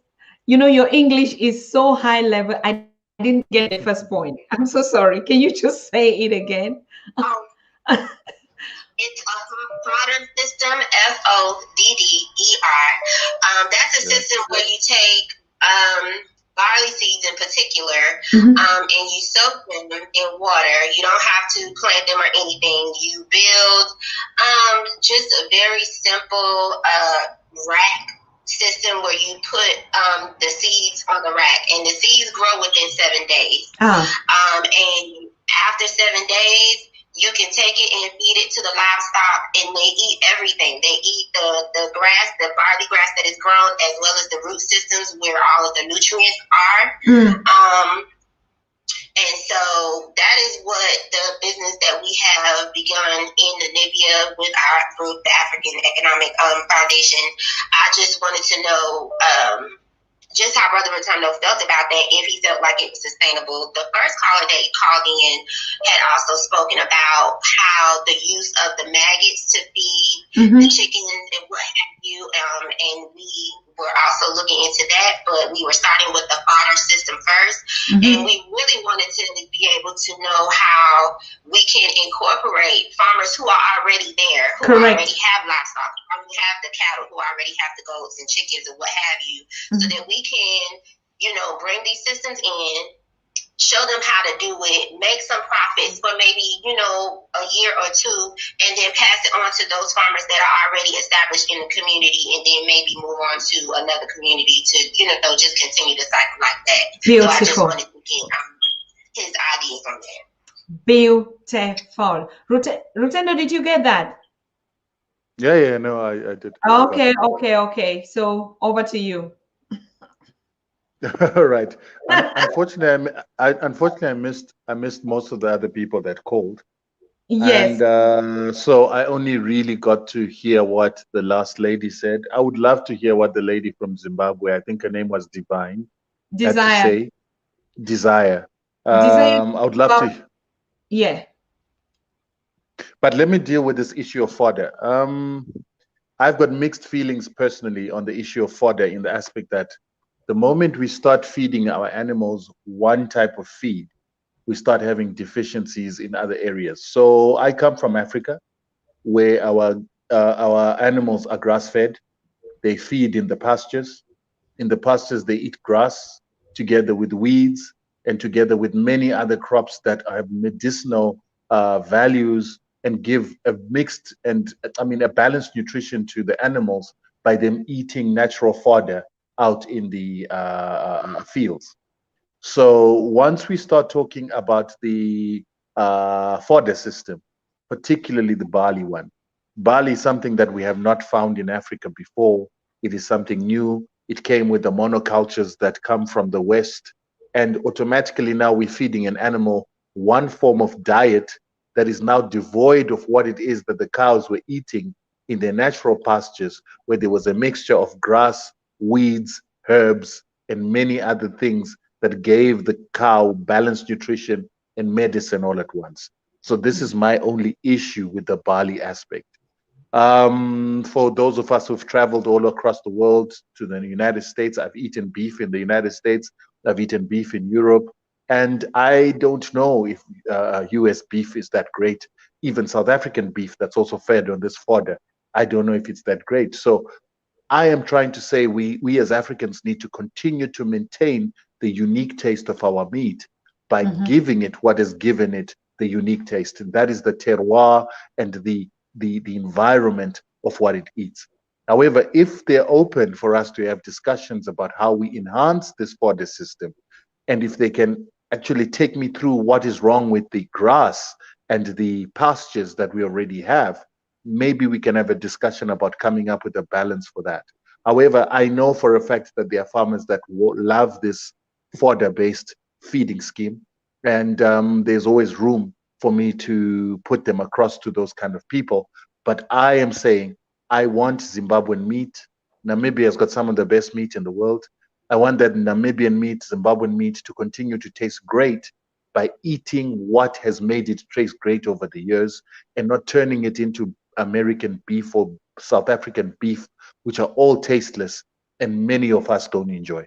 you know, your English is so high level. I didn't get the first point. I'm so sorry. Can you just say it again? It's a fodder system, FODDER. That's a system where you take barley seeds in particular, and you soak them in water. You don't have to plant them or anything. You build just a very simple rack system where you put the seeds on the rack, and the seeds grow within 7 days. And after 7 days, you can take it and feed it to the livestock, and they eat everything. They eat the grass, the barley grass that is grown, as well as the root systems where all of the nutrients are. And so that is what the business that we have begun in Namibia with our group, the African Economic Foundation. I just wanted to know just how Brother Rutendo felt about that, if he felt like it was sustainable. The first caller that he called in had also spoken about how the use of the maggots to feed the chickens and what have you, and we were also looking into that, but we were starting with the fodder system first, and we really wanted to be able to know how we can incorporate farmers who are already there, who already have livestock, who have the cattle, who already have the goats and chickens and what have you, so that we can, you know, bring these systems in, show them how to do it, make some profits for maybe, you know, a year or two, and then pass it on to those farmers that are already established in the community, and then maybe move on to another community to, you know, just continue the cycle like that. Beautiful. So I just wanted to get his ideas on that. Beautiful. Rutendo, did you get that? Yeah, no, I did. Okay. So over to you. All right. Unfortunately, I missed most of the other people that called. Yes. And so I only really got to hear what the last lady said. I would love to hear what the lady from Zimbabwe, I think her name was Divine, had to say. Desire. I would love to. Yeah. But let me deal with this issue of fodder. I've got mixed feelings personally on the issue of fodder, in the aspect that the moment we start feeding our animals one type of feed, we start having deficiencies in other areas. So I come from Africa, where our animals are grass-fed. They feed in the pastures. In the pastures, they eat grass together with weeds and together with many other crops that have medicinal values and give a mixed and, a balanced nutrition to the animals by them eating natural fodder out in the fields. So once we start talking about the fodder system, particularly the barley one. Barley is something that we have not found in Africa before. It is something new. It came with the monocultures that come from the West. And automatically now we're feeding an animal one form of diet that is now devoid of what it is that the cows were eating in their natural pastures, where there was a mixture of grass, weeds, herbs, and many other things that gave the cow balanced nutrition and medicine all at once. So this is my only issue with the barley aspect. For those of us who've traveled all across the world to the United States, I've eaten beef in the United States, I've eaten beef in Europe, and I don't know if US beef is that great. Even South African beef that's also fed on this fodder, I don't know if it's that great. So I am trying to say we as Africans need to continue to maintain the unique taste of our meat by giving it what has given it the unique taste, and that is the terroir and the environment of what it eats. However, if they're open for us to have discussions about how we enhance this fodder system, and if they can actually take me through what is wrong with the grass and the pastures that we already have, maybe we can have a discussion about coming up with a balance for that. However, I know for a fact that there are farmers that love this fodder-based feeding scheme, and there's always room for me to put them across to those kind of people. But I am saying I want Zimbabwean meat. Namibia has got some of the best meat in the world. I want that Namibian meat, Zimbabwean meat, to continue to taste great by eating what has made it taste great over the years, and not turning it into American beef or South African beef, which are all tasteless and many of us don't enjoy.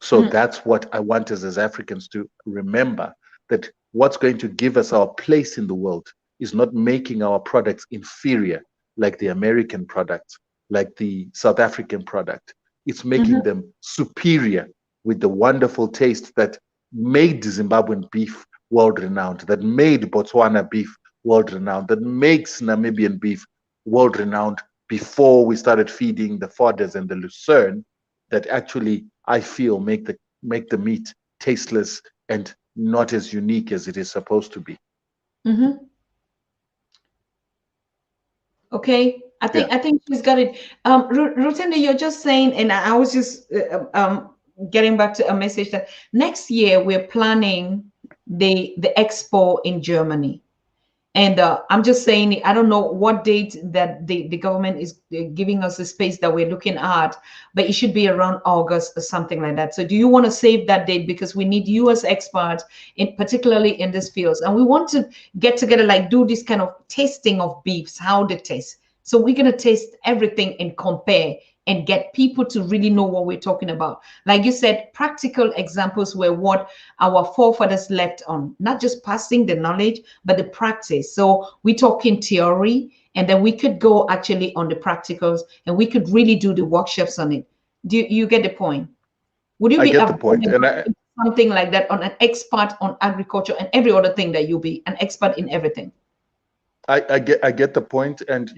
So that's what I want us as Africans to remember, that what's going to give us our place in the world is not making our products inferior like the American product, like the South African product. It's making them superior with the wonderful taste that made Zimbabwean beef world-renowned, that made Botswana beef world-renowned, that makes Namibian beef world-renowned before we started feeding the fodders and the lucerne that actually, I feel, make the meat tasteless and not as unique as it is supposed to be. Okay, I think she's got it. Rutendo, you're just saying, and I was just getting back to a message that next year we're planning the expo in Germany. And I'm just saying, I don't know what date that the government is giving us the space that we're looking at, but it should be around August or something like that. So do you want to save that date? Because we need you as experts, particularly in this field. And we want to get together, like do this kind of tasting of beefs, how they taste. So we're going to taste everything and compare and get people to really know what we're talking about. Like you said, practical examples were what our forefathers left on, not just passing the knowledge, but the practice. So we're talking theory, and then we could go actually on the practicals, and we could really do the workshops on it. Do you get the point? Would you be get the point, and something like that on an expert on agriculture and every other thing that you'll be an expert in everything? I get the point, and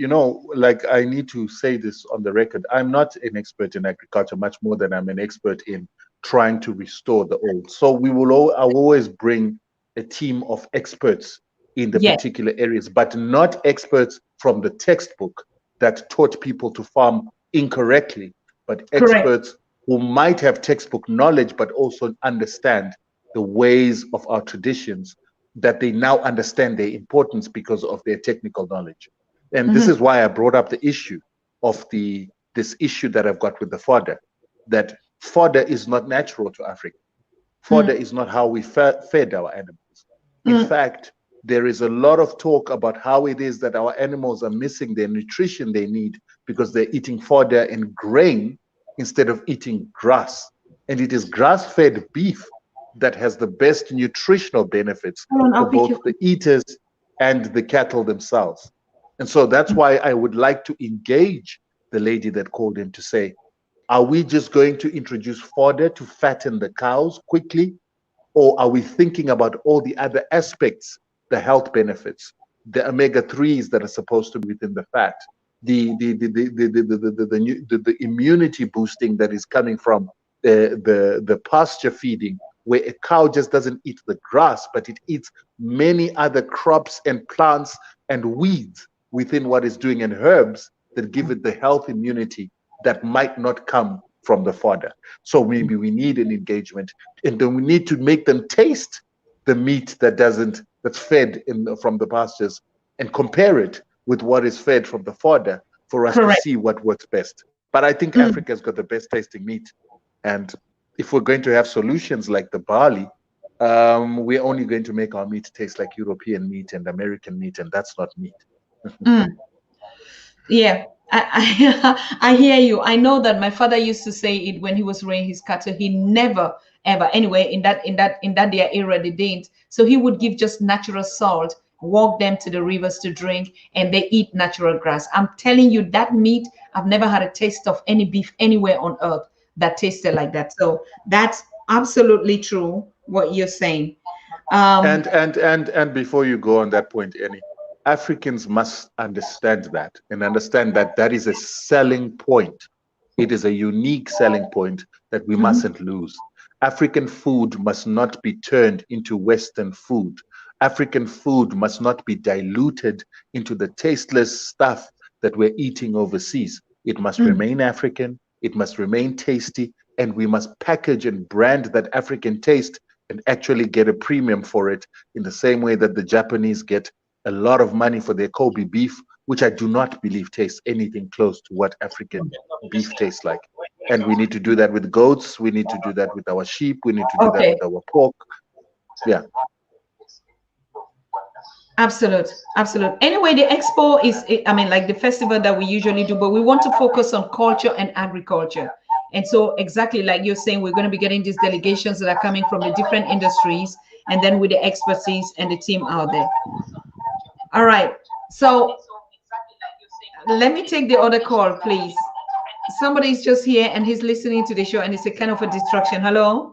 like I need to say this on the record. I'm not an expert in agriculture, much more than I'm an expert in trying to restore the old. So I'll always bring a team of experts in the particular areas, but not experts from the textbook that taught people to farm incorrectly, but experts who might have textbook knowledge, but also understand the ways of our traditions, that they now understand their importance because of their technical knowledge. And this is why I brought up the issue of this issue that I've got with the fodder, that fodder is not natural to Africa. Fodder is not how we fed our animals. In fact, there is a lot of talk about how it is that our animals are missing their nutrition they need because they're eating fodder and grain instead of eating grass. And it is grass-fed beef that has the best nutritional benefits for both the eaters and the cattle themselves. And so that's why I would like to engage the lady that called in to say, are we just going to introduce fodder to fatten the cows quickly? Or are we thinking about all the other aspects, the health benefits, the omega-3s that are supposed to be within the fat, the immunity boosting that is coming from the pasture feeding, where a cow just doesn't eat the grass, but it eats many other crops and plants and weeds within what it's doing, and herbs that give it the health immunity that might not come from the fodder. So maybe we need an engagement, and then we need to make them taste the meat that's fed from the pastures, and compare it with what is fed from the fodder for us to see what works best. But I think Africa's got the best tasting meat, and if we're going to have solutions like the barley, we're only going to make our meat taste like European meat and American meat, and that's not meat. Yeah, I hear you. I know that my father used to say it when he was rearing his cattle. He never ever, anyway, in that their era, they didn't. So he would give just natural salt, walk them to the rivers to drink, and they eat natural grass. I'm telling you, that meat, I've never had a taste of any beef anywhere on earth that tasted like that. So that's absolutely true what you're saying. And before you go on that point, Annie, Africans must understand that, and understand that that is a selling point. It is a unique selling point that we mustn't lose. African food must not be turned into Western food. African food must not be diluted into the tasteless stuff that we're eating overseas. It must remain African, it must remain tasty, and we must package and brand that African taste and actually get a premium for it, in the same way that the Japanese get a lot of money for their Kobe beef, which I do not believe tastes anything close to what African beef tastes like. And we need to do that with goats. We need to do that with our sheep. We need to do that with our pork. Yeah. Absolute. Anyway, the expo is, I mean, like the festival that we usually do, but we want to focus on culture and agriculture. And so exactly like you're saying, we're going to be getting these delegations that are coming from the different industries, and then with the expertise and the team out there. All right. So let me take the other call, please. Somebody's just here and he's listening to the show, and it's a kind of a distraction. Hello?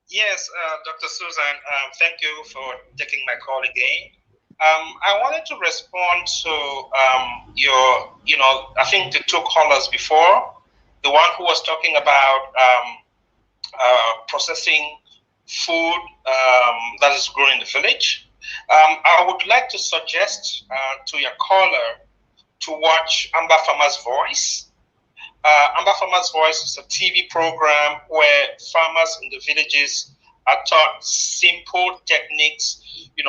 Yes, Dr. Susan, thank you for taking my call again. I wanted to respond to I think the two callers before, the one who was talking about processing food that is grown in the village. I would like to suggest to your caller to watch Amber Farmer's Voice. Amber Farmer's Voice is a TV program where farmers in the villages are taught simple techniques, in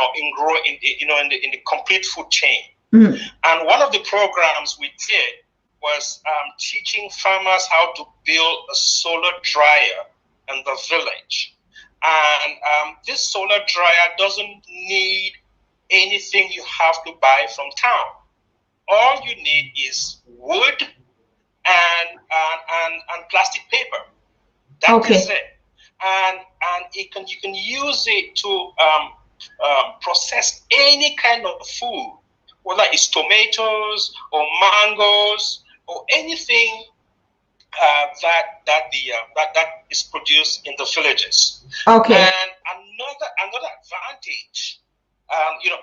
the complete food chain. And one of the programs we did was teaching farmers how to build a solar dryer in the village. And this solar dryer doesn't need anything you have to buy from town. All you need is wood and plastic paper. That is it. And you can use it to process any kind of food, whether it's tomatoes or mangoes or anything that is produced in the villages. Okay. And another advantage,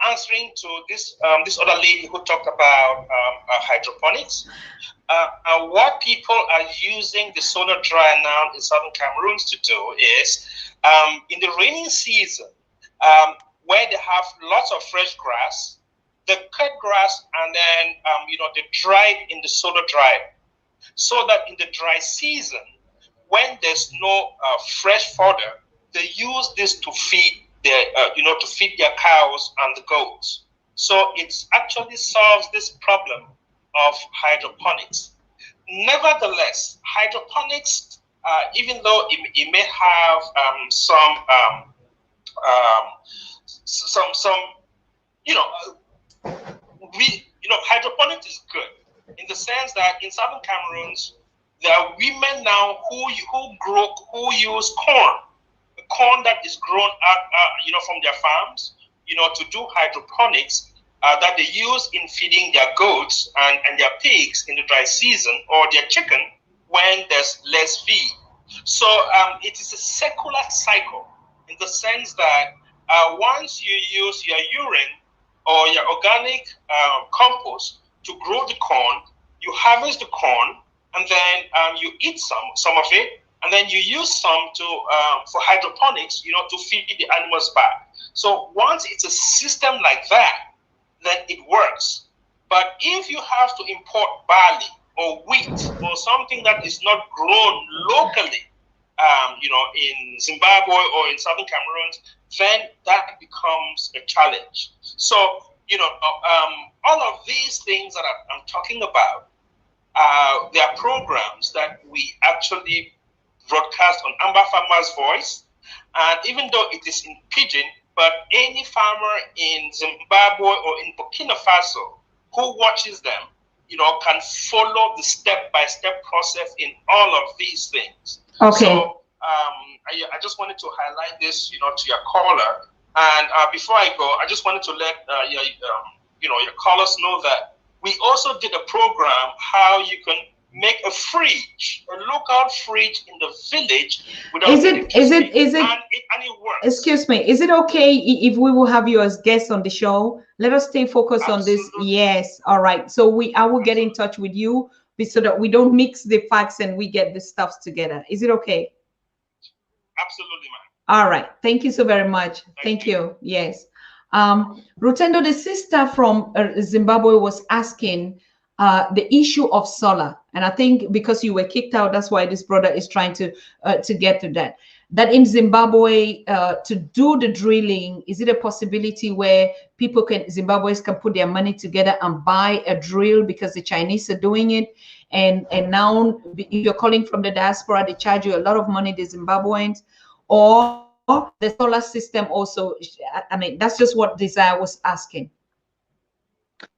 answering to this other lady who talked about hydroponics. What people are using the solar dryer now in southern Cameroon to do is, in the raining season, where they have lots of fresh grass, they cut grass and then they dry it in the solar dryer, so that in the dry season, when there's no fresh fodder, they use this to feed their cows and the goats. So it actually solves this problem of hydroponics. Nevertheless, hydroponics, even though it may have hydroponics is good in the sense that in southern Cameroon, there are women now who use corn that is grown from their farms, to do hydroponics that they use in feeding their goats and their pigs in the dry season, or their chicken when there's less feed. So it is a circular cycle in the sense that once you use your urine or your organic compost to grow the corn, you harvest the corn, and then you eat some of it, and then you use some for hydroponics, to feed the animals back. So once it's a system like that, then it works. But if you have to import barley or wheat or something that is not grown locally, in Zimbabwe or in Southern Cameroon, then that becomes a challenge. So, all of these things that I'm talking about, there are programs that we actually broadcast on Amber Farmer's Voice. And even though it is in Pidgin, but any farmer in Zimbabwe or in Burkina Faso who watches them, can follow the step-by-step process in all of these things. Okay. So I just wanted to highlight this, to your caller. And before I go, I just wanted to let your callers know that we also did a program how you can make a fridge, a local fridge in the village without is it and it works. Excuse me, is it okay if we will have you as guests on the show? Let us stay focused Absolutely. on this. Yes, all right. So I will get in touch with you so that we don't mix the facts and we get the stuffs together. Is it okay? Absolutely, ma'am. All right. Thank you so very much. Thank you. Yes. Rutendo, the sister from Zimbabwe was asking the issue of solar, and I think because you were kicked out, that's why this brother is trying to get to that. That in Zimbabwe, to do the drilling, is it a possibility where Zimbabweans can put their money together and buy a drill because the Chinese are doing it? And now, if you're calling from the diaspora, they charge you a lot of money, the Zimbabweans, or the solar system also. I mean, that's just what Desire was asking.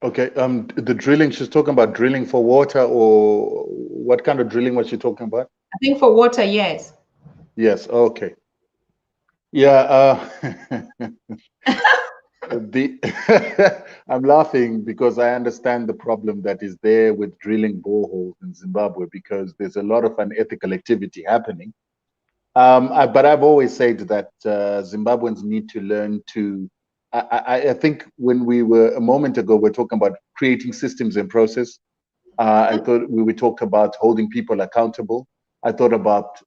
Okay, the drilling, she's talking about drilling for water, or what kind of drilling was she talking about? I think for water, yes. Yes, okay. Yeah, I'm laughing because I understand the problem that is there with drilling boreholes in Zimbabwe, because there's a lot of unethical activity happening. But I've always said that Zimbabweans need to learn to, I think when we were a moment ago, we're talking about creating systems and process. I thought we would talk about holding people accountable. I thought about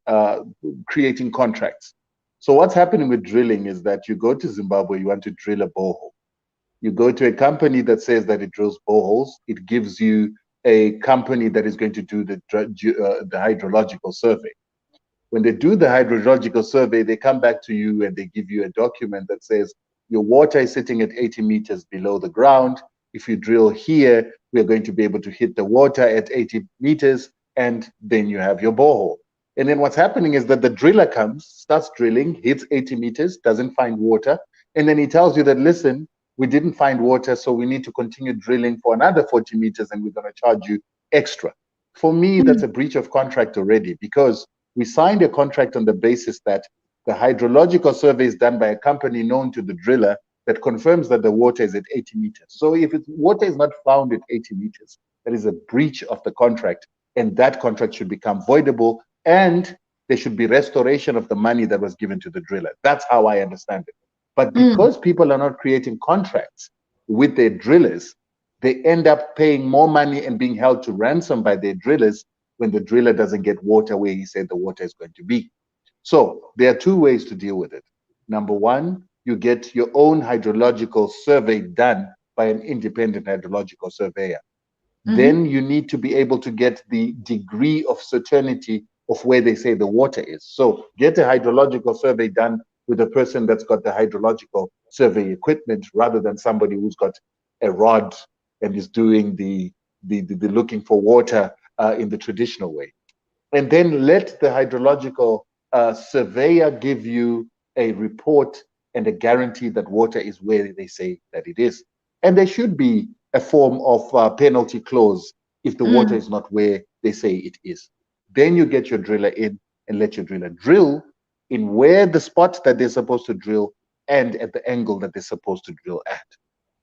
creating contracts. So what's happening with drilling is that you go to Zimbabwe, you want to drill a borehole. You go to a company that says that it drills boreholes. It gives you a company that is going to do the hydrological survey. When they do the hydrological survey, they come back to you and they give you a document that says your water is sitting at 80 meters below the ground. If you drill here, we're going to be able to hit the water at 80 meters, and then you have your borehole. And then what's happening is that the driller comes, starts drilling, hits 80 meters, doesn't find water, and then he tells you that, listen, we didn't find water, so we need to continue drilling for another 40 meters, and we're going to charge you extra. For me, that's a breach of contract already, because we signed a contract on the basis that the hydrological survey is done by a company known to the driller that confirms that the water is at 80 meters. So if water is not found at 80 meters, that is a breach of the contract, and that contract should become voidable, and there should be restoration of the money that was given to the driller. That's how I understand it. But because people are not creating contracts with their drillers, they end up paying more money and being held to ransom by their drillers when the driller doesn't get water where he said the water is going to be. So there are two ways to deal with it. Number one, you get your own hydrological survey done by an independent hydrological surveyor. Then you need to be able to get the degree of certainty of where they say the water is. So get a hydrological survey done with a person that's got the hydrological survey equipment, rather than somebody who's got a rod and is doing the looking for water in the traditional way. And then let the hydrological surveyor give you a report and a guarantee that water is where they say that it is. And there should be a form of penalty clause if the water is not where they say it is. Then you get your driller in and let your driller drill in where the spot that they're supposed to drill and at the angle that they're supposed to drill at.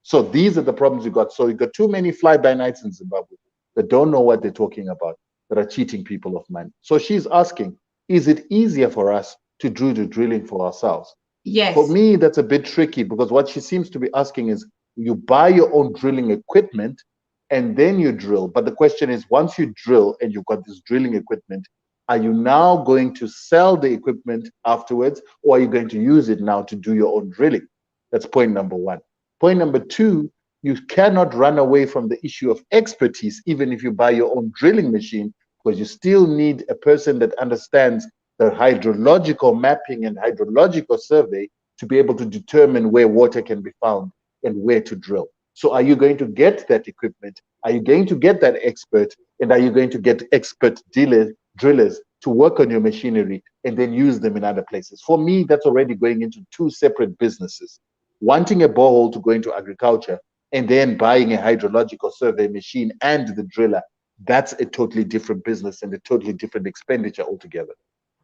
So these are the problems you got. So you got too many fly-by-nights in Zimbabwe that don't know what they're talking about, that are cheating people of money. So she's asking, is it easier for us to do the drilling for ourselves? Yes. For me, that's a bit tricky, because what she seems to be asking is, you buy your own drilling equipment and then you drill. But the question is, once you drill and you've got this drilling equipment, are you now going to sell the equipment afterwards, or are you going to use it now to do your own drilling? That's point number one. Point number two, You cannot run away from the issue of expertise, even if you buy your own drilling machine, because you still need a person that understands the hydrological mapping and hydrological survey to be able to determine where water can be found and where to drill. So are you going to get that equipment? Are you going to get that expert? And are you going to get expert drillers to work on your machinery and then use them in other places? For me, that's already going into two separate businesses. Wanting a borehole to go into agriculture and then buying a hydrological survey machine and the driller, that's a totally different business and a totally different expenditure altogether.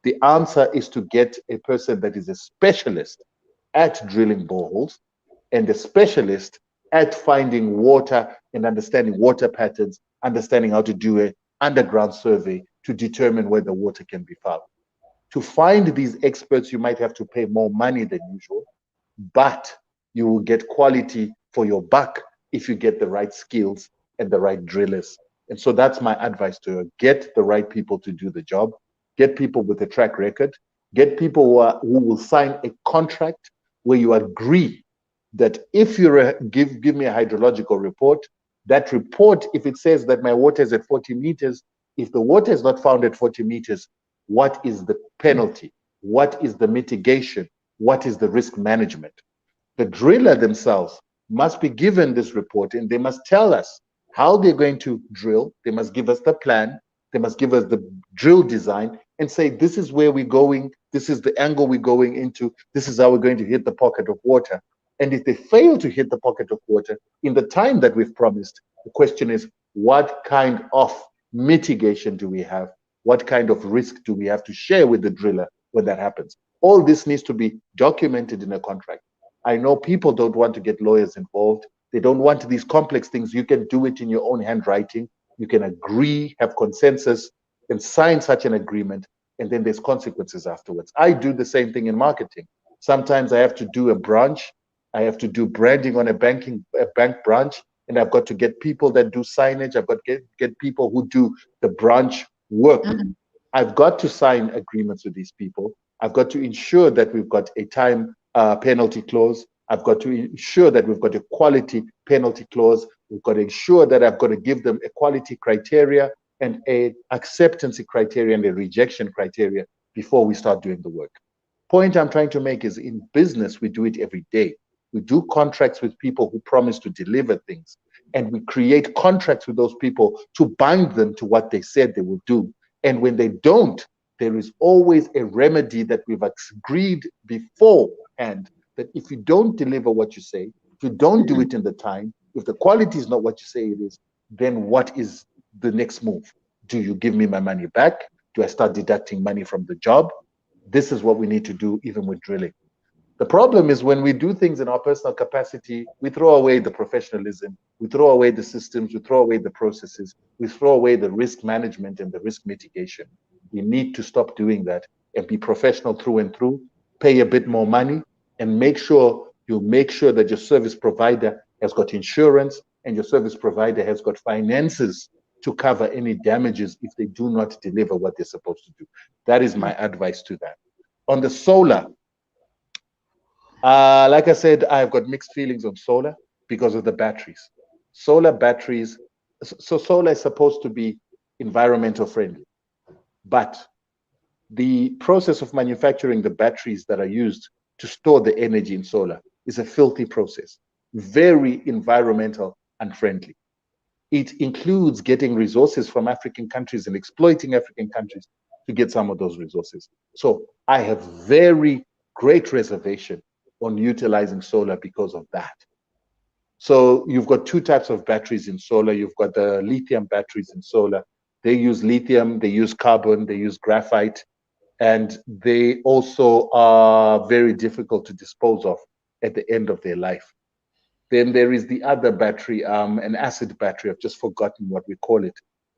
The answer is to get a person that is a specialist at drilling boreholes and a specialist at finding water and understanding water patterns, understanding how to do an underground survey to determine where the water can be found. To find these experts, you might have to pay more money than usual, but you will get quality for your buck if you get the right skills and the right drillers. And so that's my advice to you. Get the right people to do the job. Get people with a track record. Get people who will sign a contract where you agree that if you give me a hydrological report, that report, if it says that my water is at 40 meters, if the water is not found at 40 meters, what is the penalty? What is the mitigation? What is the risk management? The driller themselves must be given this report and they must tell us how they're going to drill. They must give us the plan. They must give us the drill design and say, this is where we're going. This is the angle we're going into. This is how we're going to hit the pocket of water. And if they fail to hit the pocket of water in the time that we've promised, the question is, what kind of mitigation do we have? What kind of risk do we have to share with the driller when that happens? All this needs to be documented in a contract. I know people don't want to get lawyers involved. They don't want these complex things. You can do it in your own handwriting. You can agree, have consensus, and sign such an agreement, and then there's consequences afterwards. I do the same thing in marketing. Sometimes I have to do a branch. I have to do branding on a bank branch, and I've got to get people that do signage. I've got to get people who do the branch work. I've got to sign agreements with these people. I've got to ensure that we've got a time penalty clause. I've got to ensure that we've got a quality penalty clause. We've got to ensure that I've got to give them a quality criteria and a acceptance criteria and a rejection criteria before we start doing the work. Point I'm trying to make is in business, we do it every day. We do contracts with people who promise to deliver things, and we create contracts with those people to bind them to what they said they would do. And when they don't, there is always a remedy that we've agreed beforehand, that if you don't deliver what you say, if you don't do it in the time, if the quality is not what you say it is, then what is the next move? Do you give me my money back? Do I start deducting money from the job? This is what we need to do even with drilling. The problem is when we do things in our personal capacity, we throw away the professionalism, we throw away the systems, we throw away the processes, we throw away the risk management and the risk mitigation. We need to stop doing that and be professional through and through, pay a bit more money, and make sure that your service provider has got insurance and your service provider has got finances to cover any damages if they do not deliver what they're supposed to do. That is my advice to that. On the solar, like I said, I've got mixed feelings on solar because of the batteries. Solar batteries, so solar is supposed to be environmental friendly, but the process of manufacturing the batteries that are used to store the energy in solar is a filthy process, very environmental unfriendly. It includes getting resources from African countries and exploiting African countries to get some of those resources. So I have very great reservation on utilizing solar because of that. So you've got two types of batteries in solar. You've got the lithium batteries in solar. They use lithium, they use carbon, they use graphite, and they also are very difficult to dispose of at the end of their life. Then there is the other battery, an acid battery. I've just forgotten what we call it.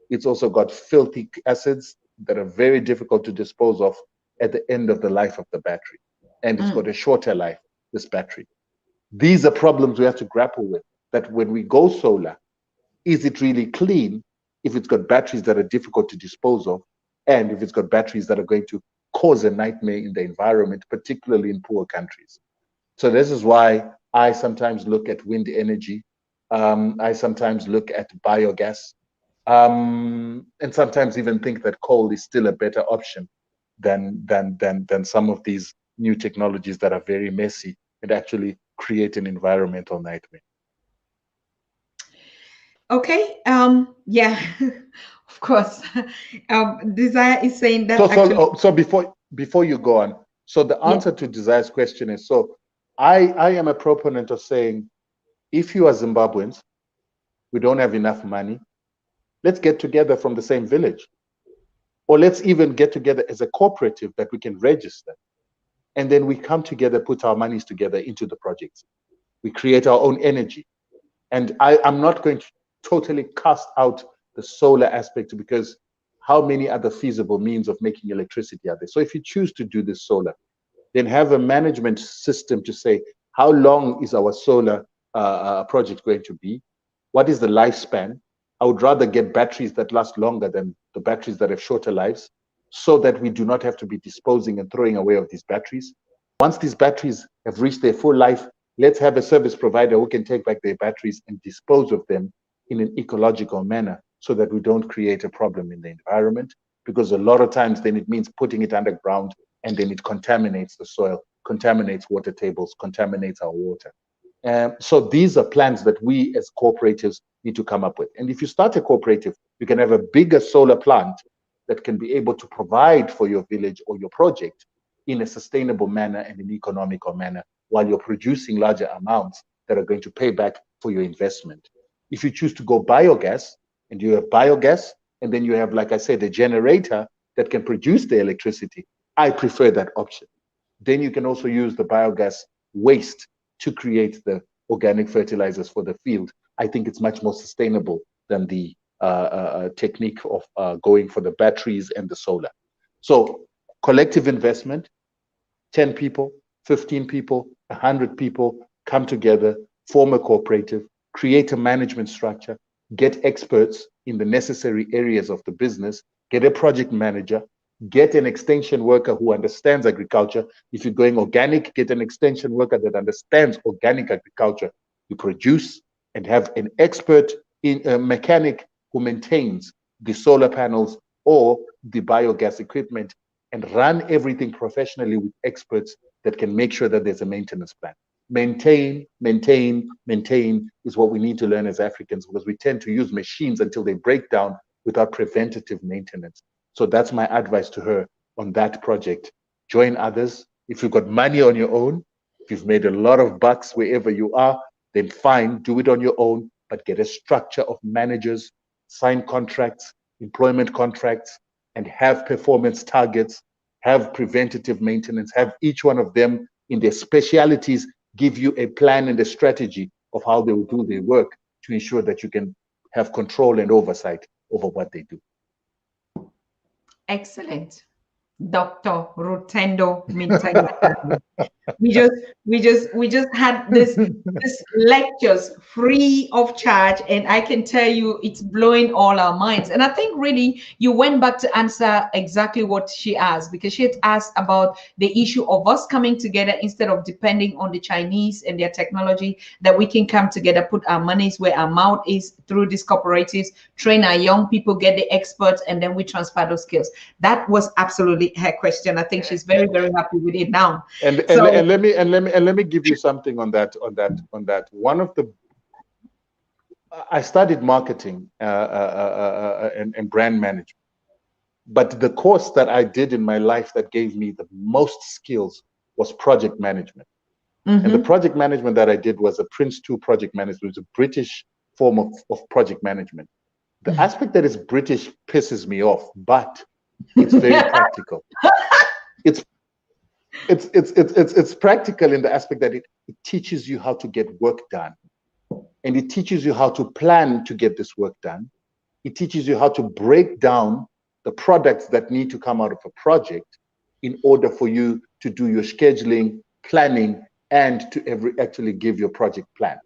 It's also got filthy acids that are very difficult to dispose of at the end of the life of the battery. And it's got a shorter life, this battery. These are problems we have to grapple with, that when we go solar, is it really clean if it's got batteries that are difficult to dispose of, and if it's got batteries that are going to cause a nightmare in the environment, particularly in poor countries? So this is why I sometimes look at wind energy. I sometimes look at biogas, and sometimes even think that coal is still a better option than some of these new technologies that are very messy and actually create an environmental nightmare. Okay. Yeah. Of course. Desire is saying that So before you go on, so the answer to Desire's question is, so I am a proponent of saying, if you are Zimbabweans, we don't have enough money, let's get together from the same village. Or let's even get together as a cooperative that we can register. And then we come together, put our monies together into the projects. We create our own energy. And I'm not going to totally cast out the solar aspect, because how many other feasible means of making electricity are there? So if you choose to do this solar, then have a management system to say, how long is our solar project going to be? What is the lifespan? I would rather get batteries that last longer than the batteries that have shorter lives, so that we do not have to be disposing and throwing away of these batteries. Once these batteries have reached their full life, let's have a service provider who can take back their batteries and dispose of them in an ecological manner, so that we don't create a problem in the environment. Because a lot of times then it means putting it underground, and then it contaminates the soil, contaminates water tables, contaminates our water. So these are plans that we as cooperatives need to come up with. And if you start a cooperative, you can have a bigger solar plant that can be able to provide for your village or your project in a sustainable manner and an economical manner, while you're producing larger amounts that are going to pay back for your investment. If you choose to go biogas, and you have biogas, and then you have, like I said, a generator that can produce the electricity, I prefer that option. Then you can also use the biogas waste to create the organic fertilizers for the field. I think it's much more sustainable than the technique of going for the batteries and the solar. So collective investment, 10 people, 15 people, 100 people come together, form a cooperative, create a management structure, get experts in the necessary areas of the business, get a project manager, get an extension worker who understands agriculture. If you're going organic, get an extension worker that understands organic agriculture. You produce, and have an expert in a mechanic who maintains the solar panels or the biogas equipment, and run everything professionally with experts that can make sure that there's a maintenance plan. Maintain is what we need to learn as Africans, because we tend to use machines until they break down without preventative maintenance. So that's my advice to her on that project. Join others. If you've got money on your own, if you've made a lot of bucks wherever you are, then fine, do it on your own, but get a structure of managers, sign contracts, employment contracts, and have performance targets, have preventative maintenance, have each one of them in their specialities give you a plan and a strategy of how they will do their work, to ensure that you can have control and oversight over what they do. Excellent. Dr. Rutendo Matinyarare. we just had this lectures free of charge, and I can tell you it's blowing all our minds. And I think really you went back to answer exactly what she asked, because she had asked about the issue of us coming together instead of depending on the Chinese and their technology, that we can come together, put our monies where our mouth is through these cooperatives, train our young people, get the experts, and then we transfer those skills. That was absolutely her question. I think she's very, very happy with it now. And let me give you something on that. One of the, I studied marketing and brand management, but the course that I did in my life that gave me the most skills was project management. Mm-hmm. And the project management that I did was a Prince 2 project management. It was a British form of project management. The aspect that is British pisses me off, but it's very practical. It's practical in the aspect that it teaches you how to get work done, and it teaches you how to plan to get this work done. It teaches you how to break down the products that need to come out of a project in order for you to do your scheduling, planning, and to actually give your project plan.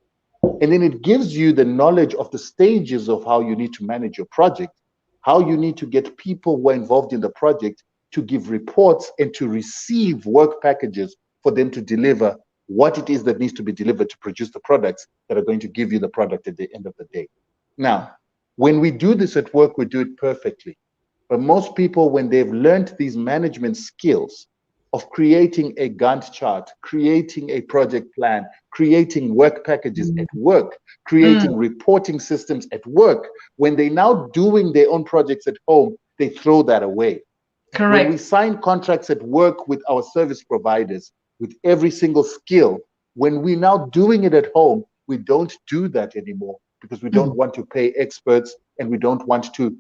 And then it gives you the knowledge of the stages of how you need to manage your project, how you need to get people who are involved in the project to give reports and to receive work packages for them to deliver what it is that needs to be delivered to produce the products that are going to give you the product at the end of the day. Now, when we do this at work, we do it perfectly. But most people, when they've learned these management skills of creating a Gantt chart, creating a project plan, creating work packages at work, creating reporting systems at work, when they're now doing their own projects at home, they throw that away. Correct. When we sign contracts at work with our service providers, with every single skill, when we're now doing it at home, we don't do that anymore because we don't want to pay experts and we don't want to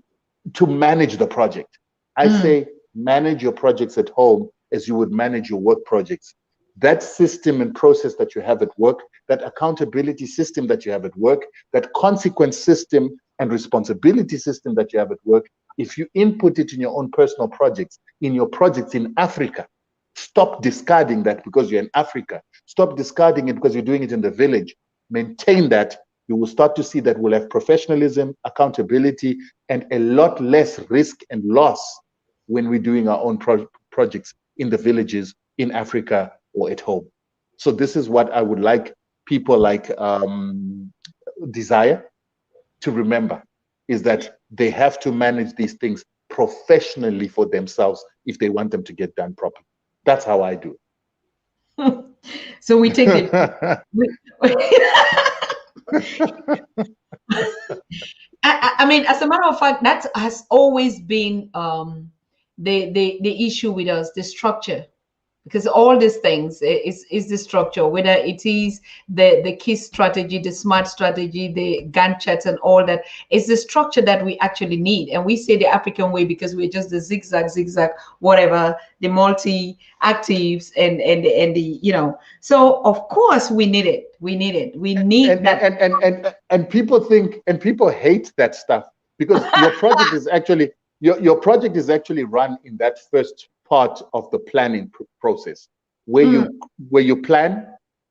manage the project. I say manage your projects at home as you would manage your work projects. That system and process that you have at work, that accountability system that you have at work, that consequence system and responsibility system that you have at work, if you input it in your own personal projects, in your projects in Africa, stop discarding that because you're in Africa. Stop discarding it because you're doing it in the village. Maintain that. You will start to see that we'll have professionalism, accountability, and a lot less risk and loss when we're doing our own projects in the villages, in Africa, or at home. So this is what I would like people like Desire to remember, is that they have to manage these things professionally for themselves if they want them to get done properly. That's how I do it. So we take it. I mean, as a matter of fact, that has always been the issue with us, the structure. Because all these things is the structure, whether it is the KISS strategy, the SMART strategy, the Gantt charts and all that. It's the structure that we actually need. And we say the African way because we're just the zigzag, whatever, the multi-actives and the, you know. So of course we need it. We need that. And people think, and people hate that stuff because your project is actually, your project is actually run in that first part of the planning process, where you plan,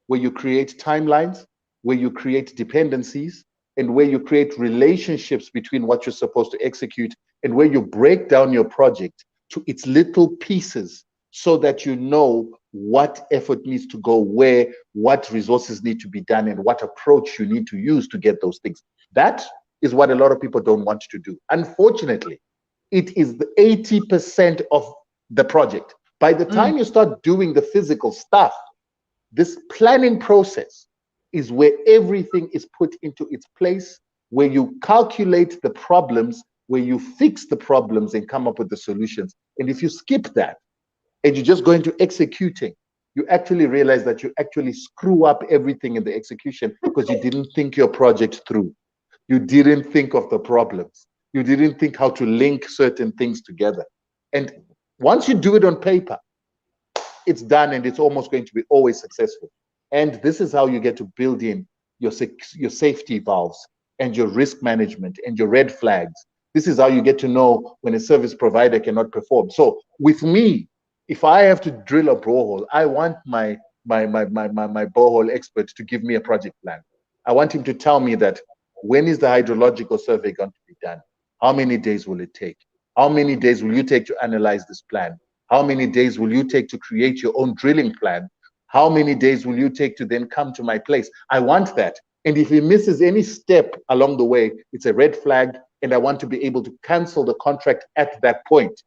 where you create timelines, where you create dependencies, and where you create relationships between what you're supposed to execute, and where you break down your project to its little pieces so that you know what effort needs to go where, what resources need to be done, and what approach you need to use to get those things. That is what a lot of people don't want to do. Unfortunately, it is the 80% of the project. By the time you start doing the physical stuff, this planning process is where everything is put into its place, where you calculate the problems, where you fix the problems and come up with the solutions. And if you skip that and you just go into executing, you actually realize that you actually screw up everything in the execution because you didn't think your project through. You didn't think of the problems. You didn't think how to link certain things together. And once you do it on paper, it's done and it's almost going to be always successful. And this is how you get to build in your safety valves and your risk management and your red flags. This is how you get to know when a service provider cannot perform. So with me, if I have to drill a borehole, I want my borehole expert to give me a project plan. I want him to tell me that when is the hydrological survey going to be done? How many days will it take? How many days will you take to analyze this plan? How many days will you take to create your own drilling plan? How many days will you take to then come to my place? I want that. And if he misses any step along the way, it's a red flag, and I want to be able to cancel the contract at that point.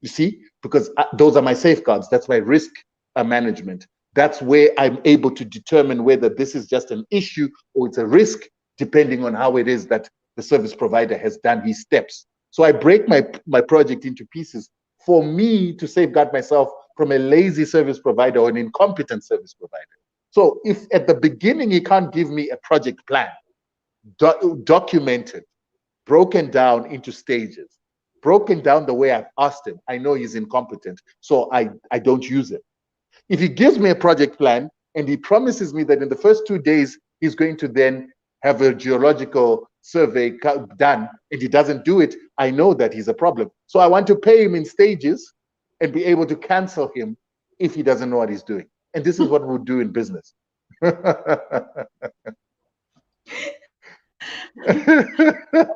You see, because those are my safeguards. That's my risk management. That's where I'm able to determine whether this is just an issue or it's a risk, depending on how it is that the service provider has done his steps. So I break my project into pieces for me to safeguard myself from a lazy service provider or an incompetent service provider. So if at the beginning he can't give me a project plan, documented, broken down into stages, broken down the way I've asked him, I know he's incompetent, so I don't use it. If he gives me a project plan and he promises me that in the first 2 days he's going to then have a geological survey done and he doesn't do it, I know that he's a problem. So I want to pay him in stages and be able to cancel him if he doesn't know what he's doing. And this is what we'll do in business. Oh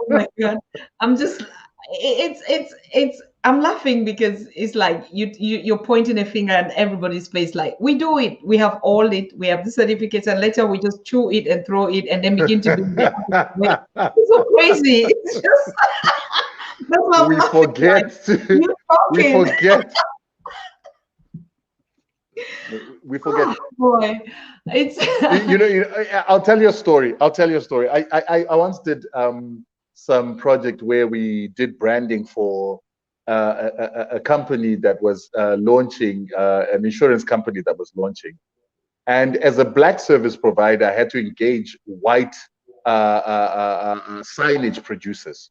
my God. I'm just, it's I'm laughing because it's like you're pointing a finger at everybody's face. Like, we do it, we have all it, we have the certificates, and later we just chew it and throw it, and then begin to do the other way. It's so crazy. It's just that's what I'm We laughing, forget. like, you're We talking. forget. We forget. Oh, boy, it's I'll tell you a story. I'll tell you a story. I once did some project where we did branding for a company that was launching, an insurance company that was launching. And as a black service provider, I had to engage white signage producers.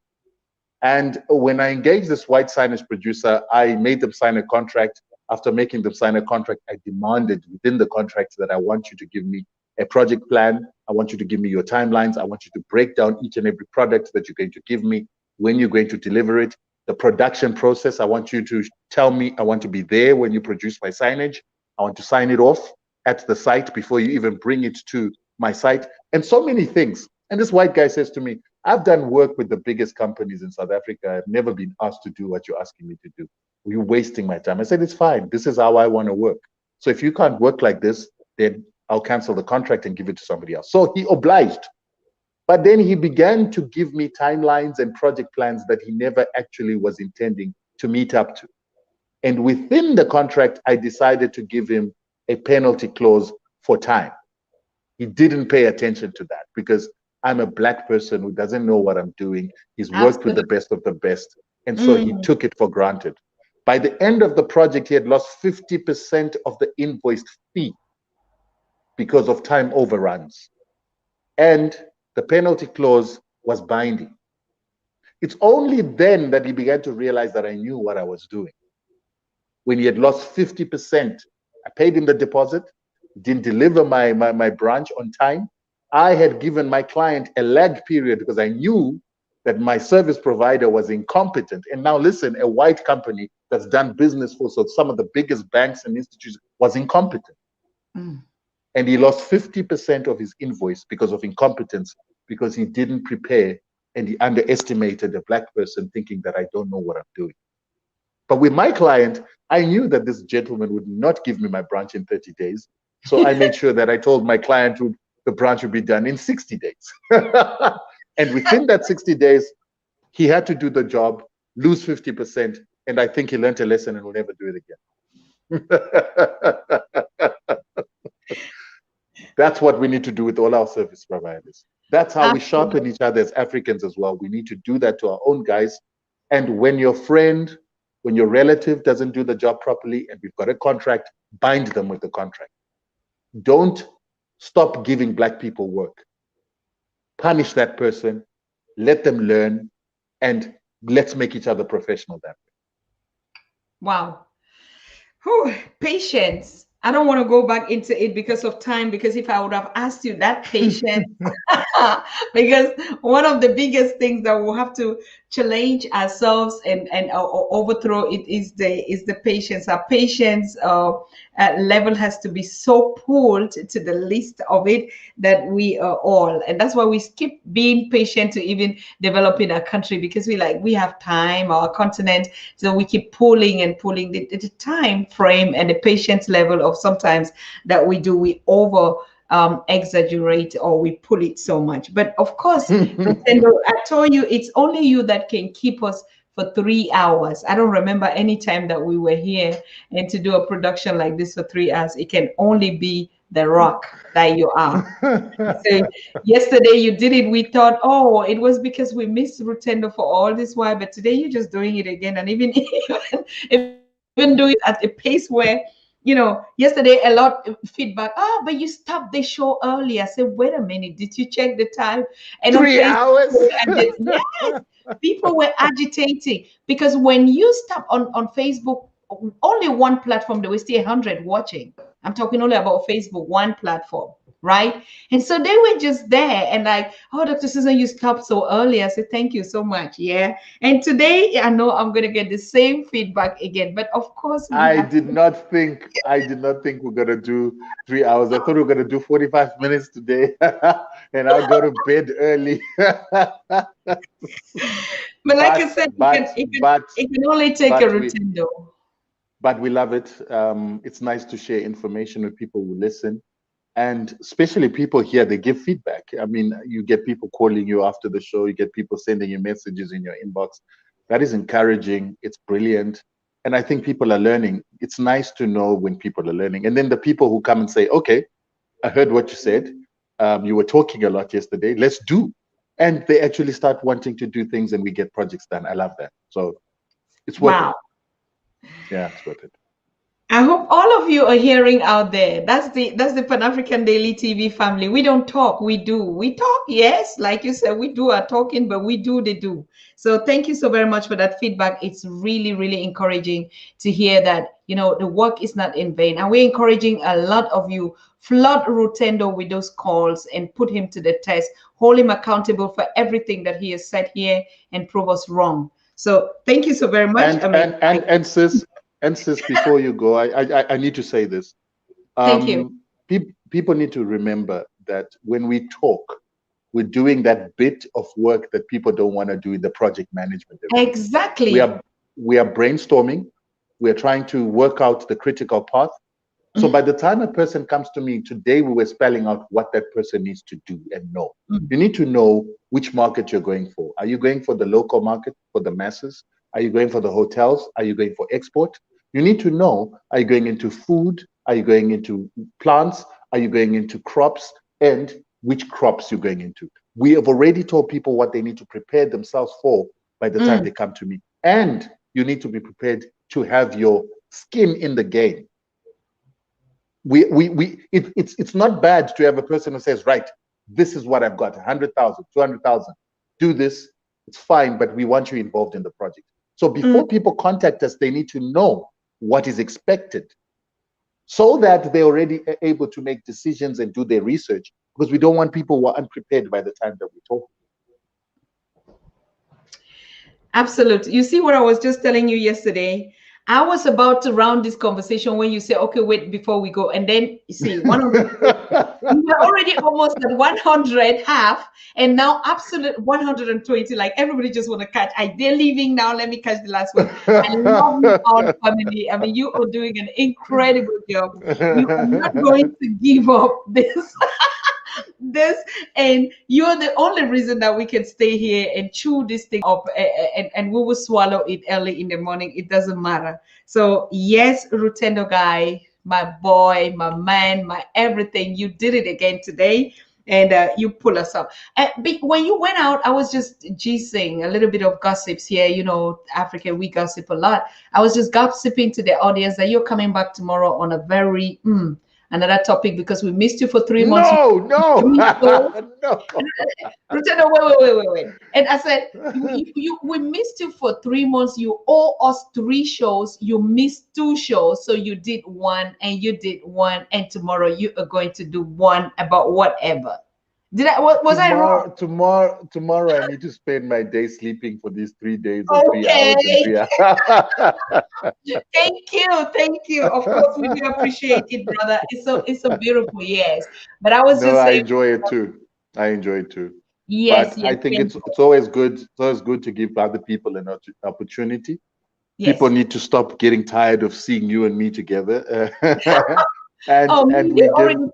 And when I engaged this white signage producer, I made them sign a contract. After making them sign a contract, I demanded within the contract that I want you to give me a project plan. I want you to give me your timelines. I want you to break down each and every product that you're going to give me, when you're going to deliver it, the production process. I want you to tell me, I want to be there when you produce my signage. I want to sign it off at the site before you even bring it to my site, and so many things. And this white guy says to me, I've done work with the biggest companies in South Africa. I've never been asked to do what you're asking me to do. You're wasting my time. I said, it's fine. This is how I want to work. So if you can't work like this, then I'll cancel the contract and give it to somebody else. So he obliged. But then he began to give me timelines and project plans that he never actually was intending to meet up to. And within the contract, I decided to give him a penalty clause for time. He didn't pay attention to that because I'm a black person who doesn't know what I'm doing. He's worked with the best of the best. And so he took it for granted. By the end of the project, he had lost 50% of the invoiced fee because of time overruns. And the penalty clause was binding. It's only then that he began to realize that I knew what I was doing. When he had lost 50%, I paid him the deposit, didn't deliver my branch on time. I had given my client a lag period because I knew that my service provider was incompetent. And now listen, a white company that's done business for some of the biggest banks and institutions was incompetent. And he lost 50% of his invoice because of incompetence, because he didn't prepare and he underestimated a black person thinking that I don't know what I'm doing. But with my client, I knew that this gentleman would not give me my branch in 30 days. So I made sure that I told my client the branch would be done in 60 days. And within that 60 days, he had to do the job, lose 50%. And I think he learned a lesson and will never do it again. That's what we need to do with all our service providers. That's how we sharpen each other as Africans as well. We need to do that to our own guys. And when your friend, when your relative doesn't do the job properly and we've got a contract, bind them with the contract. Don't stop giving black people work. Punish that person, let them learn, and let's make each other professional that way. Wow. Whew, patience. I don't want to go back into it because of time, because if I would have asked you that patience, because one of the biggest things that we'll have to challenge ourselves and overthrow it is the patience. Our patience level has to be so pulled to the list of it that we are all, and that's why we skip being patient to even develop in our country, because we have time, our continent, so we keep pulling and pulling the time frame and the patience level of sometimes that we over exaggerate or we pull it so much. But of course, Rutendo, I told you, it's only you that can keep us for 3 hours. I don't remember any time that we were here and to do a production like this for 3 hours. It can only be the rock that you are. So yesterday you did it. We thought, oh, it was because we missed Rutendo for all this while, but today you're just doing it again, and even doing it at a pace where, yesterday a lot of feedback. But you stopped the show early. I said, wait a minute, did you check the time? And 3 hours? Yes, people were agitating because when you stop on Facebook, only one platform, there was still 100 watching. I'm talking only about Facebook, one platform, right? And so they were just there and like, oh, Dr. Susan, you stopped so early. I said, thank you so much. Yeah. And today I know I'm going to get the same feedback again. But of course, I did not think we're gonna do 3 hours. I thought we were gonna do 45 minutes today, and I'll go to bed early. But like I said, it can only take a Rutendo. But we love it. It's nice to share information with people who listen, and especially people here. They give feedback. I mean, you get people calling you after the show. You get people sending you messages in your inbox. That is encouraging. It's brilliant. And I think people are learning. It's nice to know when people are learning. And then the people who come and say, okay, I heard what you said. You were talking a lot yesterday. Let's do. And they actually start wanting to do things and we get projects done. I love that. So it's worth it. Yeah, it's worth it. I hope all of you are hearing out there. That's the Pan-African Daily TV family. We don't talk, we do. We talk, yes, like you said, we do our talking, but we do the do. So thank you so very much for that feedback. It's really, really encouraging to hear that, you know, the work is not in vain. And we're encouraging a lot of you, flood Rutendo with those calls and put him to the test, hold him accountable for everything that he has said here and prove us wrong. So thank you so very much. And sis, before you go, I need to say this. Thank you. People need to remember that when we talk, we're doing that bit of work that people don't want to do in the project management. Exactly. We are brainstorming. We are trying to work out the critical path. So by the time a person comes to me today, we were spelling out what that person needs to do and know. You need to know which market you're going for. Are you going for the local market, for the masses? Are you going for the hotels? Are you going for export? You need to know, are you going into food? Are you going into plants? Are you going into crops? And which crops you're going into. We have already told people what they need to prepare themselves for by the time they come to me. And you need to be prepared to have your skin in the game. It's not bad to have a person who says, right, this is what I've got, 100,000, 200,000, do this. It's fine, but we want you involved in the project. So before people contact us, they need to know what is expected so that they're already able to make decisions and do their research, because we don't want people who are unprepared by the time that we talk. Absolutely. You see what I was just telling you yesterday? I was about to round this conversation when you say, okay, wait, before we go. And then you see, we were already almost at 100, half, and now absolute 120. Like everybody just want to catch. They're leaving now. Let me catch the last one. I love you all, family. I mean, you are doing an incredible job. You are not going to give up this, and you're the only reason that we can stay here and chew this thing up, and we will swallow it early in the morning. It doesn't matter. So yes, Rutendo guy, my boy, my man, my everything, you did it again today, and you pull us up. When you went out, I was just gising a little bit of gossips here. You know, Africa, we gossip a lot. I was just gossiping to the audience that you're coming back tomorrow on a very another topic, because we missed you for 3 months. No. Rutendo, wait. And I said, we missed you for 3 months. You owe us 3 shows. You missed 2 shows. So you did 1 and you did 1. And tomorrow you are going to do 1 about whatever. Was I wrong? Tomorrow I need to spend my day sleeping for these 3 days and 3 hours and 3 hours. Thank you. Of course, we do appreciate it, brother. It's so beautiful, yes. But I was just saying, I enjoy it too. Yes, but I think it's always good. It's always good to give other people an opportunity. Yes. People need to stop getting tired of seeing you and me together. and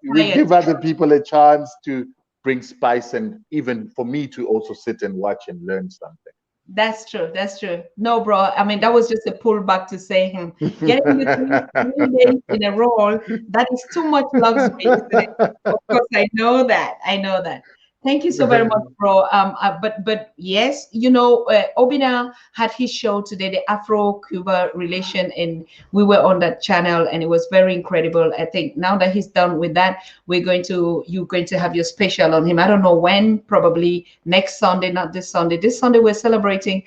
we give other people a chance to bring spice, and even for me to also sit and watch and learn something. That's true. No, bro. I mean, that was just a pullback to say, getting the 3 days in a row, that is too much luxury. Of course, I know that. Thank you so very much, bro. But yes, Obina had his show today, the Afro-Cuba relation, and we were on that channel, and it was very incredible. I think now that he's done with that, you're going to have your special on him. I don't know when, probably next Sunday, not this Sunday. This Sunday we're celebrating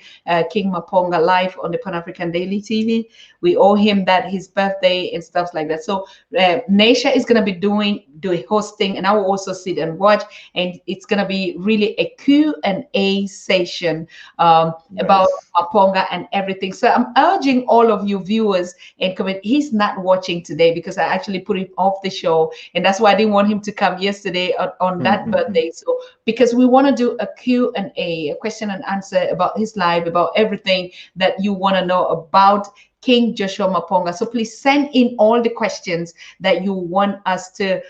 King Maponga live on the Pan African Daily TV. We owe him that, his birthday and stuff like that. So Naisha is gonna be doing hosting, and I will also sit and watch, and it's going to be really a Q&A session about Maponga and everything. So I'm urging all of you viewers and comment. He's not watching today because I actually put him off the show, and that's why I didn't want him to come yesterday on that birthday. So because we want to do a Q&A, a question and answer about his life, about everything that you want to know about King Joshua Maponga. So please send in all the questions that you want us to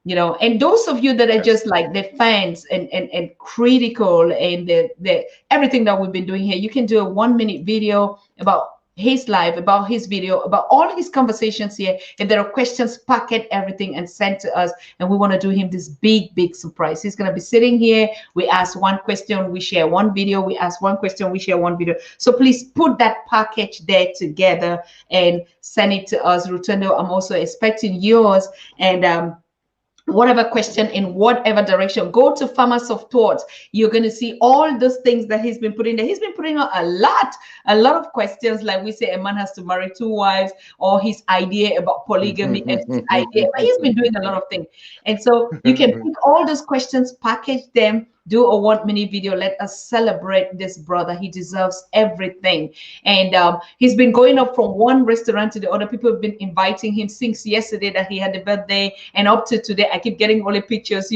and those of you that are just like the fans and critical and the everything that we've been doing here, you can do a 1-minute video about his life, about his video, about all his conversations here. If there are questions, packet everything and send to us, and we want to do him this big surprise. He's going to be sitting here. We ask one question, we share one video. We ask one question, we share one video. So please put that package there together and send it to us. Rutendo, I'm also expecting yours, and whatever question in whatever direction, go to Farmers of Thoughts. You're going to see all those things that he's been putting there. He's been putting out a lot of questions, like we say a man has to marry 2 wives, or his idea about polygamy and his idea, but he's been doing a lot of things. And so you can pick all those questions, package them, do a 1-minute video. Let us celebrate this brother. He deserves everything. And he's been going up from one restaurant to the other. People have been inviting him since yesterday that he had the birthday, and up to today I keep getting all the pictures,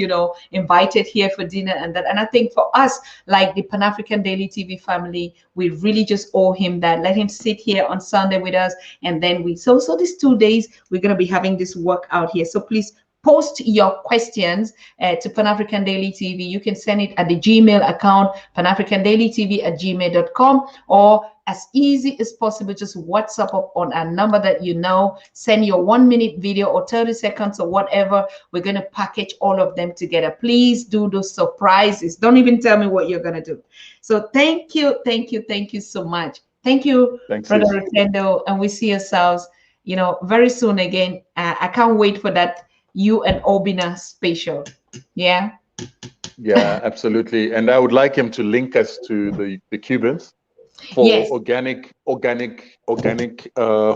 invited here for dinner and that. And I think for us, like the Pan African Daily TV family, we really just owe him that. Let him sit here on Sunday with us, and then so these 2 days we're going to be having this work out here. So please post your questions to Pan African Daily TV. You can send it at the Gmail account, panafricandailytv@gmail.com, or as easy as possible, just WhatsApp up on a number that you know. Send your 1-minute video or 30 seconds or whatever. We're going to package all of them together. Please do those surprises. Don't even tell me what you're going to do. So thank you so much. Thank you, Brother Rutendo, and we see ourselves, very soon again. I can't wait for that you and Obina special. Yeah, absolutely. And I would like him to link us to the Cubans for organic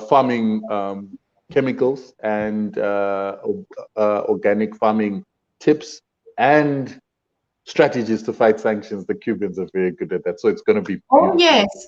farming chemicals and organic farming tips and strategies to fight sanctions. The Cubans are very good at that, so it's going to be beautiful.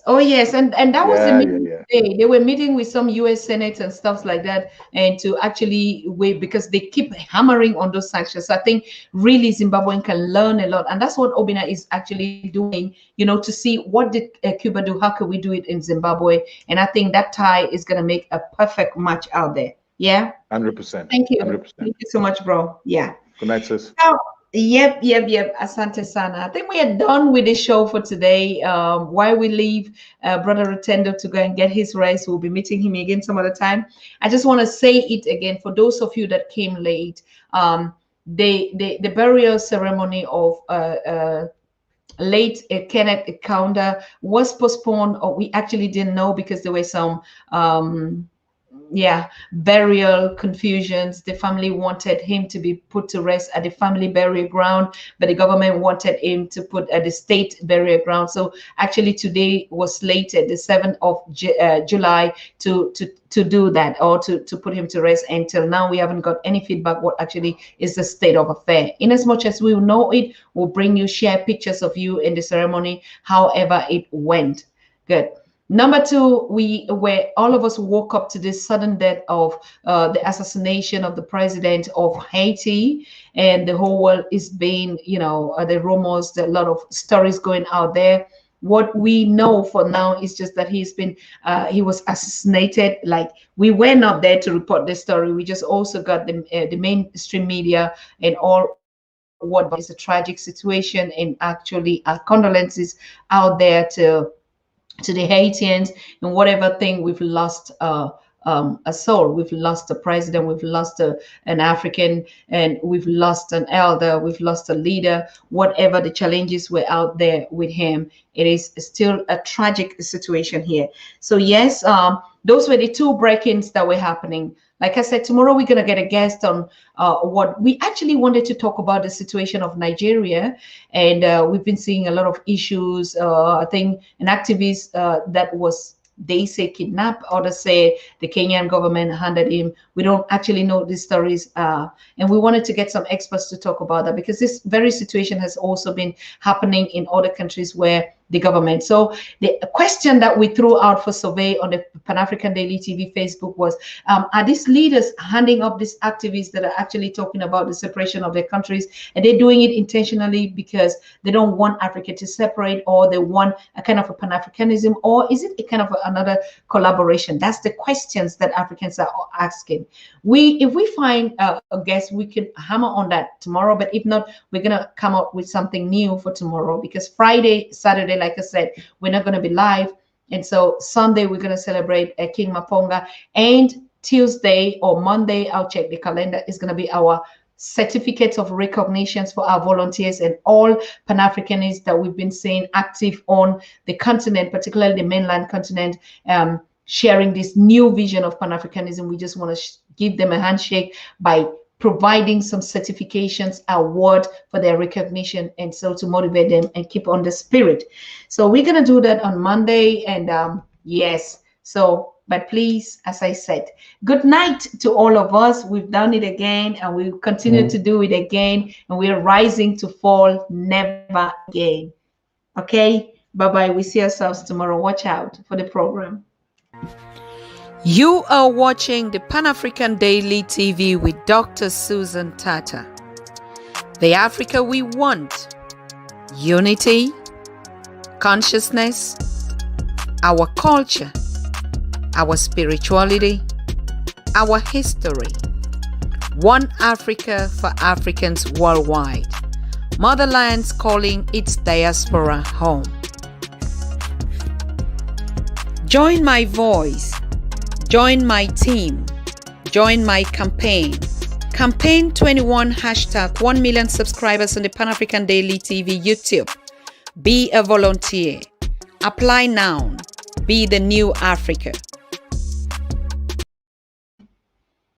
Oh yes, and that was the meeting today. They were meeting with some U.S. Senate and stuff like that, and to actually wait, because they keep hammering on those sanctions. So I think really Zimbabwean can learn a lot, and that's what Obina is actually doing, to see what did Cuba do, how can we do it in Zimbabwe, and I think that tie is going to make a perfect match out there. 100%. Thank you. 100%. Thank you so much, bro. Good night, sis. Yep. Asante Sana. I think we are done with the show for today. While we leave Brother Rutendo to go and get his rest, we'll be meeting him again some other time. I just want to say it again for those of you that came late. The burial ceremony of late Kenneth Kaunda was postponed, or we actually didn't know because there were some burial confusions. The family wanted him to be put to rest at the family burial ground, but the government wanted him to put at the state burial ground. So actually today was slated, the 7th of July, to do that, or to put him to rest. Until now, we haven't got any feedback what actually is the state of affair. In as much as we will know it, we'll bring you, share pictures of you in the ceremony, however it went. Good. Number 2, where all of us woke up to this sudden death of the assassination of the president of Haiti, and the whole world is being, the rumors, a lot of stories going out there. What we know for now is just that he was assassinated. Like, we were not there to report the story. We just also got the mainstream media and all what is a tragic situation, and actually our condolences out there to the Haitians and whatever thing we've lost a soul. We've lost a president, we've lost an African, and we've lost an elder, we've lost a leader. Whatever the challenges were out there with him, it is still a tragic situation here. So yes, those were the two break-ins that were happening. Like I said, tomorrow we're going to get a guest on what we actually wanted to talk about, the situation of Nigeria. And we've been seeing a lot of issues. I think an activist that was, they say, kidnapped, others say the Kenyan government handed him. We don't actually know these stories. And we wanted to get some experts to talk about that, because this very situation has also been happening in other countries where the government. So the question that we threw out for survey on the Pan-African Daily TV Facebook was, are these leaders handing up these activists that are actually talking about the separation of their countries? Are they doing it intentionally because they don't want Africa to separate, or they want a kind of a Pan-Africanism, or is it a kind of another collaboration? That's the questions that Africans are asking. If we find a guest, we could hammer on that tomorrow, but if not, we're gonna come up with something new for tomorrow, because Friday, Saturday, like I said, we're not going to be live. And so Sunday, we're going to celebrate King Maponga. And Tuesday or Monday, I'll check the calendar, is going to be our certificates of recognitions for our volunteers and all Pan-Africanists that we've been seeing active on the continent, particularly the mainland continent, sharing this new vision of Pan-Africanism. We just want to give them a handshake by providing some certifications, award for their recognition, and so to motivate them and keep on the spirit. So we're going to do that on Monday. And yes, so, but please, as I said, good night to all of us. We've done it again, and we'll continue to do it again, and we're rising to fall never again. Okay, bye-bye. We see ourselves tomorrow. Watch out for the program. You are watching the Pan-African Daily TV with Dr. Susan Tata. The Africa we want: unity, consciousness, our culture, our spirituality, our history. One Africa for Africans worldwide. Motherland's calling its diaspora home. Join my voice. Join my team. Join my campaign. Campaign 21 hashtag 1 million subscribers on the Pan-African Daily TV YouTube. Be a volunteer. Apply now. Be the new Africa.